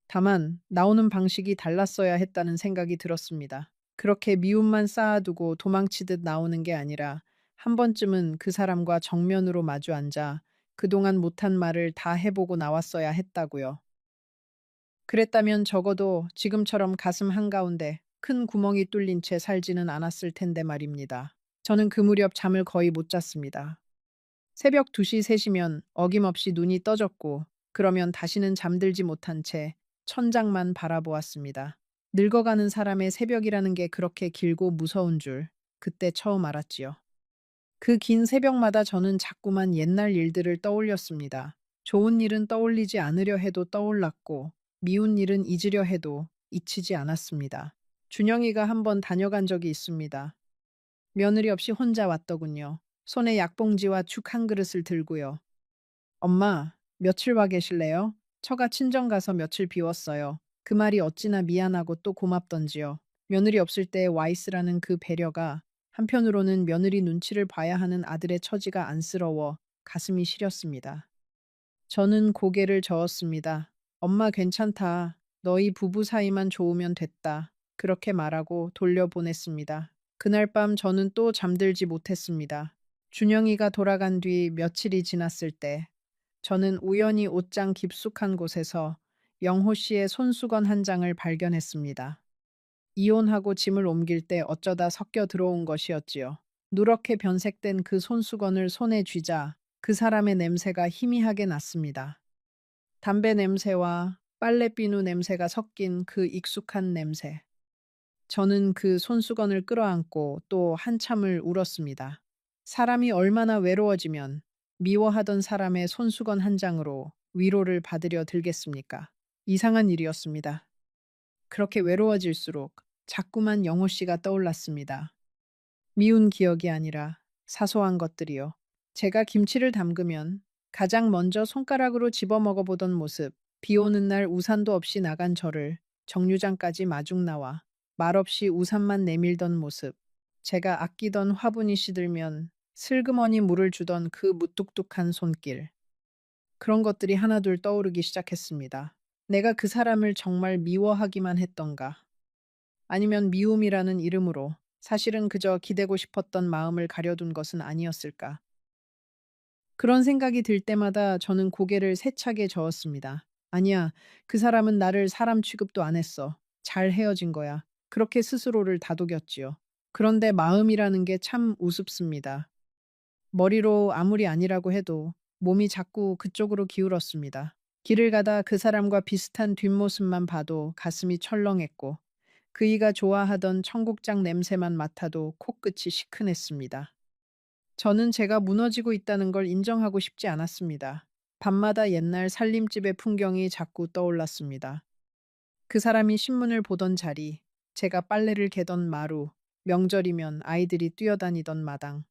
S2: 다만 나오는 방식이 달랐어야 했다는 생각이 들었습니다. 그렇게 미움만 쌓아두고 도망치듯 나오는 게 아니라 한 번쯤은 그 사람과 정면으로 마주 앉아 그동안 못한 말을 다 해보고 나왔어야 했다고요. 그랬다면 적어도 지금처럼 가슴 한가운데 큰 구멍이 뚫린 채 살지는 않았을 텐데 말입니다. 저는 그 무렵 잠을 거의 못 잤습니다. 새벽 2시, 3시면 어김없이 눈이 떠졌고 그러면 다시는 잠들지 못한 채 천장만 바라보았습니다. 늙어가는 사람의 새벽이라는 게 그렇게 길고 무서운 줄 그때 처음 알았지요. 그 긴 새벽마다 저는 자꾸만 옛날 일들을 떠올렸습니다. 좋은 일은 떠올리지 않으려 해도 떠올랐고 미운 일은 잊으려 해도 잊히지 않았습니다. 준영이가 한번 다녀간 적이 있습니다. 며느리 없이 혼자 왔더군요. 손에 약봉지와 죽 한 그릇을 들고요. 엄마, 며칠 와 계실래요? 처가 친정 가서 며칠 비웠어요. 그 말이 어찌나 미안하고 또 고맙던지요. 며느리 없을 때 와 있으라는 그 배려가 한편으로는 며느리 눈치를 봐야 하는 아들의 처지가 안쓰러워 가슴이 시렸습니다. 저는 고개를 저었습니다. 엄마 괜찮다. 너희 부부 사이만 좋으면 됐다. 그렇게 말하고 돌려보냈습니다. 그날 밤 저는 또 잠들지 못했습니다. 준영이가 돌아간 뒤 며칠이 지났을 때 저는 우연히 옷장 깊숙한 곳에서 영호 씨의 손수건 한 장을 발견했습니다. 이혼하고 짐을 옮길 때 어쩌다 섞여 들어온 것이었지요. 누렇게 변색된 그 손수건을 손에 쥐자 그 사람의 냄새가 희미하게 났습니다. 담배 냄새와 빨래 비누 냄새가 섞인 그 익숙한 냄새. 저는 그 손수건을 끌어안고 또 한참을 울었습니다. 사람이 얼마나 외로워지면 미워하던 사람의 손수건 한 장으로 위로를 받으려 들겠습니까? 이상한 일이었습니다. 그렇게 외로워질수록 자꾸만 영호 씨가 떠올랐습니다. 미운 기억이 아니라 사소한 것들이요. 제가 김치를 담그면 가장 먼저 손가락으로 집어 먹어보던 모습, 비 오는 날 우산도 없이 나간 저를 정류장까지 마중 나와 말없이 우산만 내밀던 모습, 제가 아끼던 화분이 시들면 슬그머니 물을 주던 그 무뚝뚝한 손길, 그런 것들이 하나둘 떠오르기 시작했습니다. 내가 그 사람을 정말 미워하기만 했던가? 아니면 미움이라는 이름으로 사실은 그저 기대고 싶었던 마음을 가려둔 것은 아니었을까? 그런 생각이 들 때마다 저는 고개를 세차게 저었습니다. 아니야, 그 사람은 나를 사람 취급도 안 했어. 잘 헤어진 거야. 그렇게 스스로를 다독였지요. 그런데 마음이라는 게 참 우습습니다. 머리로 아무리 아니라고 해도 몸이 자꾸 그쪽으로 기울었습니다. 길을 가다 그 사람과 비슷한 뒷모습만 봐도 가슴이 철렁했고, 그이가 좋아하던 청국장 냄새만 맡아도 코끝이 시큰했습니다. 저는 제가 무너지고 있다는 걸 인정하고 싶지 않았습니다. 밤마다 옛날 살림집의 풍경이 자꾸 떠올랐습니다. 그 사람이 신문을 보던 자리, 제가 빨래를 개던 마루, 명절이면 아이들이 뛰어다니던 마당.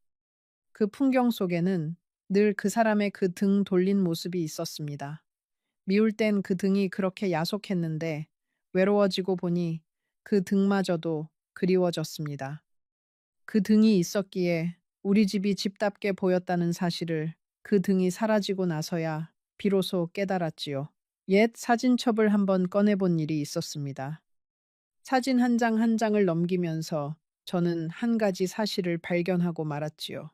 S2: 그 풍경 속에는 늘 그 사람의 그 등 돌린 모습이 있었습니다. 미울 땐 그 등이 그렇게 야속했는데 외로워지고 보니 그 등마저도 그리워졌습니다. 그 등이 있었기에 우리 집이 집답게 보였다는 사실을 그 등이 사라지고 나서야 비로소 깨달았지요. 옛 사진첩을 한번 꺼내본 일이 있었습니다. 사진 한 장 한 장을 넘기면서 저는 한 가지 사실을 발견하고 말았지요.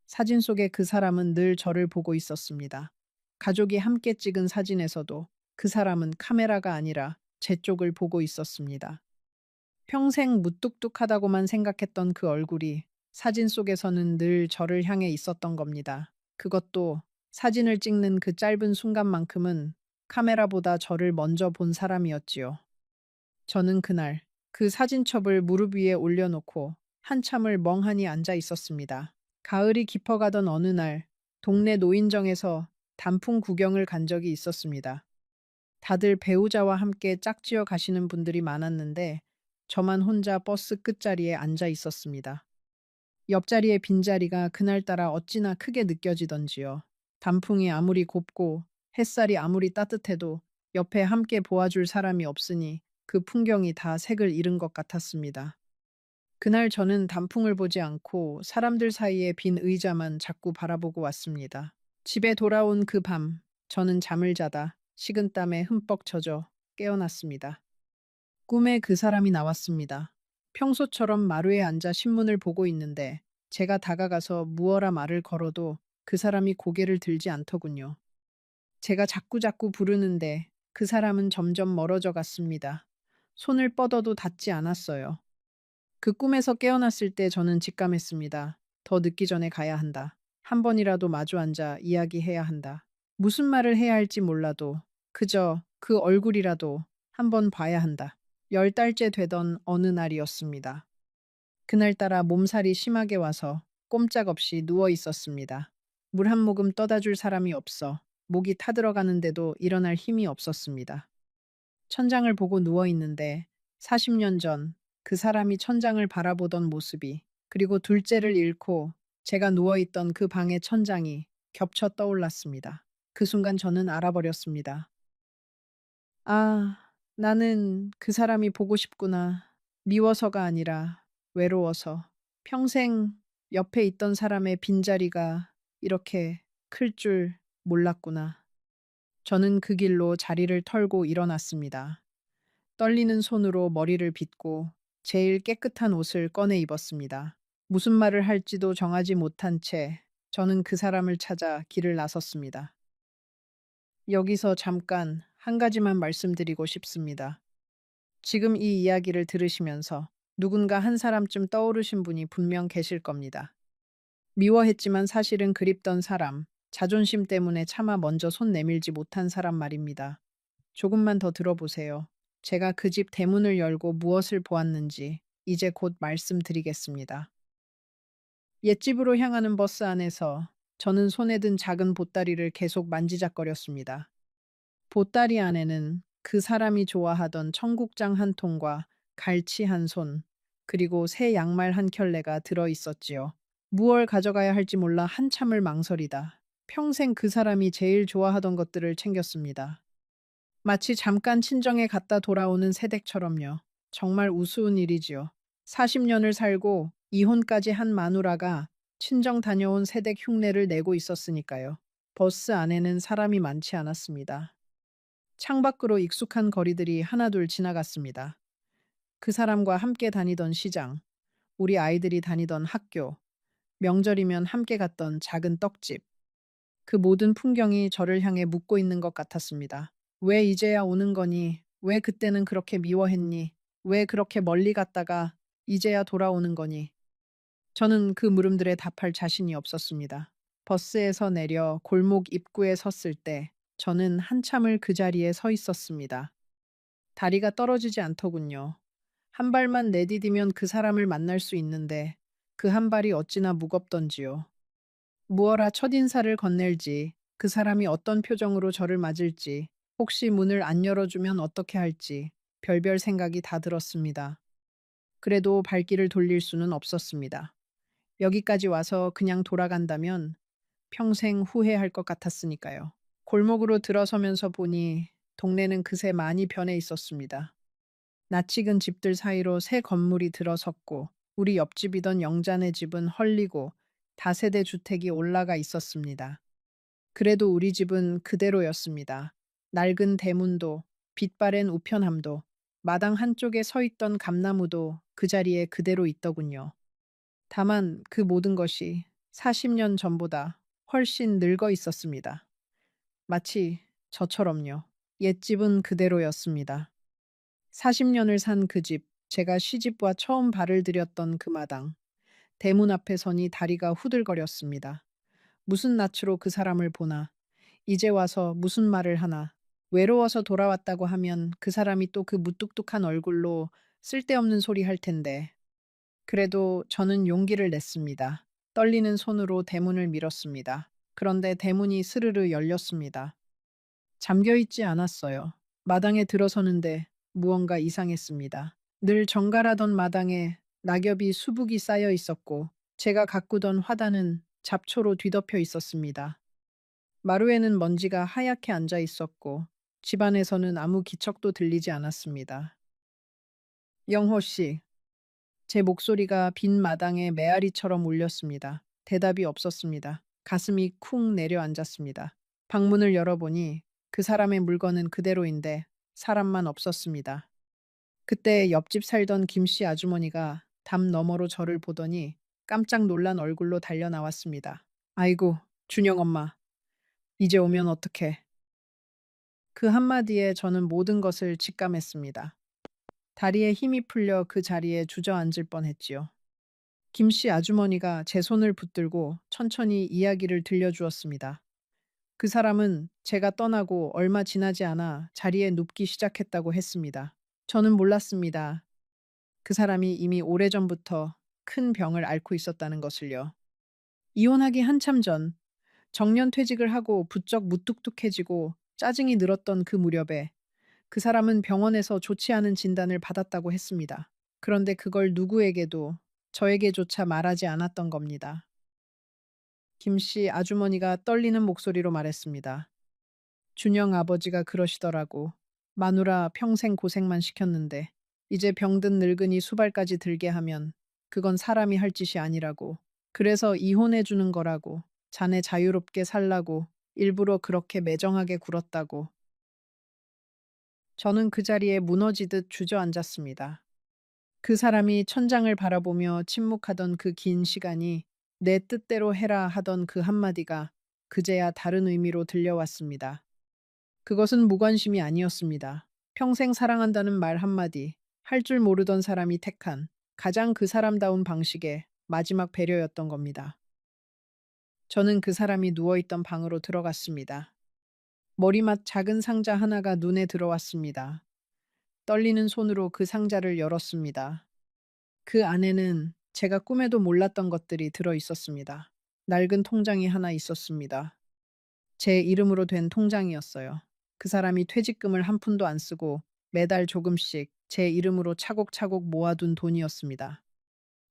S2: 사진 속의 그 사람은 늘 저를 보고 있었습니다. 가족이 함께 찍은 사진에서도 그 사람은 카메라가 아니라 제 쪽을 보고 있었습니다. 평생 무뚝뚝하다고만 생각했던 그 얼굴이 사진 속에서는 늘 저를 향해 있었던 겁니다. 그것도 사진을 찍는 그 짧은 순간만큼은 카메라보다 저를 먼저 본 사람이었지요. 저는 그날 그 사진첩을 무릎 위에 올려놓고 한참을 멍하니 앉아 있었습니다. 가을이 깊어가던 어느 날 동네 노인정에서 단풍 구경을 간 적이 있었습니다. 다들 배우자와 함께 짝지어 가시는 분들이 많았는데 저만 혼자 버스 끝자리에 앉아 있었습니다. 옆자리의 빈자리가 그날따라 어찌나 크게 느껴지던지요. 단풍이 아무리 곱고 햇살이 아무리 따뜻해도 옆에 함께 보아줄 사람이 없으니 그 풍경이 다 색을 잃은 것 같았습니다. 그날 저는 단풍을 보지 않고 사람들 사이에 빈 의자만 자꾸 바라보고 왔습니다. 집에 돌아온 그 밤, 저는 잠을 자다 식은땀에 흠뻑 젖어 깨어났습니다. 꿈에 그 사람이 나왔습니다. 평소처럼 마루에 앉아 신문을 보고 있는데 제가 다가가서 무어라 말을 걸어도 그 사람이 고개를 들지 않더군요. 제가 자꾸자꾸 부르는데 그 사람은 점점 멀어져 갔습니다. 손을 뻗어도 닿지 않았어요. 그 꿈에서 깨어났을 때 저는 직감했습니다. 더 늦기 전에 가야 한다. 한 번이라도 마주 앉아 이야기해야 한다. 무슨 말을 해야 할지 몰라도 그저 그 얼굴이라도 한번 봐야 한다. 10달째 되던 어느 날이었습니다. 그날따라 몸살이 심하게 와서 꼼짝없이 누워 있었습니다. 물 한 모금 떠다 줄 사람이 없어 목이 타들어가는데도 일어날 힘이 없었습니다. 천장을 보고 누워 있는데 40년 전 그 사람이 천장을 바라보던 모습이, 그리고 둘째를 잃고 제가 누워 있던 그 방의 천장이 겹쳐 떠올랐습니다. 그 순간 저는 알아버렸습니다. 아, 나는 그 사람이 보고 싶구나. 미워서가 아니라 외로워서. 평생 옆에 있던 사람의 빈자리가 이렇게 클 줄 몰랐구나. 저는 그 길로 자리를 털고 일어났습니다. 떨리는 손으로 머리를 빗고 제일 깨끗한 옷을 꺼내 입었습니다. 무슨 말을 할지도 정하지 못한 채 저는 그 사람을 찾아 길을 나섰습니다. 여기서 잠깐 한 가지만 말씀드리고 싶습니다. 지금 이 이야기를 들으시면서 누군가 한 사람쯤 떠오르신 분이 분명 계실 겁니다. 미워했지만 사실은 그립던 사람, 자존심 때문에 차마 먼저 손 내밀지 못한 사람 말입니다. 조금만 더 들어보세요. 제가 그 집 대문을 열고 무엇을 보았는지 이제 곧 말씀드리겠습니다. 옛집으로 향하는 버스 안에서 저는 손에 든 작은 보따리를 계속 만지작거렸습니다. 보따리 안에는 그 사람이 좋아하던 청국장 한 통과 갈치 한 손, 그리고 새 양말 한 켤레가 들어 있었지요. 무얼 가져가야 할지 몰라 한참을 망설이다. 평생 그 사람이 제일 좋아하던 것들을 챙겼습니다. 마치 잠깐 친정에 갔다 돌아오는 새댁처럼요. 정말 우스운 일이지요. 40년을 살고 이혼까지 한 마누라가 친정 다녀온 새댁 흉내를 내고 있었으니까요. 버스 안에는 사람이 많지 않았습니다. 창밖으로 익숙한 거리들이 하나둘 지나갔습니다. 그 사람과 함께 다니던 시장, 우리 아이들이 다니던 학교, 명절이면 함께 갔던 작은 떡집. 그 모든 풍경이 저를 향해 묻고 있는 것 같았습니다. 왜 이제야 오는 거니? 왜 그때는 그렇게 미워했니? 왜 그렇게 멀리 갔다가 이제야 돌아오는 거니? 저는 그 물음들에 답할 자신이 없었습니다. 버스에서 내려 골목 입구에 섰을 때 저는 한참을 그 자리에 서 있었습니다. 다리가 떨어지지 않더군요. 한 발만 내디디면 그 사람을 만날 수 있는데 그 한 발이 어찌나 무겁던지요. 무어라 첫인사를 건넬지, 그 사람이 어떤 표정으로 저를 맞을지, 혹시 문을 안 열어주면 어떻게 할지 별별 생각이 다 들었습니다. 그래도 발길을 돌릴 수는 없었습니다. 여기까지 와서 그냥 돌아간다면 평생 후회할 것 같았으니까요. 골목으로 들어서면서 보니 동네는 그새 많이 변해 있었습니다. 낯익은 집들 사이로 새 건물이 들어섰고 우리 옆집이던 영자네 집은 헐리고 다세대 주택이 올라가 있었습니다. 그래도 우리 집은 그대로였습니다. 낡은 대문도 빛바랜 우편함도 마당 한쪽에 서 있던 감나무도 그 자리에 그대로 있더군요. 다만 그 모든 것이 40년 전보다 훨씬 늙어 있었습니다. 마치 저처럼요. 옛집은 그대로였습니다. 40년을 산 그 집, 제가 시집와 처음 발을 들였던 그 마당, 대문 앞에 서니 다리가 후들거렸습니다. 무슨 낯으로 그 사람을 보나, 이제 와서 무슨 말을 하나, 외로워서 돌아왔다고 하면 그 사람이 또 그 무뚝뚝한 얼굴로 쓸데없는 소리 할 텐데. 그래도 저는 용기를 냈습니다. 떨리는 손으로 대문을 밀었습니다. 그런데 대문이 스르르 열렸습니다. 잠겨 있지 않았어요. 마당에 들어서는데 무언가 이상했습니다. 늘 정갈하던 마당에 낙엽이 수북이 쌓여 있었고 제가 가꾸던 화단은 잡초로 뒤덮여 있었습니다. 마루에는 먼지가 하얗게 앉아 있었고 집안에서는 아무 기척도 들리지 않았습니다. 영호 씨, 제 목소리가 빈 마당에 메아리처럼 울렸습니다. 대답이 없었습니다. 가슴이 쿵 내려앉았습니다. 방문을 열어보니 그 사람의 물건은 그대로인데 사람만 없었습니다. 그때 옆집 살던 김씨 아주머니가 담 너머로 저를 보더니 깜짝 놀란 얼굴로 달려 나왔습니다. 아이고, 준영 엄마, 이제 오면 어떡해. 그 한마디에 저는 모든 것을 직감했습니다. 다리에 힘이 풀려 그 자리에 주저앉을 뻔했지요. 김씨 아주머니가 제 손을 붙들고 천천히 이야기를 들려주었습니다. 그 사람은 제가 떠나고 얼마 지나지 않아 자리에 눕기 시작했다고 했습니다. 저는 몰랐습니다. 그 사람이 이미 오래전부터 큰 병을 앓고 있었다는 것을요. 이혼하기 한참 전 정년퇴직을 하고 부쩍 무뚝뚝해지고 짜증이 늘었던 그 무렵에 그 사람은 병원에서 좋지 않은 진단을 받았다고 했습니다. 그런데 그걸 누구에게도 저에게조차 말하지 않았던 겁니다. 김씨 아주머니가 떨리는 목소리로 말했습니다. 준영 아버지가 그러시더라고. 마누라 평생 고생만 시켰는데 이제 병든 늙은이 수발까지 들게 하면 그건 사람이 할 짓이 아니라고. 그래서 이혼해 주는 거라고. 자네 자유롭게 살라고 일부러 그렇게 매정하게 굴었다고. 저는 그 자리에 무너지듯 주저앉았습니다. 그 사람이 천장을 바라보며 침묵하던 그 긴 시간이 내 뜻대로 해라 하던 그 한마디가 그제야 다른 의미로 들려왔습니다. 그것은 무관심이 아니었습니다. 평생 사랑한다는 말 한마디, 할 줄 모르던 사람이 택한 가장 그 사람다운 방식의 마지막 배려였던 겁니다. 저는 그 사람이 누워있던 방으로 들어갔습니다. 머리맡 작은 상자 하나가 눈에 들어왔습니다. 떨리는 손으로 그 상자를 열었습니다. 그 안에는 제가 꿈에도 몰랐던 것들이 들어 있었습니다. 낡은 통장이 하나 있었습니다. 제 이름으로 된 통장이었어요. 그 사람이 퇴직금을 한 푼도 안 쓰고 매달 조금씩 제 이름으로 차곡차곡 모아둔 돈이었습니다.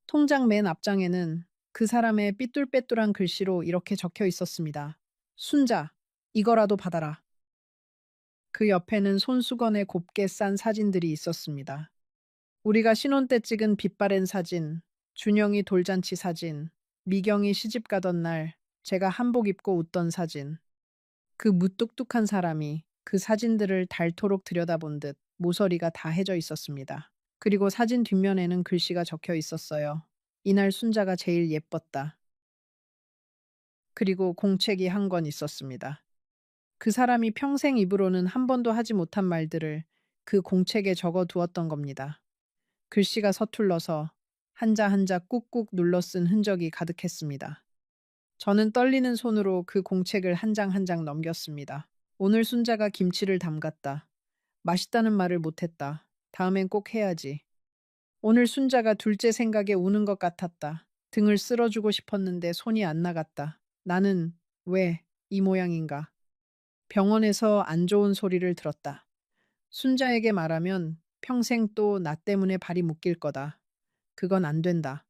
S2: 통장 맨 앞장에는 그 사람의 삐뚤빼뚤한 글씨로 이렇게 적혀 있었습니다. 순자, 이거라도 받아라. 그 옆에는 손수건에 곱게 싼 사진들이 있었습니다. 우리가 신혼 때 찍은 빛바랜 사진, 준영이 돌잔치 사진, 미경이 시집 가던 날 제가 한복 입고 웃던 사진. 그 무뚝뚝한 사람이 그 사진들을 닳도록 들여다본 듯 모서리가 다 해져 있었습니다. 그리고 사진 뒷면에는 글씨가 적혀 있었어요. 이날 순자가 제일 예뻤다. 그리고 공책이 한 권 있었습니다. 그 사람이 평생 입으로는 한 번도 하지 못한 말들을 그 공책에 적어 두었던 겁니다. 글씨가 서툴러서 한자 한자 꾹꾹 눌러 쓴 흔적이 가득했습니다. 저는 떨리는 손으로 그 공책을 한 장 한 장 넘겼습니다. 오늘 순자가 김치를 담갔다. 맛있다는 말을 못했다. 다음엔 꼭 해야지. 오늘 순자가 둘째 생각에 우는 것 같았다. 등을 쓸어주고 싶었는데 손이 안 나갔다. 나는 왜 이 모양인가? 병원에서 안 좋은 소리를 들었다. 순자에게 말하면 평생 또 나 때문에 발이 묶일 거다. 그건 안 된다.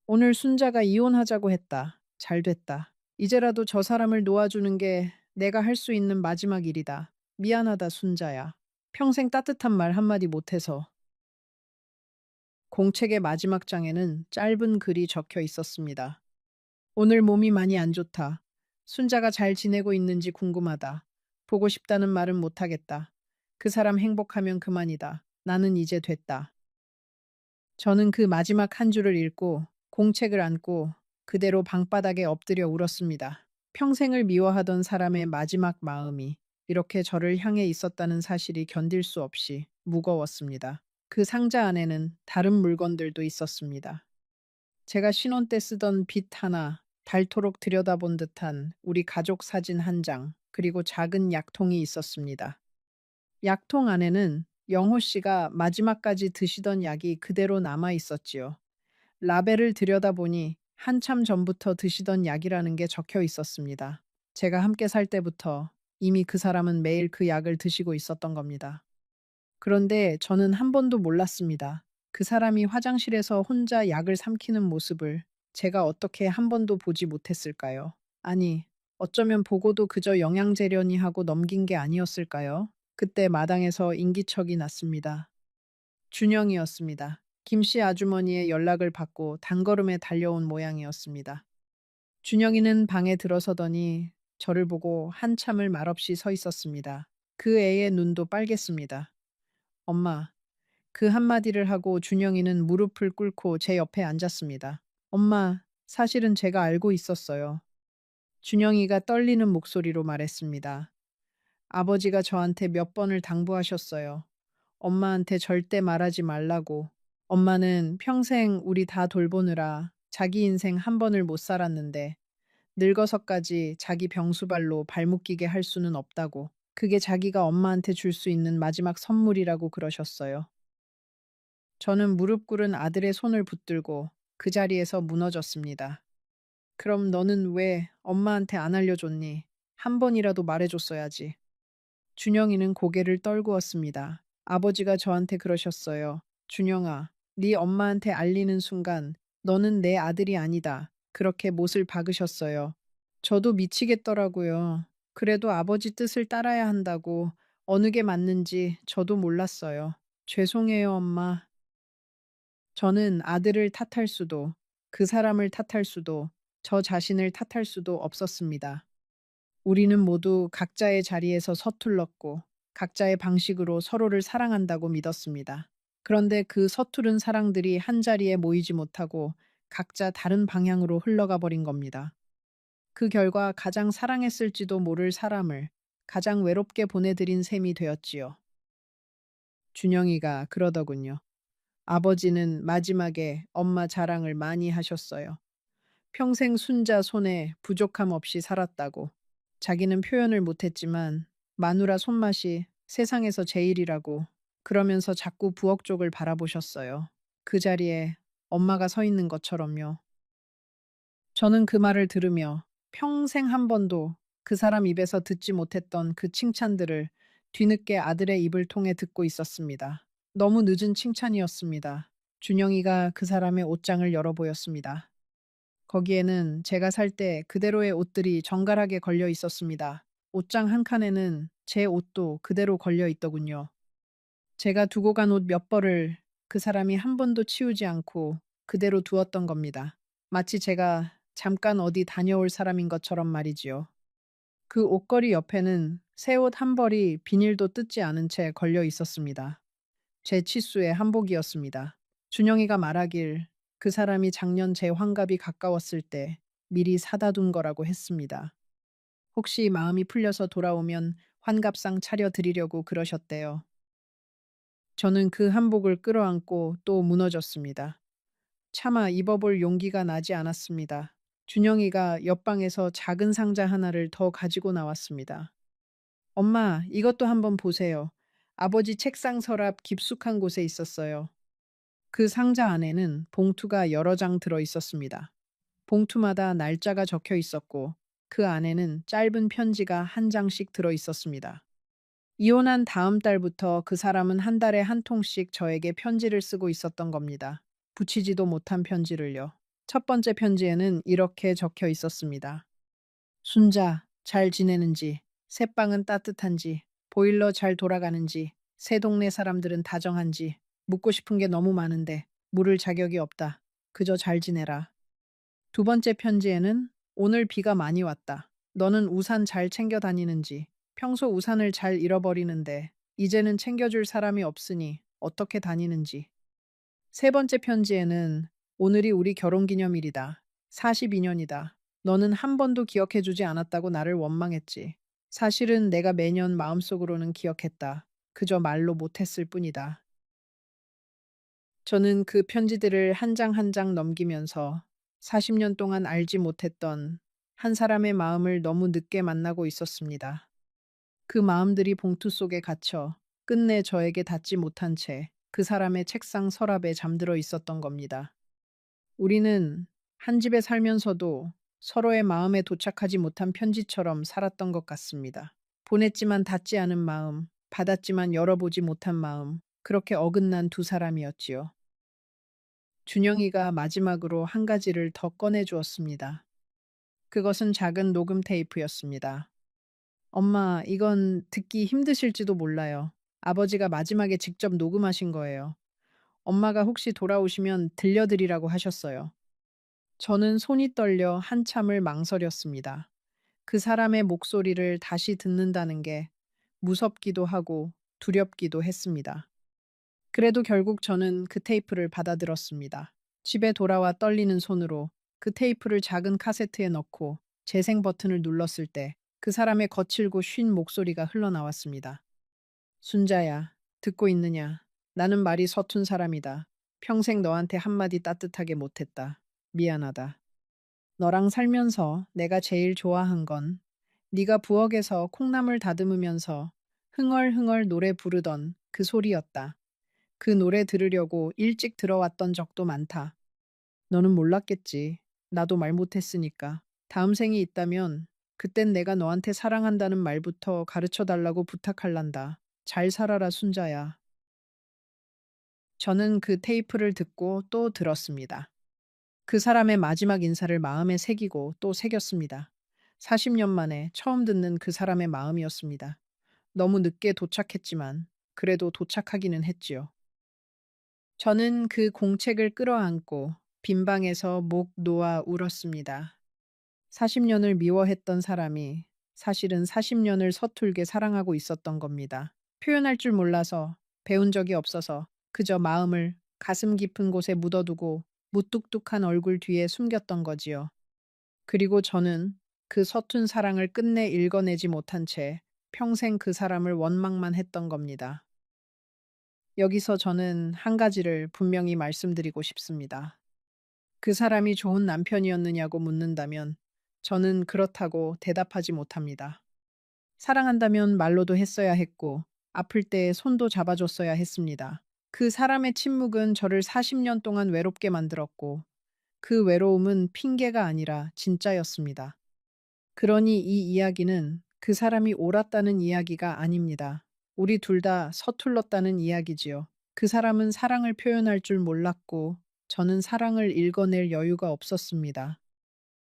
S2: 오늘 순자가 이혼하자고 했다. 잘 됐다. 이제라도 저 사람을 놓아주는 게 내가 할 수 있는 마지막 일이다. 미안하다, 순자야. 평생 따뜻한 말 한마디 못해서. 공책의 마지막 장에는 짧은 글이 적혀 있었습니다. 오늘 몸이 많이 안 좋다. 순자가 잘 지내고 있는지 궁금하다. 보고 싶다는 말은 못하겠다. 그 사람 행복하면 그만이다. 나는 이제 됐다. 저는 그 마지막 한 줄을 읽고 공책을 안고 그대로 방바닥에 엎드려 울었습니다. 평생을 미워하던 사람의 마지막 마음이 이렇게 저를 향해 있었다는 사실이 견딜 수 없이 무거웠습니다. 그 상자 안에는 다른 물건들도 있었습니다. 제가 신혼 때 쓰던 빗 하나, 닳도록 들여다본 듯한 우리 가족 사진 한 장, 그리고 작은 약통이 있었습니다. 약통 안에는 영호 씨가 마지막까지 드시던 약이 그대로 남아 있었지요. 라벨을 들여다보니 한참 전부터 드시던 약이라는 게 적혀 있었습니다. 제가 함께 살 때부터 이미 그 사람은 매일 그 약을 드시고 있었던 겁니다. 그런데 저는 한 번도 몰랐습니다. 그 사람이 화장실에서 혼자 약을 삼키는 모습을 제가 어떻게 한 번도 보지 못했을까요? 아니, 어쩌면 보고도 그저 영양제려니 하고 넘긴 게 아니었을까요? 그때 마당에서 인기척이 났습니다. 준영이었습니다. 김씨 아주머니의 연락을 받고 단걸음에 달려온 모양이었습니다. 준영이는 방에 들어서더니 저를 보고 한참을 말없이 서 있었습니다. 그 애의 눈도 빨갰습니다. 엄마, 그 한마디를 하고 준영이는 무릎을 꿇고 제 옆에 앉았습니다. 엄마, 사실은 제가 알고 있었어요. 준영이가 떨리는 목소리로 말했습니다. 아버지가 저한테 몇 번을 당부하셨어요. 엄마한테 절대 말하지 말라고. 엄마는 평생 우리 다 돌보느라 자기 인생 한 번을 못 살았는데 늙어서까지 자기 병수발로 발묶이게 할 수는 없다고. 그게 자기가 엄마한테 줄 수 있는 마지막 선물이라고 그러셨어요. 저는 무릎 꿇은 아들의 손을 붙들고 그 자리에서 무너졌습니다. 그럼 너는 왜 엄마한테 안 알려줬니? 한 번이라도 말해줬어야지. 준영이는 고개를 떨구었습니다. 아버지가 저한테 그러셨어요. 준영아, 네 엄마한테 알리는 순간 너는 내 아들이 아니다. 그렇게 못을 박으셨어요. 저도 미치겠더라고요. 그래도 아버지 뜻을 따라야 한다고 어느 게 맞는지 저도 몰랐어요. 죄송해요, 엄마. 저는 아들을 탓할 수도, 그 사람을 탓할 수도, 저 자신을 탓할 수도 없었습니다. 우리는 모두 각자의 자리에서 서툴렀고, 각자의 방식으로 서로를 사랑한다고 믿었습니다. 그런데 그 서투른 사랑들이 한 자리에 모이지 못하고 각자 다른 방향으로 흘러가 버린 겁니다. 그 결과 가장 사랑했을지도 모를 사람을 가장 외롭게 보내드린 셈이 되었지요. 준영이가 그러더군요. 아버지는 마지막에 엄마 자랑을 많이 하셨어요. 평생 순자 손에 부족함 없이 살았다고. 자기는 표현을 못했지만 마누라 손맛이 세상에서 제일이라고 그러면서 자꾸 부엌 쪽을 바라보셨어요. 그 자리에 엄마가 서 있는 것처럼요. 저는 그 말을 들으며 평생 한 번도 그 사람 입에서 듣지 못했던 그 칭찬들을 뒤늦게 아들의 입을 통해 듣고 있었습니다. 너무 늦은 칭찬이었습니다. 준영이가 그 사람의 옷장을 열어 보였습니다. 거기에는 제가 살 때 그대로의 옷들이 정갈하게 걸려 있었습니다. 옷장 한 칸에는 제 옷도 그대로 걸려 있더군요. 제가 두고 간 옷 몇 벌을 그 사람이 한 번도 치우지 않고 그대로 두었던 겁니다. 마치 제가 잠깐 어디 다녀올 사람인 것처럼 말이지요. 그 옷걸이 옆에는 새 옷 한 벌이 비닐도 뜯지 않은 채 걸려 있었습니다. 제 치수의 한복이었습니다. 준영이가 말하길 그 사람이 작년 제 환갑이 가까웠을 때 미리 사다 둔 거라고 했습니다. 혹시 마음이 풀려서 돌아오면 환갑상 차려드리려고 그러셨대요. 저는 그 한복을 끌어안고 또 무너졌습니다. 차마 입어볼 용기가 나지 않았습니다. 준영이가 옆방에서 작은 상자 하나를 더 가지고 나왔습니다. 엄마, 이것도 한번 보세요. 아버지 책상 서랍 깊숙한 곳에 있었어요. 그 상자 안에는 봉투가 여러 장 들어 있었습니다. 봉투마다 날짜가 적혀 있었고 그 안에는 짧은 편지가 한 장씩 들어 있었습니다. 이혼한 다음 달부터 그 사람은 한 달에 한 통씩 저에게 편지를 쓰고 있었던 겁니다. 붙이지도 못한 편지를요. 첫 번째 편지에는 이렇게 적혀 있었습니다. 순자, 잘 지내는지, 새방은 따뜻한지, 보일러 잘 돌아가는지, 새 동네 사람들은 다정한지, 묻고 싶은 게 너무 많은데, 물을 자격이 없다. 그저 잘 지내라. 두 번째 편지에는 오늘 비가 많이 왔다. 너는 우산 잘 챙겨 다니는지, 평소 우산을 잘 잃어버리는데, 이제는 챙겨줄 사람이 없으니 어떻게 다니는지. 세 번째 편지에는 오늘이 우리 결혼 기념일이다. 42년이다. 너는 한 번도 기억해주지 않았다고 나를 원망했지. 사실은 내가 매년 마음속으로는 기억했다. 그저 말로 못했을 뿐이다. 저는 그 편지들을 한 장 한 장 넘기면서 40년 동안 알지 못했던 한 사람의 마음을 너무 늦게 만나고 있었습니다. 그 마음들이 봉투 속에 갇혀 끝내 저에게 닿지 못한 채 그 사람의 책상 서랍에 잠들어 있었던 겁니다. 우리는 한 집에 살면서도 서로의 마음에 도착하지 못한 편지처럼 살았던 것 같습니다. 보냈지만 닿지 않은 마음, 받았지만 열어보지 못한 마음, 그렇게 어긋난 두 사람이었지요. 준영이가 마지막으로 한 가지를 더 꺼내 주었습니다. 그것은 작은 녹음 테이프였습니다. 엄마, 이건 듣기 힘드실지도 몰라요. 아버지가 마지막에 직접 녹음하신 거예요. 엄마가 혹시 돌아오시면 들려드리라고 하셨어요. 저는 손이 떨려 한참을 망설였습니다. 그 사람의 목소리를 다시 듣는다는 게 무섭기도 하고 두렵기도 했습니다. 그래도 결국 저는 그 테이프를 받아들었습니다. 집에 돌아와 떨리는 손으로 그 테이프를 작은 카세트에 넣고 재생 버튼을 눌렀을 때 그 사람의 거칠고 쉰 목소리가 흘러나왔습니다. 순자야, 듣고 있느냐? 나는 말이 서툰 사람이다. 평생 너한테 한마디 따뜻하게 못했다. 미안하다. 너랑 살면서 내가 제일 좋아한 건 네가 부엌에서 콩나물 다듬으면서 흥얼흥얼 노래 부르던 그 소리였다. 그 노래 들으려고 일찍 들어왔던 적도 많다. 너는 몰랐겠지. 나도 말 못했으니까. 다음 생이 있다면 그땐 내가 너한테 사랑한다는 말부터 가르쳐 달라고 부탁할란다. 잘 살아라, 순자야. 저는 그 테이프를 듣고 또 들었습니다. 그 사람의 마지막 인사를 마음에 새기고 또 새겼습니다. 40년 만에 처음 듣는 그 사람의 마음이었습니다. 너무 늦게 도착했지만 그래도 도착하기는 했지요. 저는 그 공책을 끌어안고 빈방에서 목 놓아 울었습니다. 40년을 미워했던 사람이 사실은 40년을 서툴게 사랑하고 있었던 겁니다. 표현할 줄 몰라서, 배운 적이 없어서 그저 마음을 가슴 깊은 곳에 묻어두고 무뚝뚝한 얼굴 뒤에 숨겼던 거지요. 그리고 저는 그 서툰 사랑을 끝내 읽어내지 못한 채 평생 그 사람을 원망만 했던 겁니다. 여기서 저는 한 가지를 분명히 말씀드리고 싶습니다. 그 사람이 좋은 남편이었느냐고 묻는다면 저는 그렇다고 대답하지 못합니다. 사랑한다면 말로도 했어야 했고, 아플 때 손도 잡아줬어야 했습니다. 그 사람의 침묵은 저를 40년 동안 외롭게 만들었고, 그 외로움은 핑계가 아니라 진짜였습니다. 그러니 이 이야기는 그 사람이 옳았다는 이야기가 아닙니다. 우리 둘 다 서툴렀다는 이야기지요. 그 사람은 사랑을 표현할 줄 몰랐고, 저는 사랑을 읽어낼 여유가 없었습니다.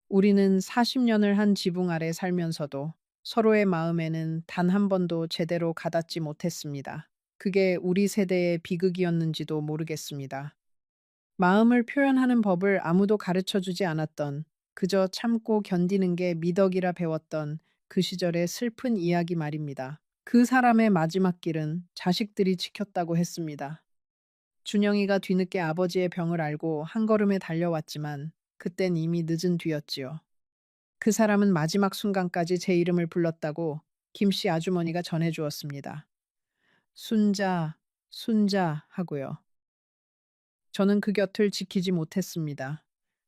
S2: 우리는 40년을 한 지붕 아래 살면서도 서로의 마음에는 단 한 번도 제대로 가닿지 못했습니다. 그게 우리 세대의 비극이었는지도 모르겠습니다. 마음을 표현하는 법을 아무도 가르쳐 주지 않았던, 그저 참고 견디는 게 미덕이라 배웠던 그 시절의 슬픈 이야기 말입니다. 그 사람의 마지막 길은 자식들이 지켰다고 했습니다. 준영이가 뒤늦게 아버지의 병을 알고 한 걸음에 달려왔지만 그땐 이미 늦은 뒤였지요. 그 사람은 마지막 순간까지 제 이름을 불렀다고 김씨 아주머니가 전해 주었습니다. 순자, 순자 하고요. 저는 그 곁을 지키지 못했습니다.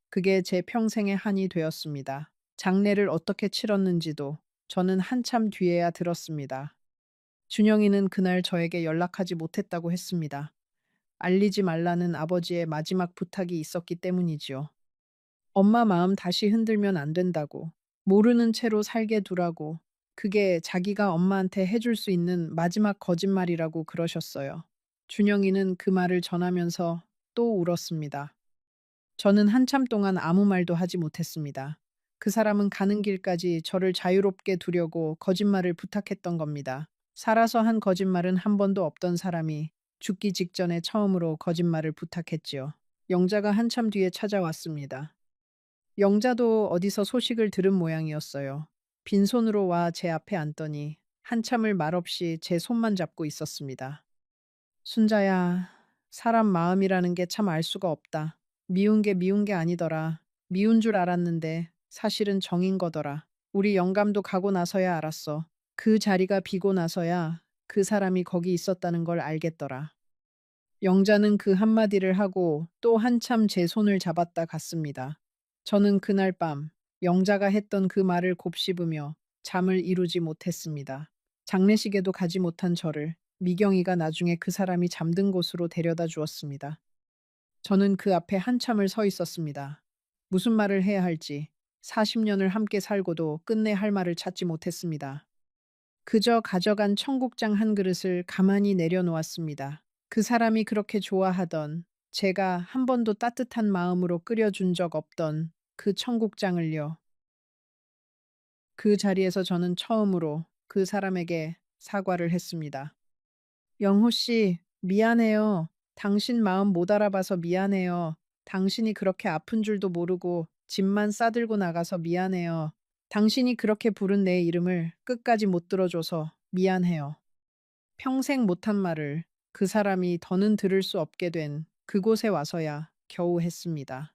S2: 그게 제 평생의 한이 되었습니다. 장례를 어떻게 치렀는지도 저는 한참 뒤에야 들었습니다. 준영이는 그날 저에게 연락하지 못했다고 했습니다. 알리지 말라는 아버지의 마지막 부탁이 있었기 때문이지요. 엄마 마음 다시 흔들면 안 된다고, 모르는 채로 살게 두라고, 그게 자기가 엄마한테 해줄 수 있는 마지막 거짓말이라고 그러셨어요. 준영이는 그 말을 전하면서 또 울었습니다. 저는 한참 동안 아무 말도 하지 못했습니다. 그 사람은 가는 길까지 저를 자유롭게 두려고 거짓말을 부탁했던 겁니다. 살아서 한 거짓말은 한 번도 없던 사람이 죽기 직전에 처음으로 거짓말을 부탁했지요. 영자가 한참 뒤에 찾아왔습니다. 영자도 어디서 소식을 들은 모양이었어요. 빈손으로 와 제 앞에 앉더니 한참을 말없이 제 손만 잡고 있었습니다. 순자야, 사람 마음이라는 게 참 알 수가 없다. 미운 게 미운 게 아니더라. 미운 줄 알았는데 사실은 정인 거더라. 우리 영감도 가고 나서야 알았어. 그 자리가 비고 나서야 그 사람이 거기 있었다는 걸 알겠더라. 영자는 그 한마디를 하고 또 한참 제 손을 잡았다 갔습니다. 저는 그날 밤 영자가 했던 그 말을 곱씹으며 잠을 이루지 못했습니다. 장례식에도 가지 못한 저를 미경이가 나중에 그 사람이 잠든 곳으로 데려다 주었습니다. 저는 그 앞에 한참을 서 있었습니다. 무슨 말을 해야 할지, 40년을 함께 살고도 끝내 할 말을 찾지 못했습니다. 그저 가져간 청국장 한 그릇을 가만히 내려놓았습니다. 그 사람이 그렇게 좋아하던, 제가 한 번도 따뜻한 마음으로 끓여준 적 없던 그 청국장을요. 그 자리에서 저는 처음으로 그 사람에게 사과를 했습니다. 영호 씨, 미안해요. 당신 마음 못 알아봐서 미안해요. 당신이 그렇게 아픈 줄도 모르고 짐만 싸들고 나가서 미안해요. 당신이 그렇게 부른 내 이름을 끝까지 못 들어줘서 미안해요. 평생 못한 말을 그 사람이 더는 들을 수 없게 된 그곳에 와서야 겨우 했습니다.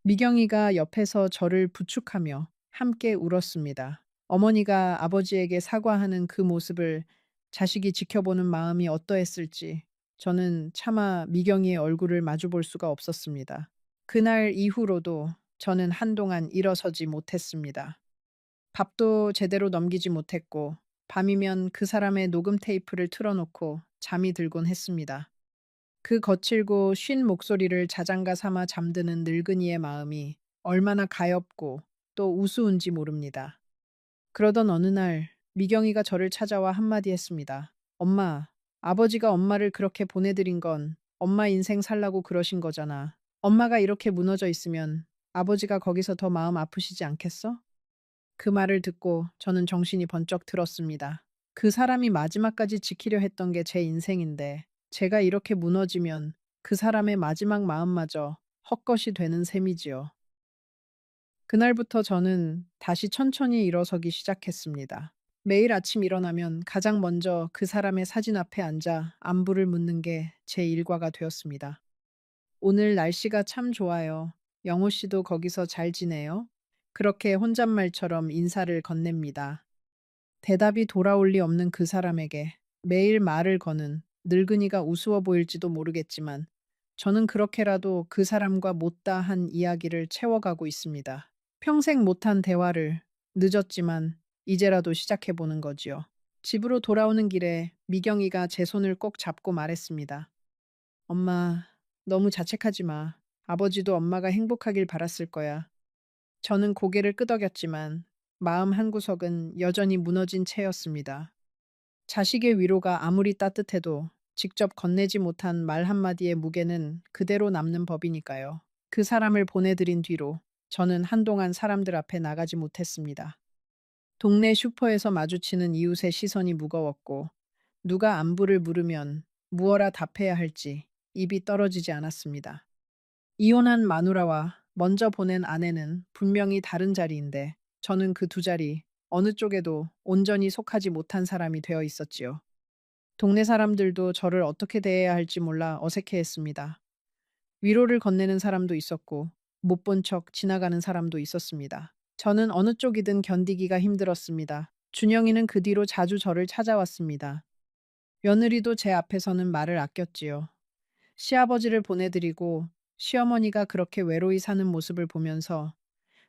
S2: 미경이가 옆에서 저를 부축하며 함께 울었습니다. 어머니가 아버지에게 사과하는 그 모습을 자식이 지켜보는 마음이 어떠했을지 저는 차마 미경이의 얼굴을 마주볼 수가 없었습니다. 그날 이후로도 저는 한동안 일어서지 못했습니다. 밥도 제대로 넘기지 못했고 밤이면 그 사람의 녹음 테이프를 틀어놓고 잠이 들곤 했습니다. 그 거칠고 쉰 목소리를 자장가 삼아 잠드는 늙은이의 마음이 얼마나 가엾고 또 우스운지 모릅니다. 그러던 어느 날 미경이가 저를 찾아와 한마디 했습니다. 엄마, 아버지가 엄마를 그렇게 보내드린 건 엄마 인생 살라고 그러신 거잖아. 엄마가 이렇게 무너져 있으면 아버지가 거기서 더 마음 아프시지 않겠어? 그 말을 듣고 저는 정신이 번쩍 들었습니다. 그 사람이 마지막까지 지키려 했던 게 제 인생인데 제가 이렇게 무너지면 그 사람의 마지막 마음마저 헛것이 되는 셈이지요. 그날부터 저는 다시 천천히 일어서기 시작했습니다. 매일 아침 일어나면 가장 먼저 그 사람의 사진 앞에 앉아 안부를 묻는 게 제 일과가 되었습니다. 오늘 날씨가 참 좋아요. 영호 씨도 거기서 잘 지내요? 그렇게 혼잣말처럼 인사를 건넵니다. 대답이 돌아올 리 없는 그 사람에게 매일 말을 거는 늙은이가 우스워 보일지도 모르겠지만 저는 그렇게라도 그 사람과 못다 한 이야기를 채워가고 있습니다. 평생 못한 대화를 늦었지만 이제라도 시작해보는 거지요. 집으로 돌아오는 길에 미경이가 제 손을 꼭 잡고 말했습니다. 엄마, 너무 자책하지 마. 아버지도 엄마가 행복하길 바랐을 거야. 저는 고개를 끄덕였지만 마음 한구석은 여전히 무너진 채였습니다. 자식의 위로가 아무리 따뜻해도 직접 건네지 못한 말 한마디의 무게는 그대로 남는 법이니까요. 그 사람을 보내드린 뒤로 저는 한동안 사람들 앞에 나가지 못했습니다. 동네 슈퍼에서 마주치는 이웃의 시선이 무거웠고 누가 안부를 물으면 무어라 답해야 할지 입이 떨어지지 않았습니다. 이혼한 마누라와 먼저 보낸 아내는 분명히 다른 자리인데 저는 그 두 자리 어느 쪽에도 온전히 속하지 못한 사람이 되어 있었지요. 동네 사람들도 저를 어떻게 대해야 할지 몰라 어색해했습니다. 위로를 건네는 사람도 있었고 못 본 척 지나가는 사람도 있었습니다. 저는 어느 쪽이든 견디기가 힘들었습니다. 준영이는 그 뒤로 자주 저를 찾아왔습니다. 며느리도 제 앞에서는 말을 아꼈지요. 시아버지를 보내드리고 시어머니가 그렇게 외로이 사는 모습을 보면서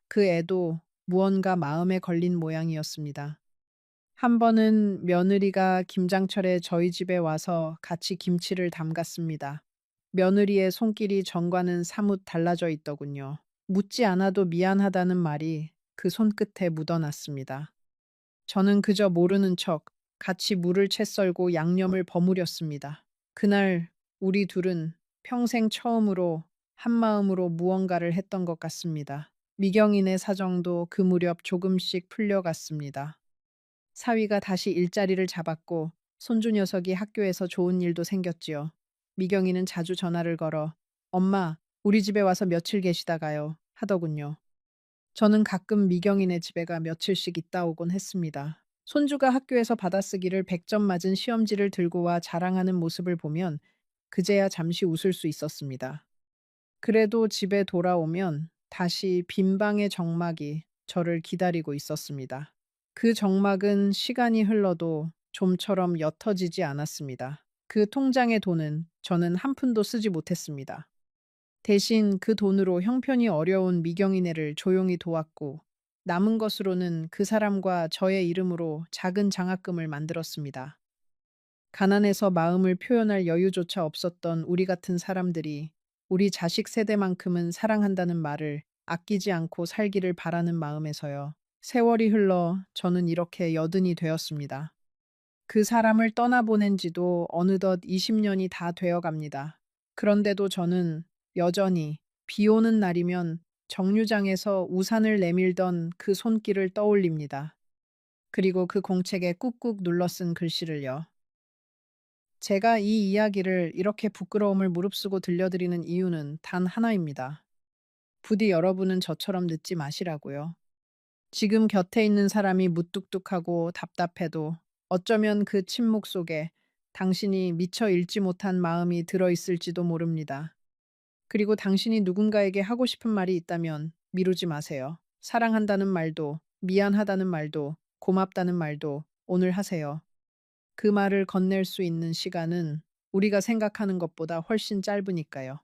S2: 그 애도 무언가 마음에 걸린 모양이었습니다. 한 번은 며느리가 김장철에 저희 집에 와서 같이 김치를 담갔습니다. 며느리의 손길이 전과는 사뭇 달라져 있더군요. 묻지 않아도 미안하다는 말이 그 손끝에 묻어났습니다. 저는 그저 모르는 척 같이 물을 채 썰고 양념을 버무렸습니다. 그날 우리 둘은 평생 처음으로 한마음으로 무언가를 했던 것 같습니다. 미경인의 사정도 그 무렵 조금씩 풀려갔습니다. 사위가 다시 일자리를 잡았고 손주 녀석이 학교에서 좋은 일도 생겼지요. 미경이는 자주 전화를 걸어 엄마, 우리 집에 와서 며칠 계시다가요 하더군요. 저는 가끔 미경이네 집에 가 며칠씩 있다 오곤 했습니다. 손주가 학교에서 받아쓰기를 100점 맞은 시험지를 들고 와 자랑하는 모습을 보면 그제야 잠시 웃을 수 있었습니다. 그래도 집에 돌아오면 다시 빈 방의 정막이 저를 기다리고 있었습니다. 그 정막은 시간이 흘러도 좀처럼 옅어지지 않았습니다. 그 통장의 돈은 저는 한 푼도 쓰지 못했습니다. 대신 그 돈으로 형편이 어려운 미경이네를 조용히 도왔고 남은 것으로는 그 사람과 저의 이름으로 작은 장학금을 만들었습니다. 가난해서 마음을 표현할 여유조차 없었던 우리 같은 사람들이 우리 자식 세대만큼은 사랑한다는 말을 아끼지 않고 살기를 바라는 마음에서요. 세월이 흘러 저는 이렇게 여든이 되었습니다. 그 사람을 떠나보낸 지도 어느덧 20년이 다 되어 갑니다. 그런데도 저는 여전히 비 오는 날이면 정류장에서 우산을 내밀던 그 손길을 떠올립니다. 그리고 그 공책에 꾹꾹 눌러 쓴 글씨를요. 제가 이 이야기를 이렇게 부끄러움을 무릅쓰고 들려드리는 이유는 단 하나입니다. 부디 여러분은 저처럼 늦지 마시라고요. 지금 곁에 있는 사람이 무뚝뚝하고 답답해도 어쩌면 그 침묵 속에 당신이 미처 읽지 못한 마음이 들어있을지도 모릅니다. 그리고 당신이 누군가에게 하고 싶은 말이 있다면 미루지 마세요. 사랑한다는 말도, 미안하다는 말도, 고맙다는 말도 오늘 하세요. 그 말을 건넬 수 있는 시간은 우리가 생각하는 것보다 훨씬 짧으니까요.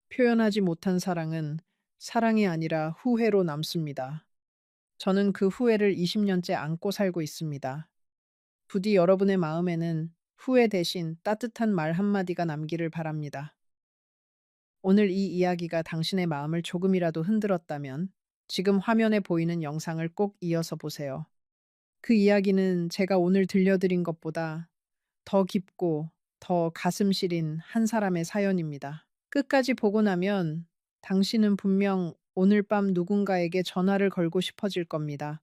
S2: 표현하지 못한 사랑은 사랑이 아니라 후회로 남습니다. 저는 그 후회를 20년째 안고 살고 있습니다. 부디 여러분의 마음에는 후회 대신 따뜻한 말 한마디가 남기를 바랍니다. 오늘 이 이야기가 당신의 마음을 조금이라도 흔들었다면 지금 화면에 보이는 영상을 꼭 이어서 보세요. 그 이야기는 제가 오늘 들려드린 것보다 더 깊고 더 가슴 시린 한 사람의 사연입니다. 끝까지 보고 나면 당신은 분명 오늘 밤 누군가에게 전화를 걸고 싶어질 겁니다.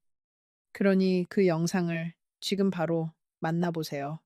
S2: 그러니 그 영상을 지금 바로 만나보세요.